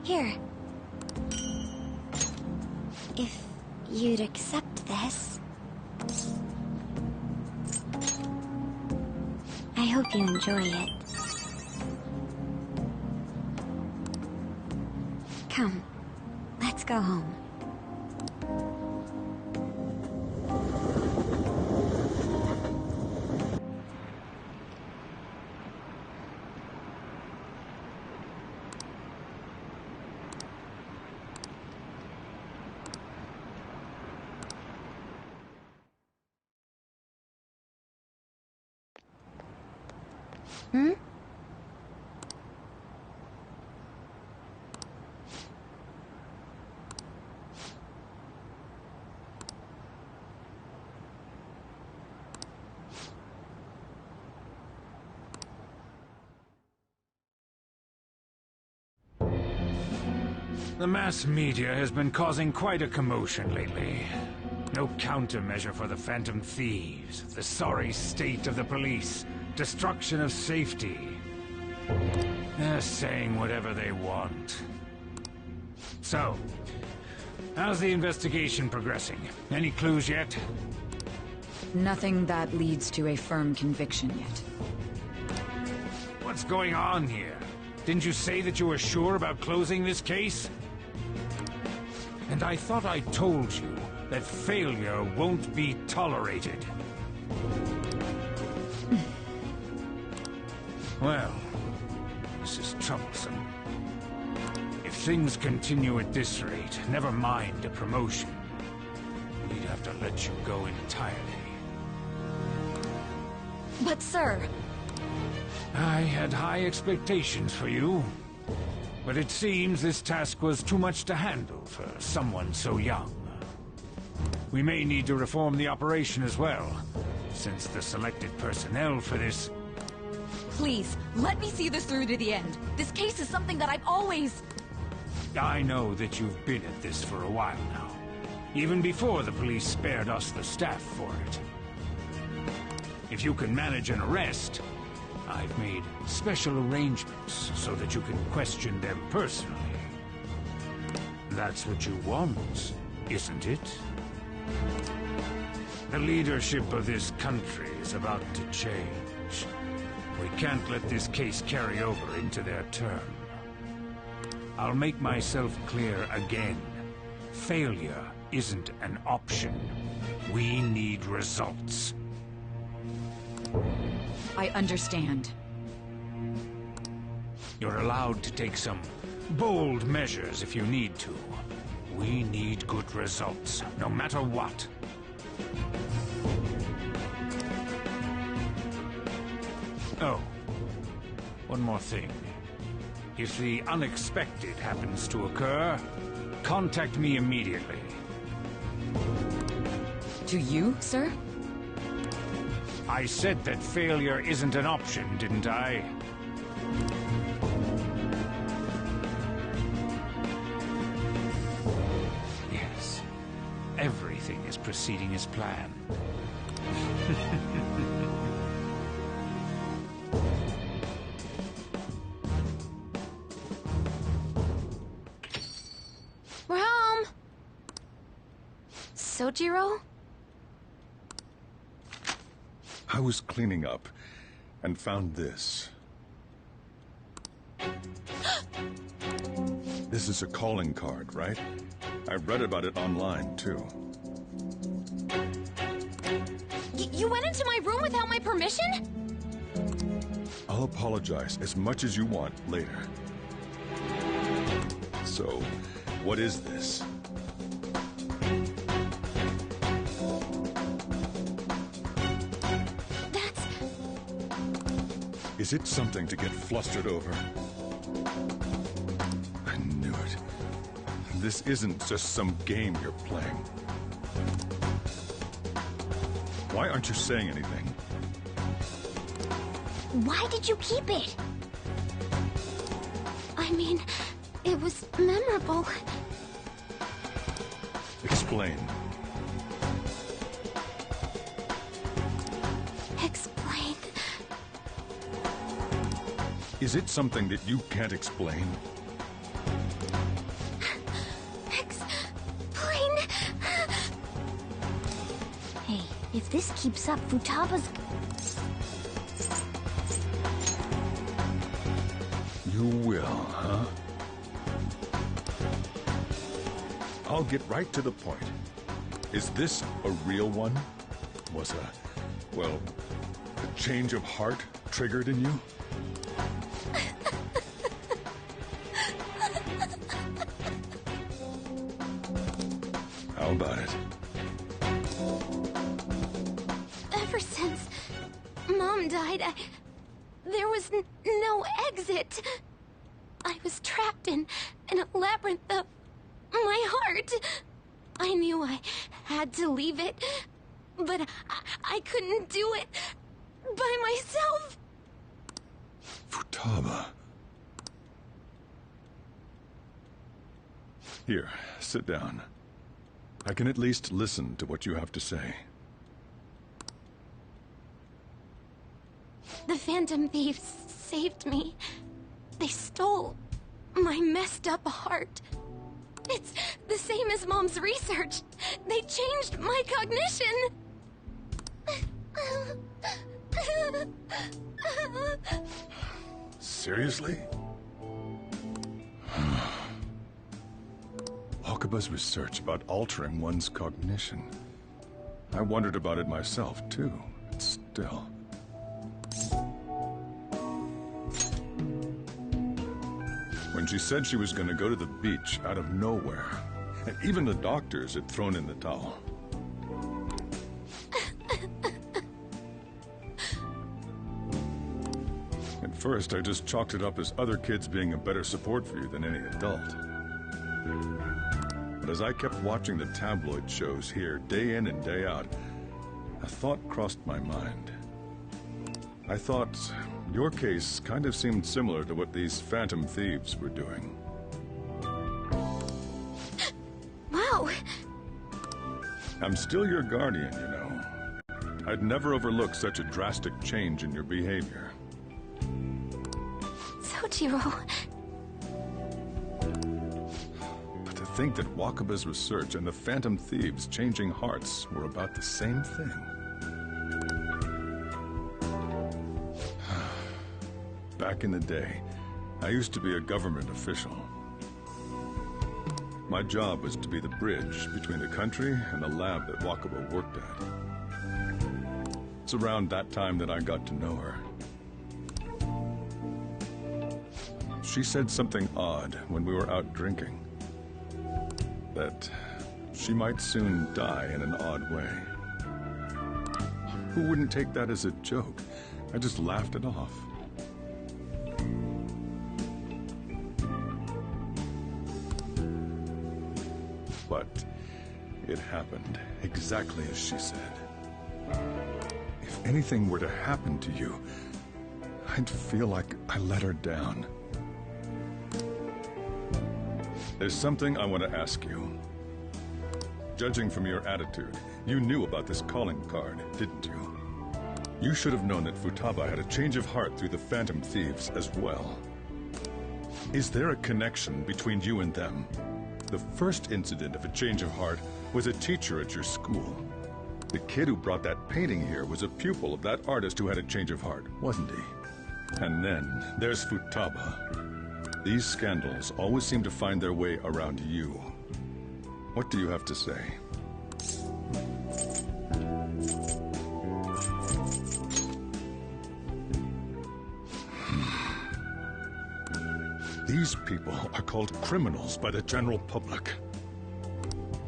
Here. If you'd accept this... I hope you enjoy it. Come, let's go home. Hmm? The mass media has been causing quite a commotion lately. No countermeasure for the Phantom Thieves, the sorry state of the police, destruction of safety. They're saying whatever they want. So, how's the investigation progressing? Any clues yet? Nothing that leads to a firm conviction yet. What's going on here? Didn't you say that you were sure about closing this case? And I thought I told you that failure won't be tolerated. Well, this is troublesome. If things continue at this rate, never mind a promotion. We'd have to let you go entirely. But sir... I had high expectations for you. But it seems this task was too much to handle for someone so young. We may need to reform the operation as well, since the selected personnel for this... Please, let me see this through to the end. This case is something that I've always... I know that you've been at this for a while now, even before the police spared us the staff for it. If you can manage an arrest, I've made special arrangements so that you can question them personally. That's what you want, isn't it? The leadership of this country is about to change. We can't let this case carry over into their term. I'll make myself clear again. Failure isn't an option. We need results. I understand. You're allowed to take some bold measures if you need to. We need good results, no matter what. Oh, one more thing. If the unexpected happens to occur, contact me immediately. To you, sir? I said that failure isn't an option, didn't I? Yes. Everything is proceeding as planned. We're home! Sojiro? I was cleaning up and found this. This is a calling card, right? I read about it online, too. You went into my room without my permission? I'll apologize as much as you want later. So, what is this? Is it something to get flustered over? I knew it. This isn't just some game you're playing. Why aren't you saying anything? Why did you keep it? I mean, it was memorable. Explain. Explain. Is it something that you can't explain? Explain. Hey, if this keeps up, Futaba's... You will, huh? I'll get right to the point. Is this a real one? Was well, a change of heart triggered in you? How about it? Ever since Mom died, there was no exit. I was trapped in a labyrinth of my heart. I knew I had to leave it, but I couldn't do it by myself. Futaba. Here, sit down. I can at least listen to what you have to say. The Phantom Thieves saved me. They stole my messed up heart. It's the same as Mom's research. They changed my cognition. Seriously? Okaba's research about altering one's cognition. I wondered about it myself, too. But still... When she said she was going to go to the beach out of nowhere, and even the doctors had thrown in the towel. At first, I just chalked it up as other kids being a better support for you than any adult. But as I kept watching the tabloid shows here, day in and day out, a thought crossed my mind. I thought your case kind of seemed similar to what these Phantom Thieves were doing. Wow! I'm still your guardian, you know. I'd never overlook such a drastic change in your behavior. Sojiro... But to think that Wakaba's research and the Phantom Thieves' changing hearts were about the same thing. Back in the day, I used to be a government official. My job was to be the bridge between the country and the lab that Wakaba worked at. It's around that time that I got to know her. She said something odd when we were out drinking. That she might soon die in an odd way. Who wouldn't take that as a joke? I just laughed it off. But it happened exactly as she said. If anything were to happen to you, I'd feel like I let her down. There's something I want to ask you. Judging from your attitude, you knew about this calling card, didn't you? You should have known that Futaba had a change of heart through the Phantom Thieves as well. Is there a connection between you and them? The first incident of a change of heart was a teacher at your school. The kid who brought that painting here was a pupil of that artist who had a change of heart, wasn't he? And then there's Futaba. These scandals always seem to find their way around you. What do you have to say? These people are called criminals by the general public.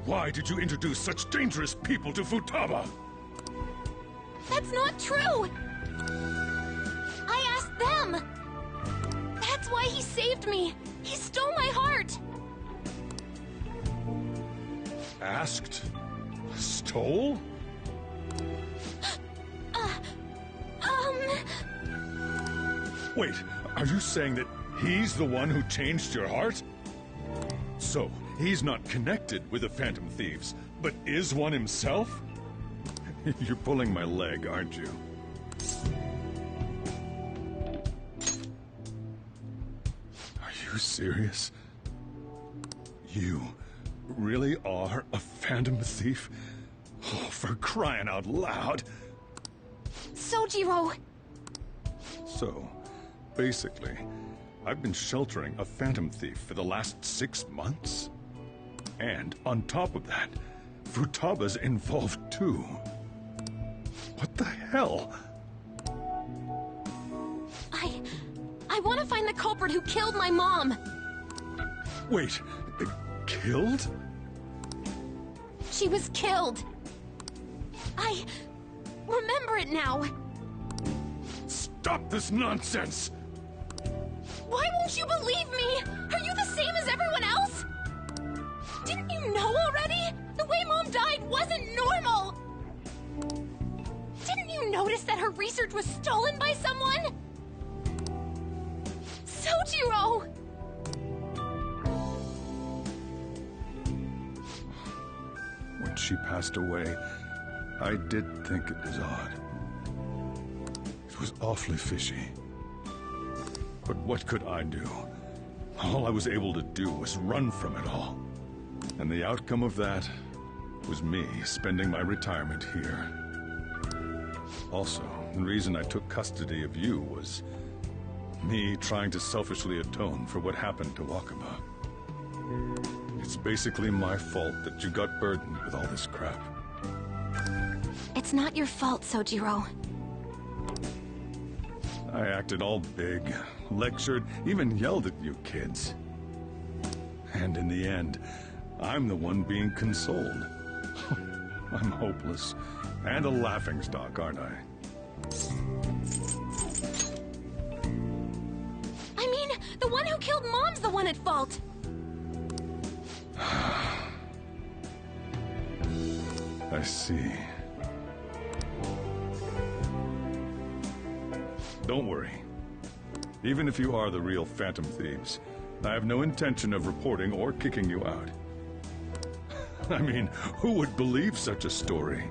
Why did you introduce such dangerous people to Futaba? That's not true! I asked them! That's why he saved me! He stole my heart! Asked? Stole? Wait, are you saying that he's the one who changed your heart? So, he's not connected with the Phantom Thieves, but is one himself? You're pulling my leg, aren't you? Are you serious? You really are a Phantom Thief? Oh, for crying out loud! Sojiro! So, basically, I've been sheltering a Phantom Thief for the last 6 months? And on top of that, Futaba's involved too. What the hell? I want to find the culprit who killed my mom! Wait, killed? She was killed! I remember it now! Stop this nonsense! Why won't you believe me? Are you the same as everyone else? Didn't you know already? The way Mom died wasn't normal! Didn't you notice that her research was stolen by someone? Sojiro! When she passed away, I did think it was odd. It was awfully fishy. But what could I do? All I was able to do was run from it all. And the outcome of that was me spending my retirement here. Also, the reason I took custody of you was me trying to selfishly atone for what happened to Wakaba. It's basically my fault that you got burdened with all this crap. It's not your fault, Sojiro. I acted all big, lectured, even yelled at you kids. And in the end, I'm the one being consoled. I'm hopeless, and a laughingstock, aren't I? killed Mom's the one at fault! I see. Don't worry. Even if you are the real Phantom Thieves, I have no intention of reporting or kicking you out. I mean, who would believe such a story?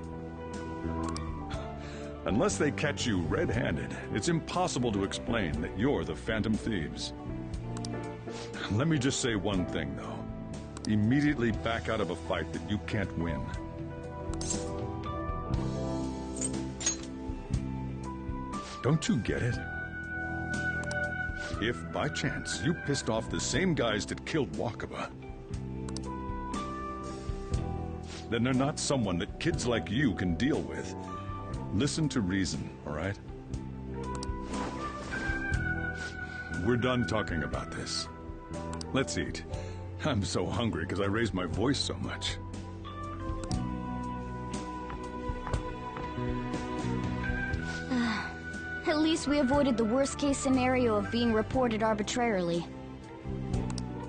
Unless they catch you red-handed, it's impossible to explain that you're the Phantom Thieves. Let me just say one thing, though. Immediately back out of a fight that you can't win. Don't you get it? If, by chance, you pissed off the same guys that killed Wakaba, then they're not someone that kids like you can deal with. Listen to reason, all right? We're done talking about this. Let's eat. I'm so hungry because I raised my voice so much. At least we avoided the worst-case scenario of being reported arbitrarily.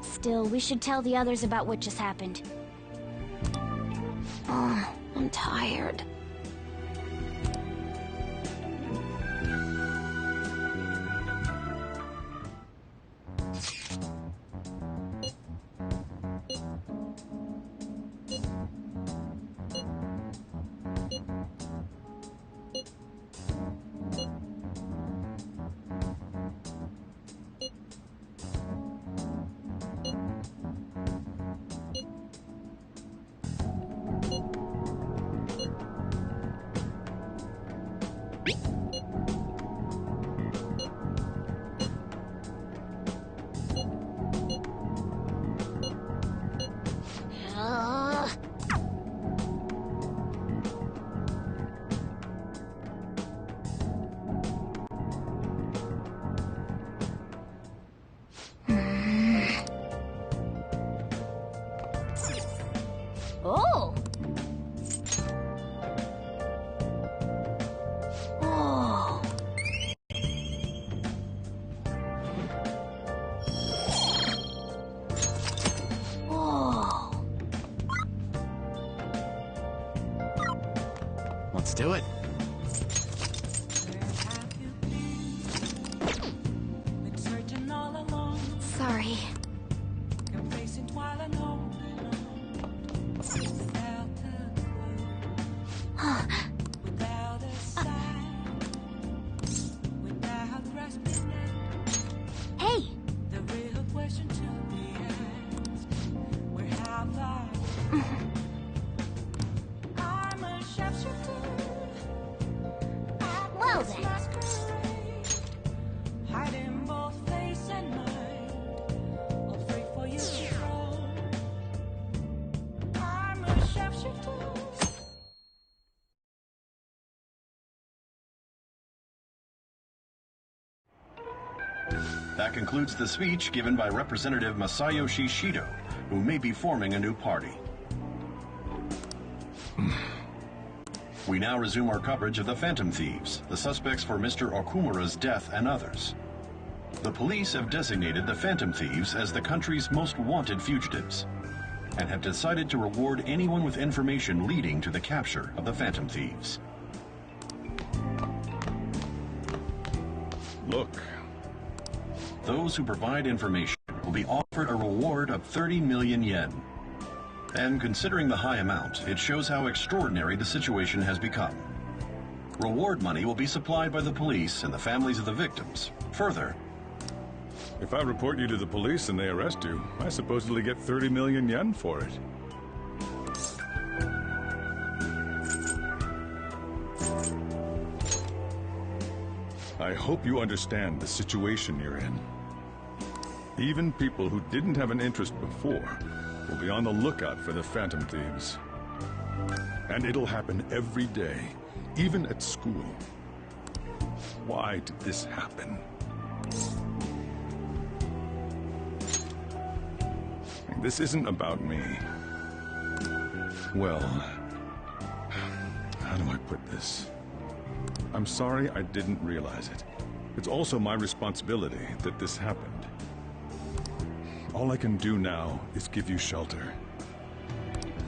Still, we should tell the others about what just happened. Oh, I'm tired. Oh! Oh! Oh! Let's do it. Been searching all along, Sorry. complacent while alone. Without a clue, without a sign, without grasping it. Hey! The real question to be asked: where have I? I'm a sharpshooter. Well then. Masquerade, hiding both face and mind, afraid for you to fall. I'm a sharpshooter. That concludes the speech given by Representative Masayoshi Shido, who may be forming a new party. We now resume our coverage of the Phantom Thieves, the suspects for Mr. Okumura's death and others. The police have designated the Phantom Thieves as the country's most wanted fugitives, and have decided to reward anyone with information leading to the capture of the Phantom Thieves. Look. Those who provide information will be offered a reward of 30 million yen. And considering the high amount, it shows how extraordinary the situation has become. Reward money will be supplied by the police and the families of the victims. Further, if I report you to the police and they arrest you, I supposedly get 30 million yen for it. I hope you understand the situation you're in. Even people who didn't have an interest before will be on the lookout for the Phantom Thieves. And it'll happen every day, even at school. Why did this happen? This isn't about me. Well, how do I put this? I'm sorry I didn't realize it. It's also my responsibility that this happened. All I can do now is give you shelter.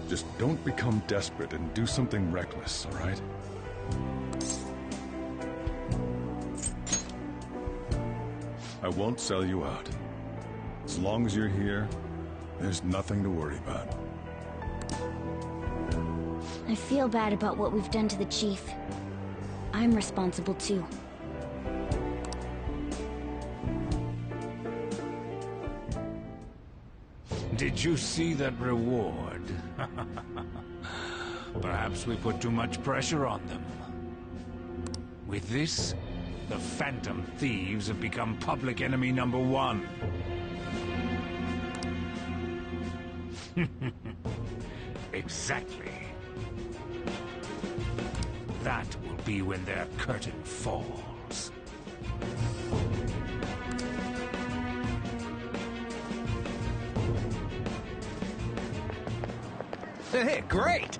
Just don't become desperate and do something reckless, all right? I won't sell you out. As long as you're here, there's nothing to worry about. I feel bad about what we've done to the chief. I'm responsible too. Did you see that reward? Perhaps we put too much pressure on them. With this, the Phantom Thieves have become public enemy number 1. Exactly. That will be when their curtain falls. Hey, great!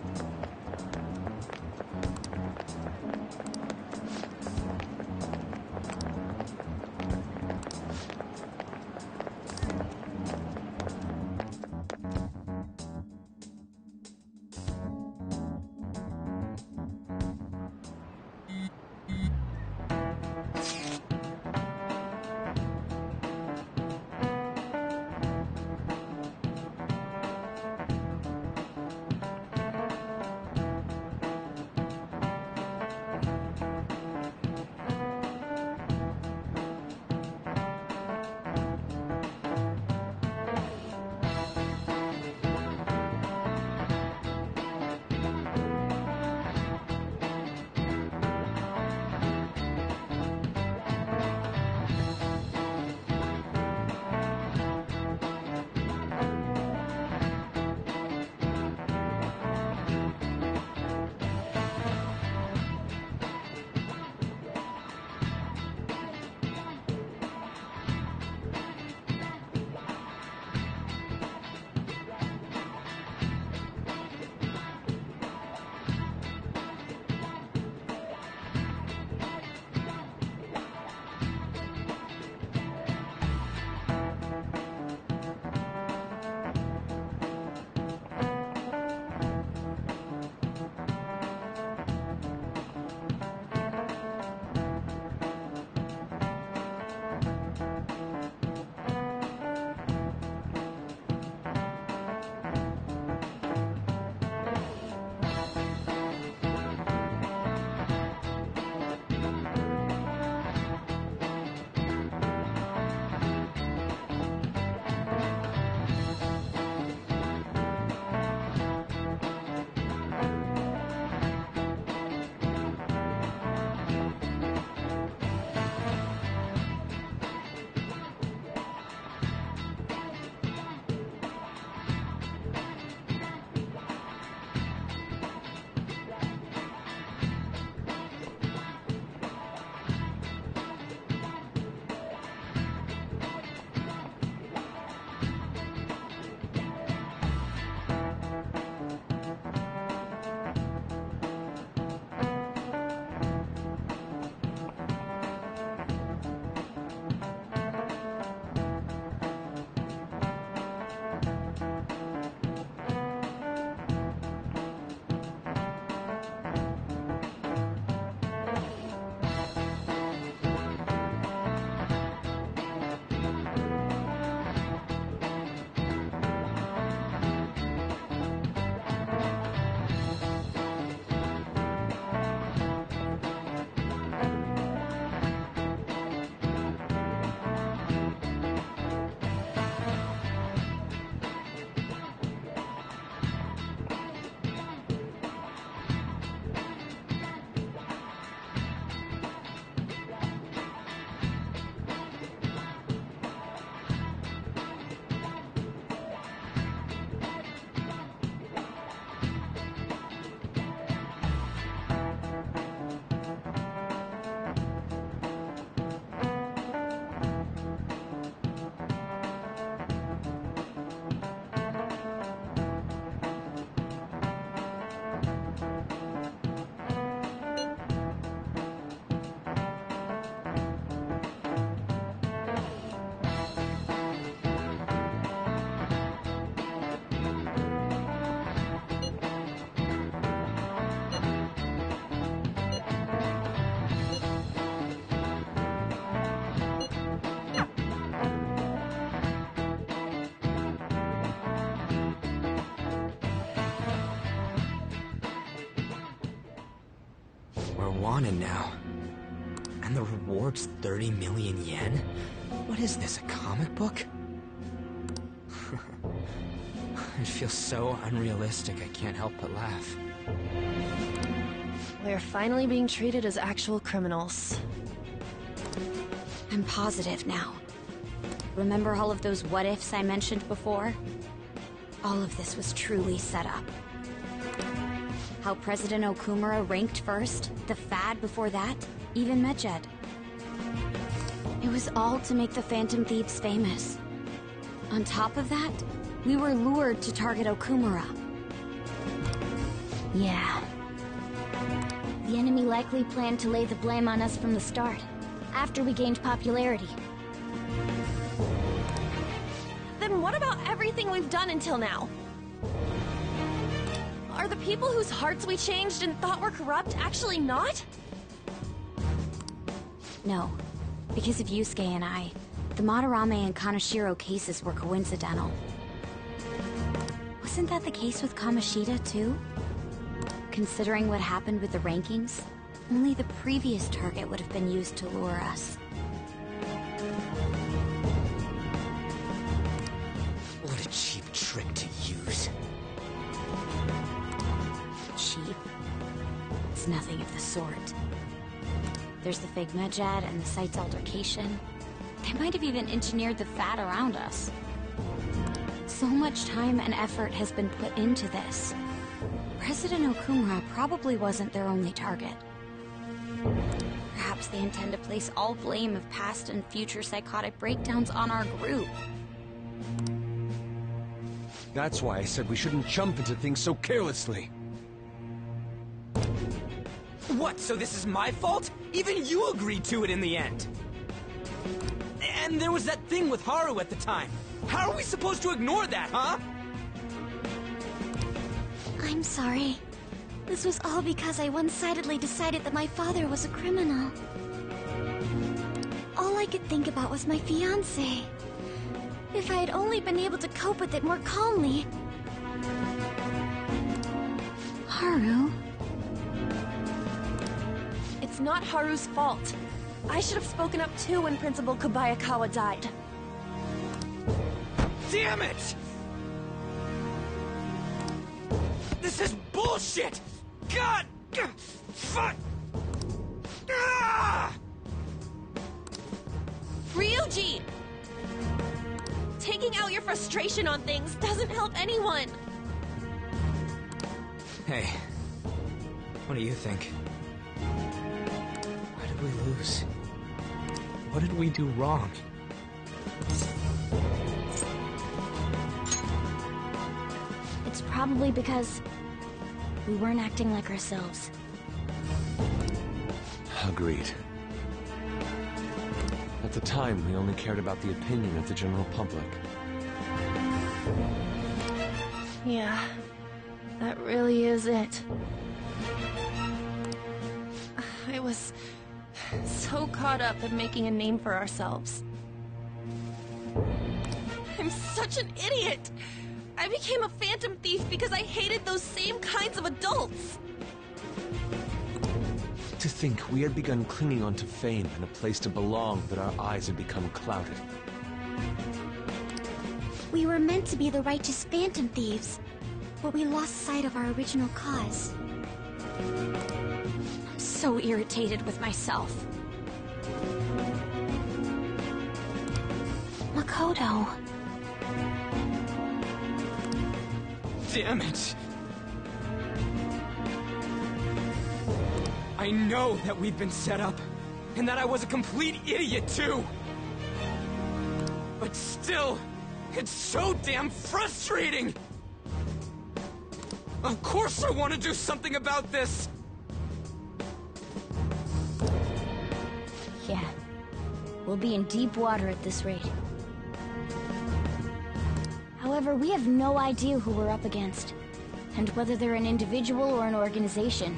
wanted now. And the reward's 30 million yen? What is this, a comic book? It feels so unrealistic, I can't help but laugh. We're finally being treated as actual criminals. I'm positive now. Remember all of those what-ifs I mentioned before? All of this was truly set up. How President Okumura ranked first, the Fad before that, even Medjed. It was all to make the Phantom Thieves famous. On top of that, we were lured to target Okumura. Yeah. The enemy likely planned to lay the blame on us from the start, after we gained popularity. Then what about everything we've done until now? Are the people whose hearts we changed and thought were corrupt actually not? No. Because of Yusuke and I, the Madarame and Kaneshiro cases were coincidental. Wasn't that the case with Kamoshida, too? Considering what happened with the rankings, only the previous target would have been used to lure us. What a cheap trick to use. Cheap? It's nothing of the sort. There's the fake Medjed and the site's altercation. They might have even engineered the Fad around us. So much time and effort has been put into this. President Okumura probably wasn't their only target. Perhaps they intend to place all blame of past and future psychotic breakdowns on our group. That's why I said we shouldn't jump into things so carelessly. What, so this is my fault? Even you agreed to it in the end. And there was that thing with Haru at the time. How are we supposed to ignore that, huh? I'm sorry. This was all because I one-sidedly decided that my father was a criminal. All I could think about was my fiancé. If I had only been able to cope with it more calmly. Haru? It's not Haru's fault. I should have spoken up too when Principal Kobayakawa died. Damn it! This is bullshit! God! Fuck! Ah! Ryuji! Taking out your frustration on things doesn't help anyone! Hey, what do you think? Why did we lose? What did we do wrong? It's probably because we weren't acting like ourselves. Agreed. At the time, we only cared about the opinion of the general public. Yeah, that really is it. I was so caught up in making a name for ourselves. I'm such an idiot! I became a phantom thief because I hated those same kinds of adults! To think we had begun clinging onto fame and a place to belong, but our eyes had become clouded. We were meant to be the righteous phantom thieves, but we lost sight of our original cause. I'm so irritated with myself. Makoto. Damn it! I know that we've been set up, and that I was a complete idiot too! But still, it's so damn frustrating! Of course I want to do something about this! Yeah. We'll be in deep water at this rate. However, we have no idea who we're up against, and whether they're an individual or an organization.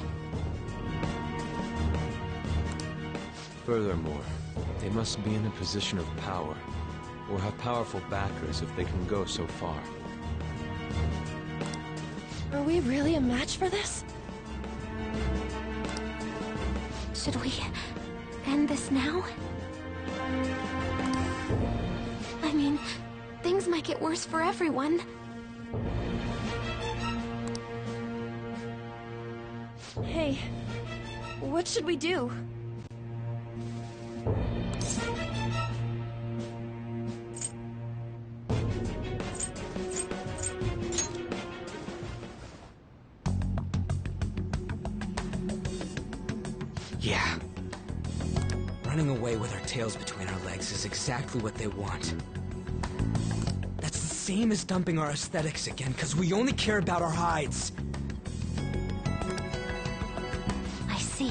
Furthermore, they must be in a position of power, or have powerful backers if they can go so far. Are we really a match for this? Should we end this now? I mean, things might get worse for everyone. Hey, what should we do? Yeah. Running away with our tails between our legs is exactly what they want. That's the same as dumping our aesthetics again, because we only care about our hides. I see.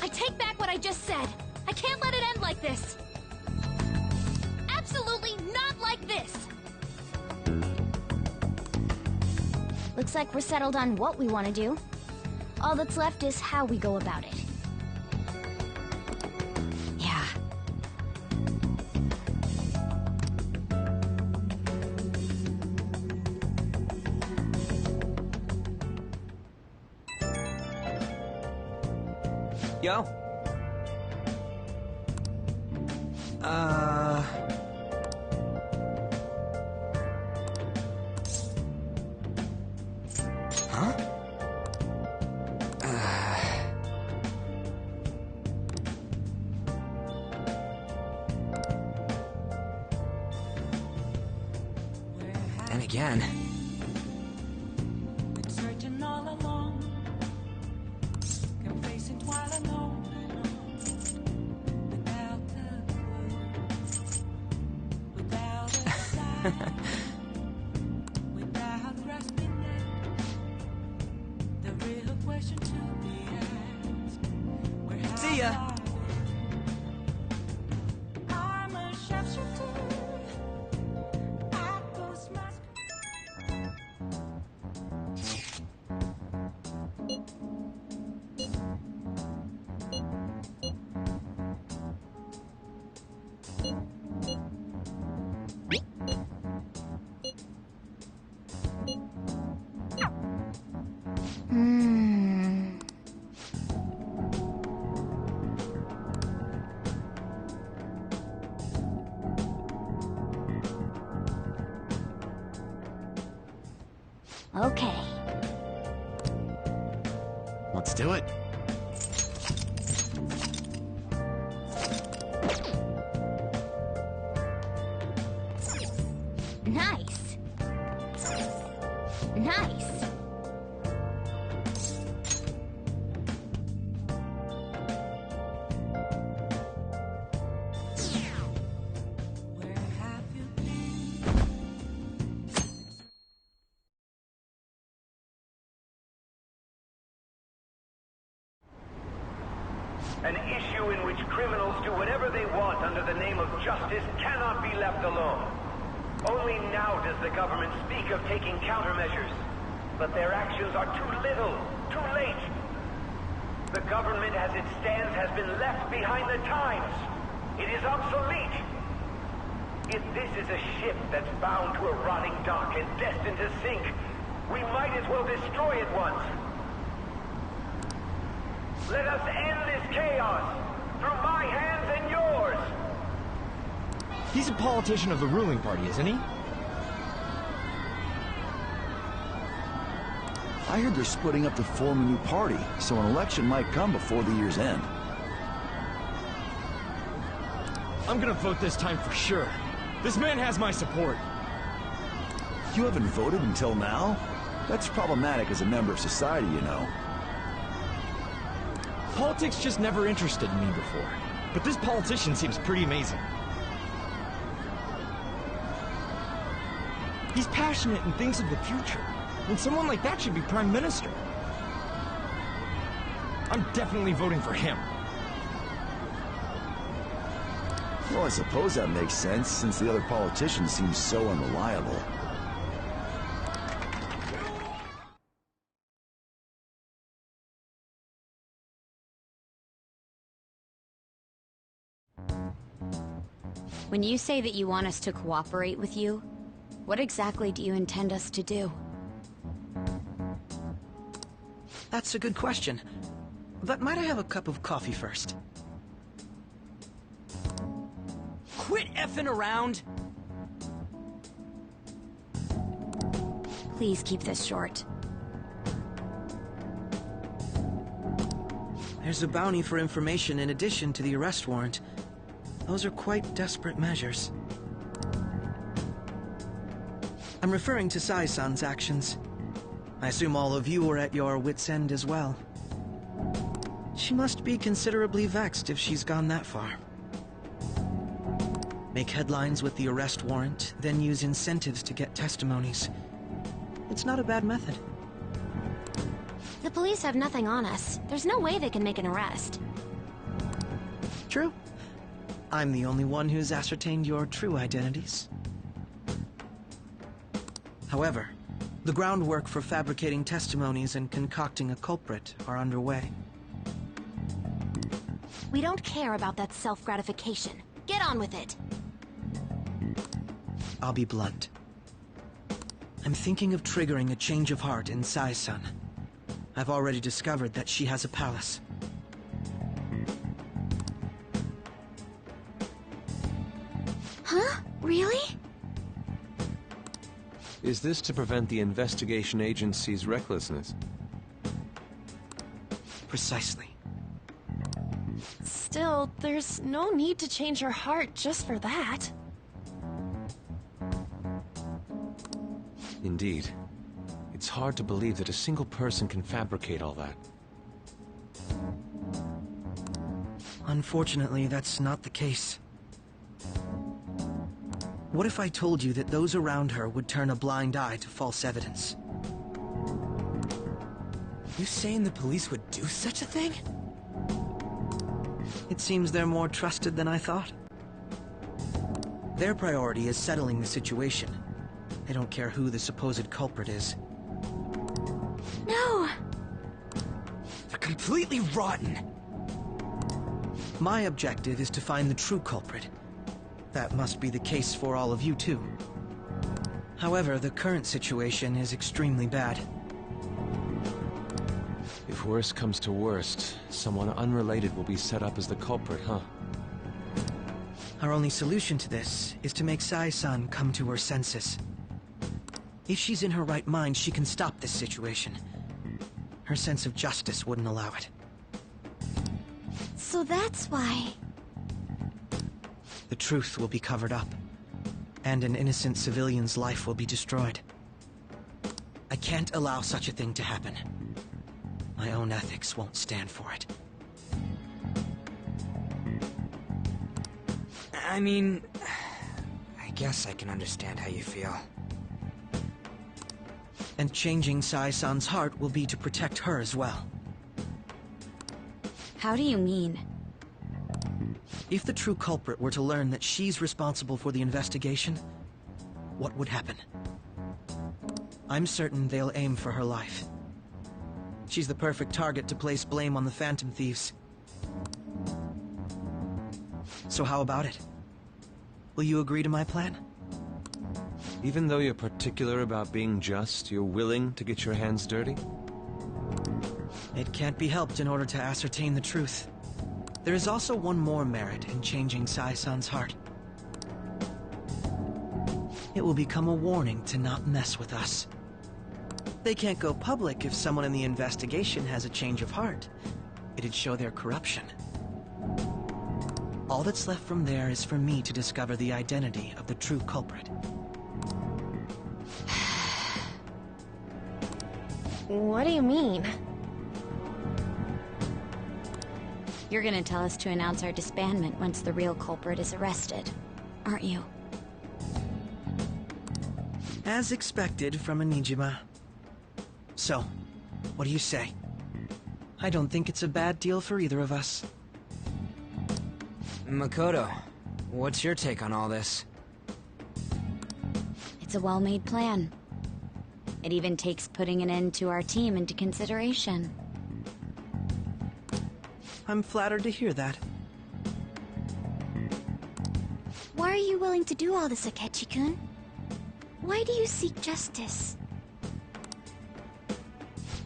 I take back what I just said. I can't let it end like this. Absolutely not like this. Looks like we're settled on what we want to do. All that's left is how we go about it. Yeah. Yo? Huh? Then again... Been searching all along, complacent while alone, without a clue, without a sign, without grasping it. The real question to be asked: where have See ya. I'm a sharpshooter. I post my Okay. Let's do it. Nice. Nice. An issue in which criminals do whatever they want under the name of justice cannot be left alone. Only now does the government speak of taking countermeasures. But their actions are too little, too late. The government as it stands has been left behind the times. It is obsolete. If this is a ship that's bound to a rotting dock and destined to sink, we might as well destroy it once. Let us end this chaos through my hands and yours. He's a politician of the ruling party, isn't he? I heard they're splitting up to form a new party, so an election might come before the year's end. I'm gonna vote this time for sure. This man has my support. You haven't voted until now? That's problematic as a member of society, you know. Politics just never interested me before. But this politician seems pretty amazing. He's passionate and thinks of the future. And someone like that should be Prime Minister. I'm definitely voting for him. Well, I suppose that makes sense, since the other politicians seem so unreliable. When you say that you want us to cooperate with you, what exactly do you intend us to do? That's a good question. But might I have a cup of coffee first? Quit effing around! Please keep this short. There's a bounty for information in addition to the arrest warrant. Those are quite desperate measures. I'm referring to Sai-san's actions. I assume all of you are at your wit's end as well. She must be considerably vexed if she's gone that far. Make headlines with the arrest warrant, then use incentives to get testimonies. It's not a bad method. The police have nothing on us. There's no way they can make an arrest. True. I'm the only one who's ascertained your true identities. However, the groundwork for fabricating testimonies and concocting a culprit are underway. We don't care about that self-gratification. Get on with it. I'll be blunt. I'm thinking of triggering a change of heart in Sai-san. I've already discovered that she has a palace. Huh? Really? Is this to prevent the investigation agency's recklessness? Precisely. Still, there's no need to change her heart just for that. Indeed. It's hard to believe that a single person can fabricate all that. Unfortunately, that's not the case. What if I told you that those around her would turn a blind eye to false evidence? You saying the police would do such a thing? It seems they're more trusted than I thought. Their priority is settling the situation. They don't care who the supposed culprit is. No! They're completely rotten! My objective is to find the true culprit. That must be the case for all of you too. However, the current situation is extremely bad. If worst comes to worst, someone unrelated will be set up as the culprit, huh? Our only solution to this is to make Sai-san come to her senses. If she's in her right mind, she can stop this situation. Her sense of justice wouldn't allow it. So that's why... The truth will be covered up, and an innocent civilian's life will be destroyed. I can't allow such a thing to happen. My own ethics won't stand for it. I mean... I guess I can understand how you feel. And changing Sai-san's heart will be to protect her as well. How do you mean? If the true culprit were to learn that she's responsible for the investigation, what would happen? I'm certain they'll aim for her life. She's the perfect target to place blame on the Phantom Thieves. So how about it? Will you agree to my plan? Even though you're particular about being just, you're willing to get your hands dirty? It can't be helped in order to ascertain the truth. There is also one more merit in changing Sai-san's heart. It will become a warning to not mess with us. They can't go public if someone in the investigation has a change of heart. It'd show their corruption. All that's left from there is for me to discover the identity of the true culprit. What do you mean? You're gonna tell us to announce our disbandment once the real culprit is arrested, aren't you? As expected from a Nijima. So, what do you say? I don't think it's a bad deal for either of us. Makoto, what's your take on all this? It's a well-made plan. It even takes putting an end to our team into consideration. I'm flattered to hear that. Why are you willing to do all this, Akechi-kun? Why do you seek justice?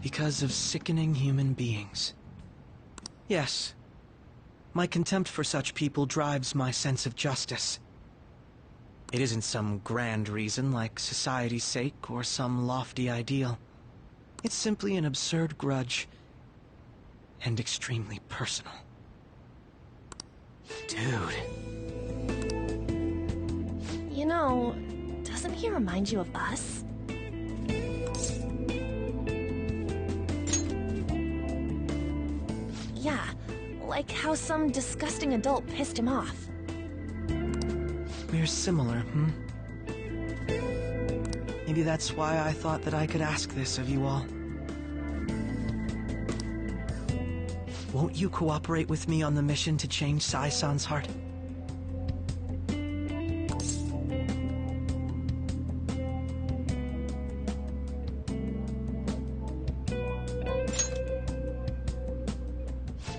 Because of sickening human beings. Yes. My contempt for such people drives my sense of justice. It isn't some grand reason like society's sake or some lofty ideal. It's simply an absurd grudge, and extremely personal. Dude. You know, doesn't he remind you of us? Yeah, like how some disgusting adult pissed him off. We're similar, hmm? Maybe that's why I thought that I could ask this of you all. Won't you cooperate with me on the mission to change Sai-san's heart?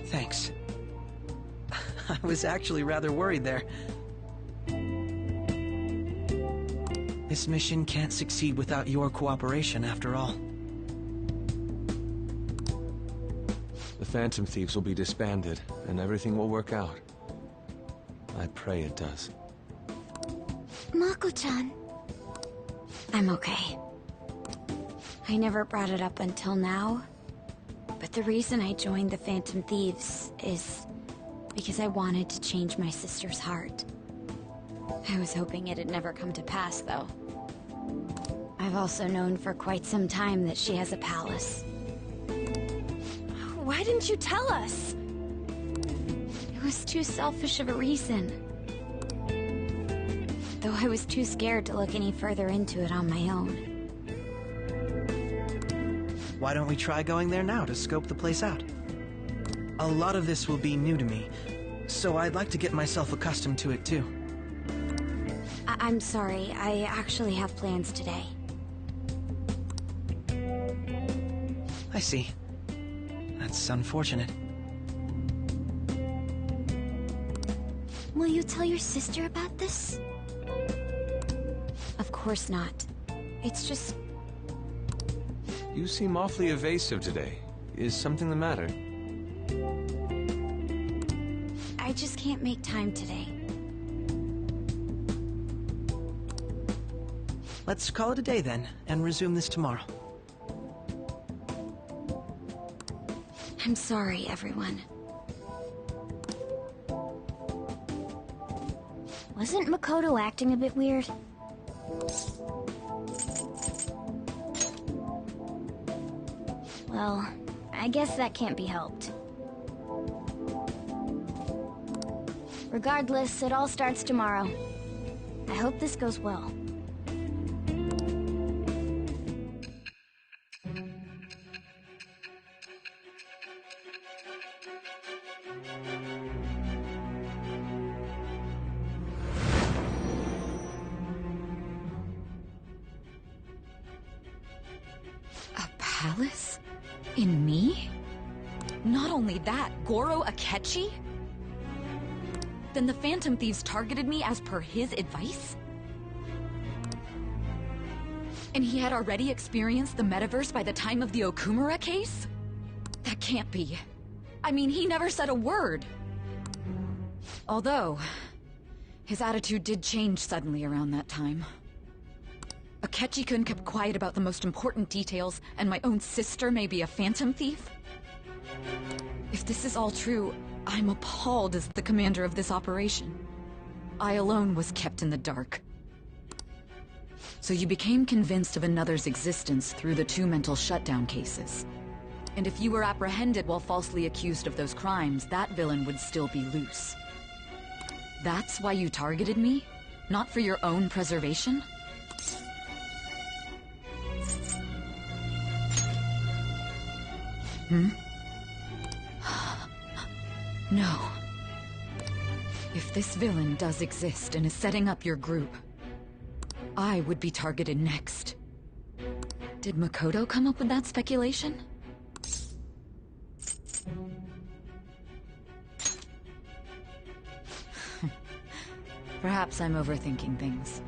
Thanks. I was actually rather worried there. This mission can't succeed without your cooperation, after all. The Phantom Thieves will be disbanded, and everything will work out. I pray it does. Mako-chan. I'm okay. I never brought it up until now, but the reason I joined the Phantom Thieves is because I wanted to change my sister's heart. I was hoping it'd never come to pass, though. I've also known for quite some time that she has a palace. Why didn't you tell us? It was too selfish of a reason. Though I was too scared to look any further into it on my own. Why don't we try going there now to scope the place out? A lot of this will be new to me, so I'd like to get myself accustomed to it too. I'm sorry, I actually have plans today. I see. That's unfortunate. Will you tell your sister about this? Of course not. It's just... You seem awfully evasive today. Is something the matter? I just can't make time today. Let's call it a day then, and resume this tomorrow. I'm sorry, everyone. Wasn't Makoto acting a bit weird? Well, I guess that can't be helped. Regardless, it all starts tomorrow. I hope this goes well. Palace? In me? Not only that, Goro Akechi? Then the Phantom Thieves targeted me as per his advice? And he had already experienced the metaverse by the time of the Okumura case? That can't be. I mean, he never said a word. Although, his attitude did change suddenly around that time. Akechi-kun kept quiet about the most important details, and my own sister may be a Phantom Thief? If this is all true, I'm appalled as the commander of this operation. I alone was kept in the dark. So you became convinced of another's existence through the 2 mental shutdown cases. And if you were apprehended while falsely accused of those crimes, that villain would still be loose. That's why you targeted me? Not for your own preservation? Hmm? No. If this villain does exist and is setting up your group, I would be targeted next. Did Makoto come up with that speculation? Perhaps I'm overthinking things.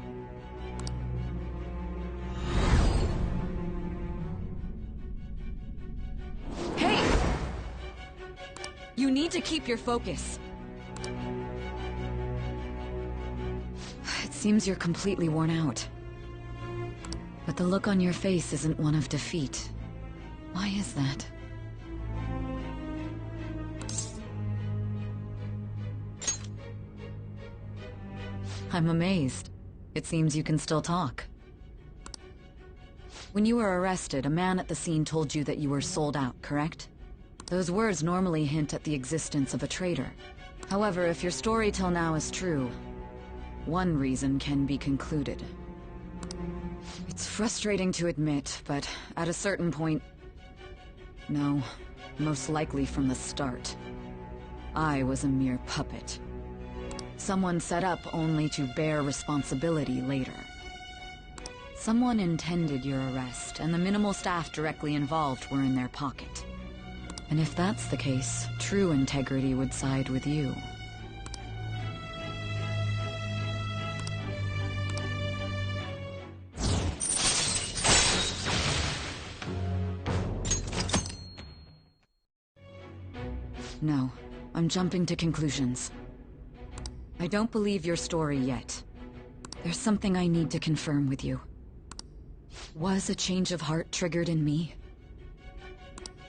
need to keep your focus. It seems you're completely worn out. But the look on your face isn't one of defeat. Why is that? I'm amazed. It seems you can still talk. When you were arrested, a man at the scene told you that you were sold out, correct? Those words normally hint at the existence of a traitor. However, if your story till now is true, one reason can be concluded. It's frustrating to admit, but at a certain point... No, most likely from the start. I was a mere puppet. Someone set up only to bear responsibility later. Someone intended your arrest, and the minimal staff directly involved were in their pocket. And if that's the case, true integrity would side with you. No, I'm jumping to conclusions. I don't believe your story yet. There's something I need to confirm with you. Was a change of heart triggered in me?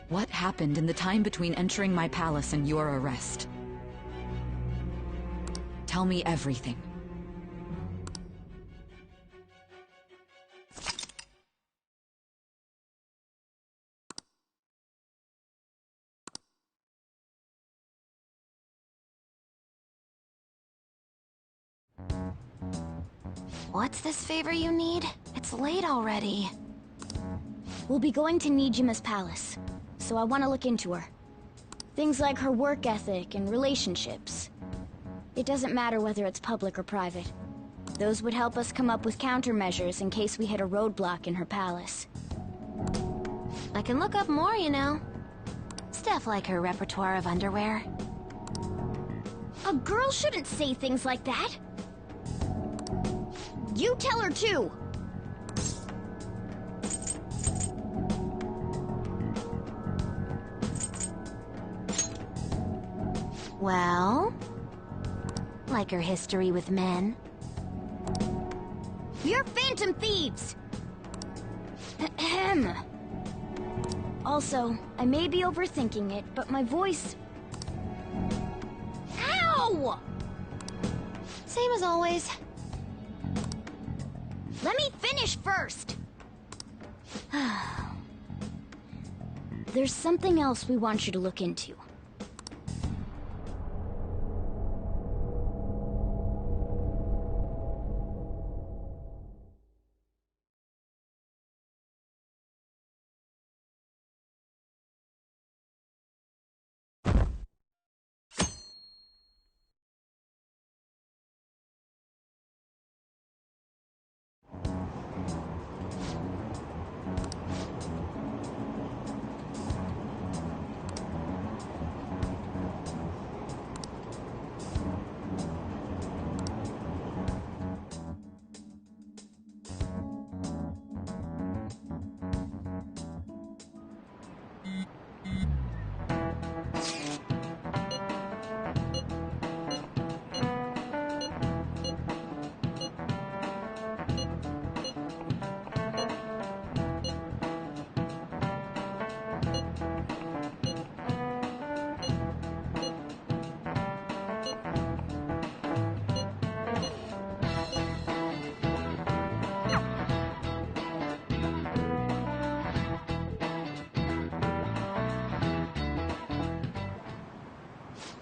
What happened in the time between entering my palace and your arrest? Tell me everything. What's this favor you need? It's late already. We'll be going to Nijima's palace, so I want to look into her. Things like her work ethic and relationships. It doesn't matter whether it's public or private. Those would help us come up with countermeasures in case we hit a roadblock in her palace. I can look up more, you know. Stuff like her repertoire of underwear. A girl shouldn't say things like that. You tell her too! Well? Like her history with men? You're Phantom Thieves! Ahem. Also, I may be overthinking it, but my voice... Ow! Same as always. Let me finish first! There's something else we want you to look into.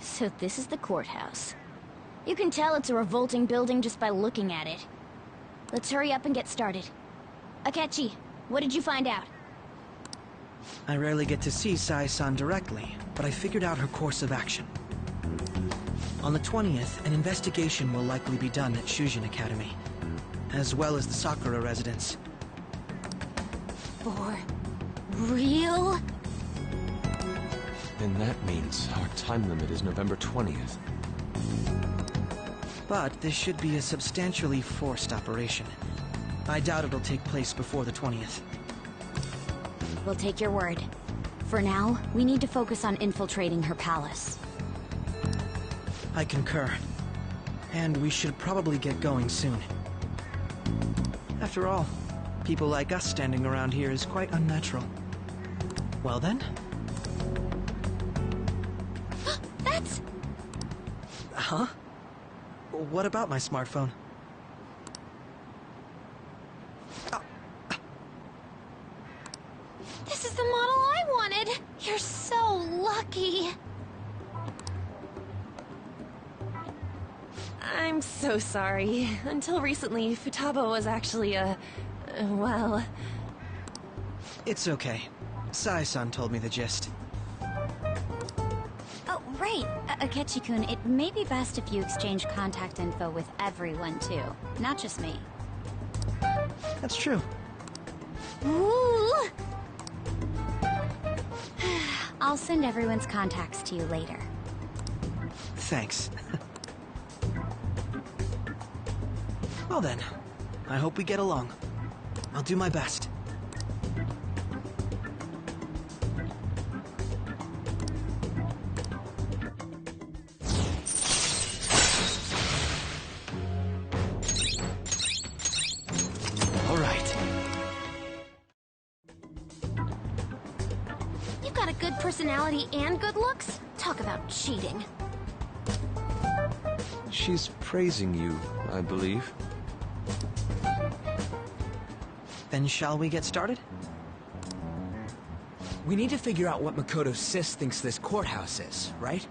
So this is the courthouse. You can tell it's a revolting building just by looking at it. Let's hurry up and get started. Akechi, what did you find out? I rarely get to see Sai-san directly, but I figured out her course of action. On the 20th, an investigation will likely be done at Shujin Academy, as well as the Sakura residence. For real? Then that means our time limit is November 20th. But this should be a substantially forced operation. I doubt it'll take place before the 20th. We'll take your word. For now, we need to focus on infiltrating her palace. I concur. And we should probably get going soon. After all, people like us standing around here is quite unnatural. Well then? That's... Huh? What about my smartphone? This is the model I wanted! You're so lucky! I'm so sorry. Until recently, Futaba was actually well... It's okay. Sai-san told me the gist. Oh, right. Akechi-kun, it may be best if you exchange contact info with everyone, too. Not just me. That's true. Ooh! I'll send everyone's contacts to you later. Thanks. Well then, I hope we get along. I'll do my best. All right. You've got a good personality and good looks? Talk about cheating. She's praising you, I believe. Then shall we get started? We need to figure out what Makoto's sis thinks this courthouse is, right?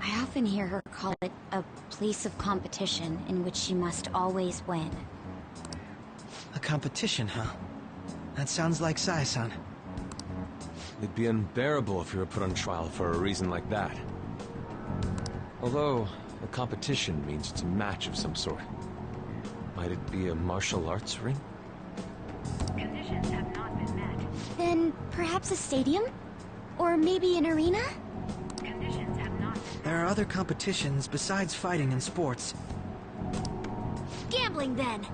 I often hear her call it a place of competition in which she must always win. A competition, huh? That sounds like Sai-san. It'd be unbearable if you were put on trial for a reason like that. Although, a competition means it's a match of some sort. Might it be a martial arts ring? Conditions have not been met. Then perhaps a stadium? Or maybe an arena? Conditions have not been There are other competitions besides fighting and sports. Gambling, then!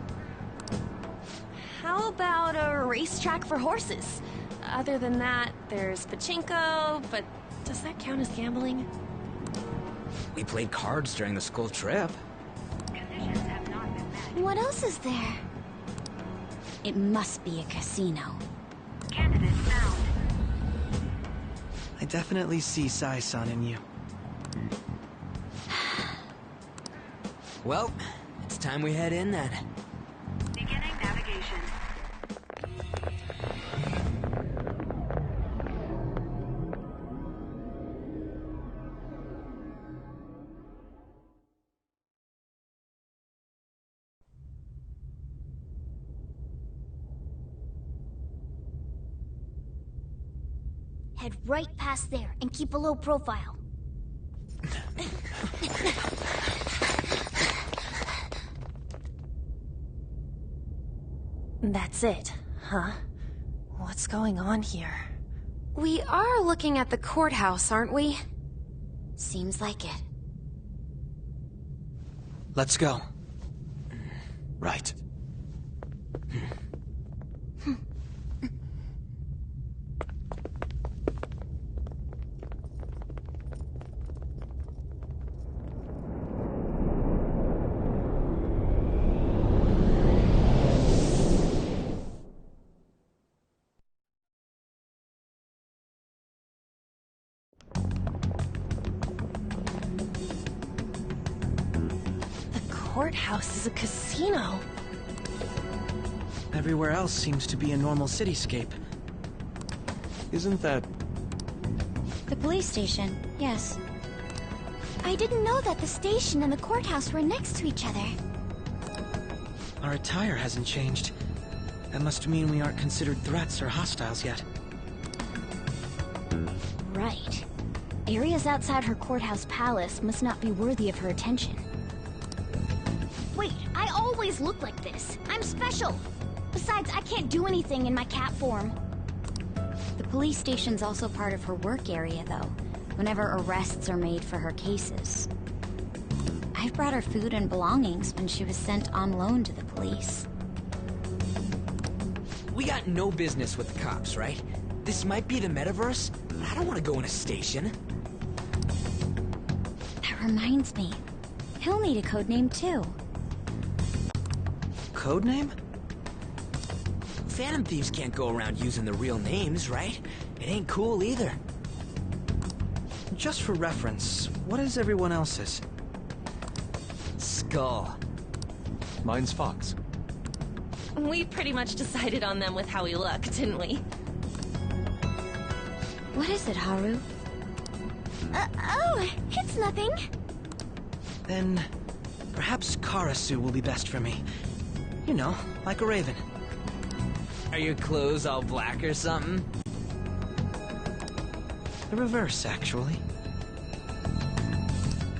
How about a racetrack for horses? Other than that, there's pachinko, but does that count as gambling? We played cards during the school trip. Conditions have not been met. What else is there? It must be a casino. Candidate found. I definitely see Sai-san in you. Well, it's time we head in then. Beginning navigation. Head right past there and keep a low profile. That's it, huh? What's going on here? We are looking at the courthouse, aren't we? Seems like it. Let's go. Right. Courthouse is a casino. Everywhere else seems to be a normal cityscape. Isn't that... The police station, yes. I didn't know that the station and the courthouse were next to each other. Our attire hasn't changed. That must mean we aren't considered threats or hostiles yet. Right. Areas outside her courthouse palace must not be worthy of her attention. Wait, I always look like this. I'm special. Besides, I can't do anything in my cat form. The police station's also part of her work area, though, whenever arrests are made for her cases. I've brought her food and belongings when she was sent on loan to the police. We got no business with the cops, right? This might be the metaverse, but I don't want to go in a station. That reminds me. He'll need a code name too. Code name? Phantom Thieves can't go around using the real names, right? It ain't cool either. Just for reference, what is everyone else's? Skull. Mine's Fox. We pretty much decided on them with how we look, didn't we? What is it, Haru? Oh, it's nothing. Then perhaps Karasu will be best for me. You know, like a raven. Are your clothes all black or something? The reverse, actually.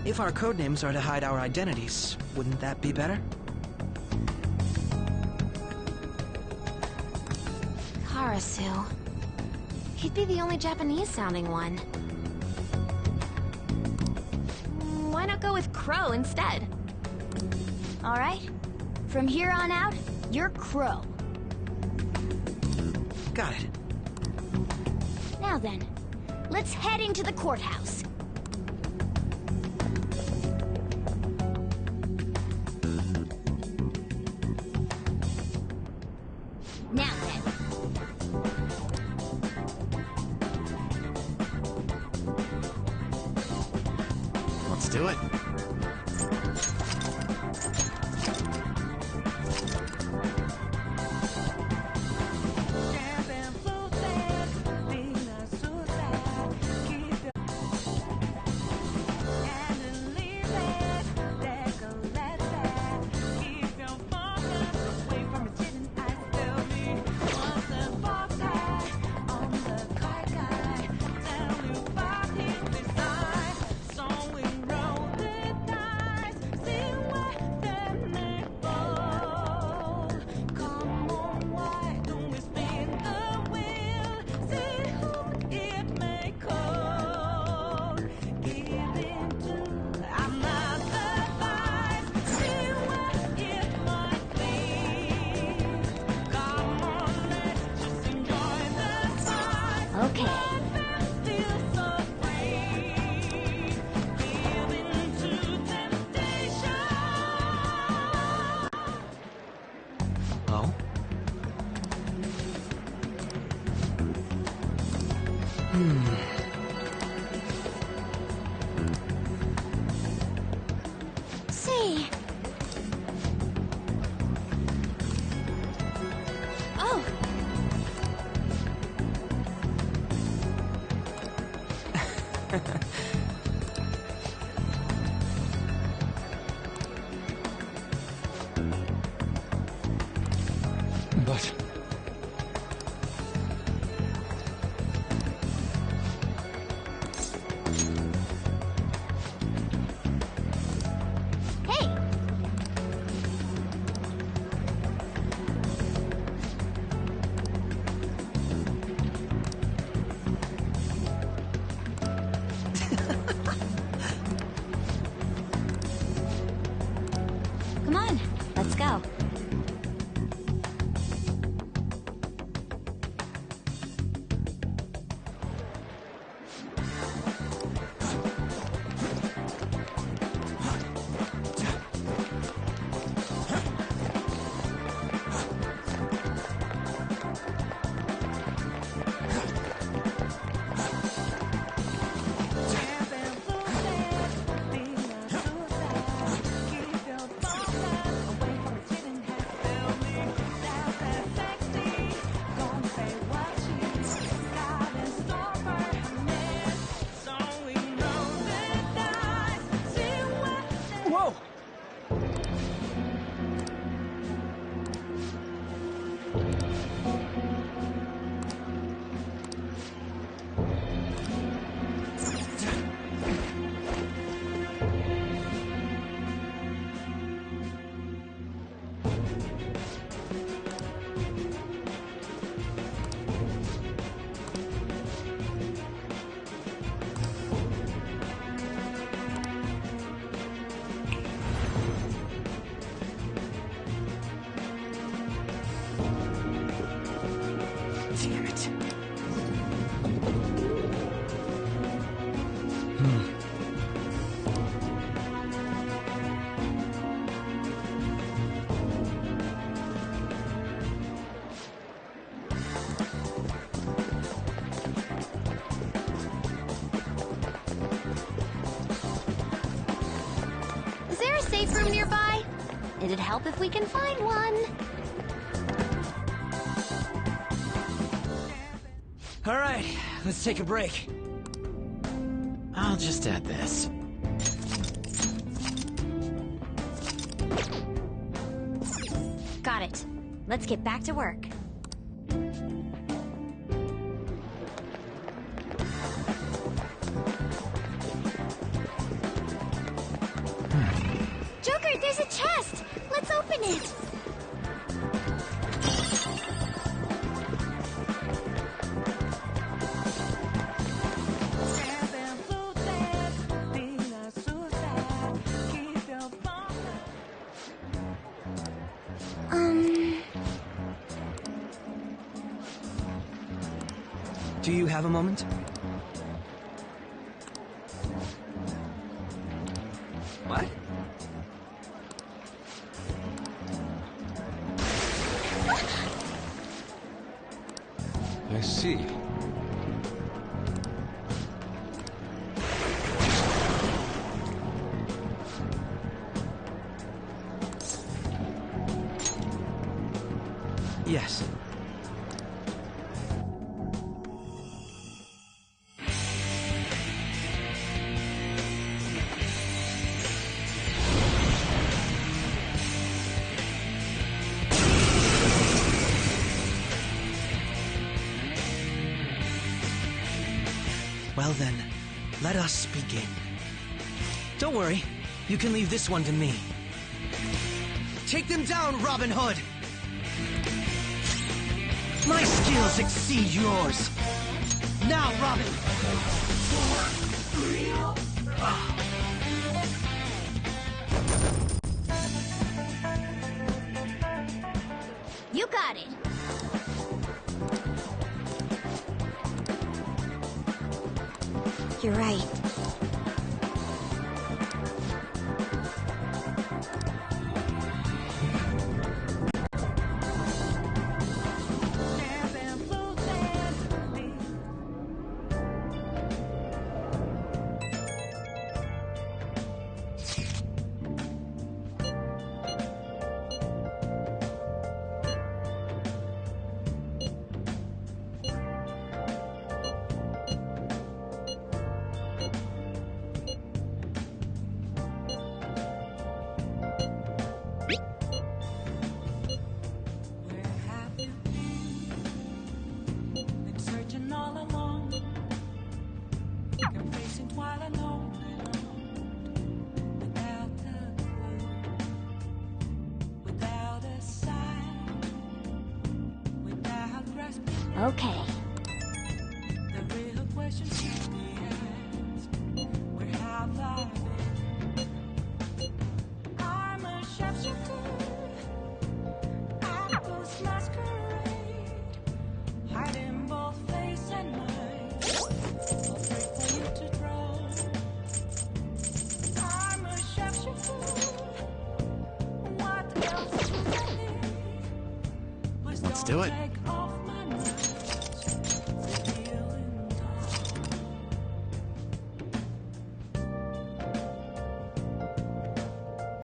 If our codenames are to hide our identities, wouldn't that be better? Karasu. He'd be the only Japanese-sounding one. Why not go with Crow instead? All right. From here on out, you're Crow. Got it. Now then, let's head into the courthouse. Now then. Let's do it. See. Oh. But... Come on, let's go. safe room nearby? It'd help if we can find one. All right, let's take a break. I'll just add this. Got it. Let's get back to work. Joker, there's a chest! Let's open it! Do you have a moment? What? I see. Yes. Well then, let us begin. Don't worry, you can leave this one to me. Take them down, Robin Hood! My skills exceed yours! Now, Robin! You got it. You're right. Okay. The real question should be asked, where have I been? I'm a shapeshifter at this masquerade, hiding both face and mind. I'll wait for you to draw. I'm a shapeshifter. What else do I need? Please Let's don't do it. take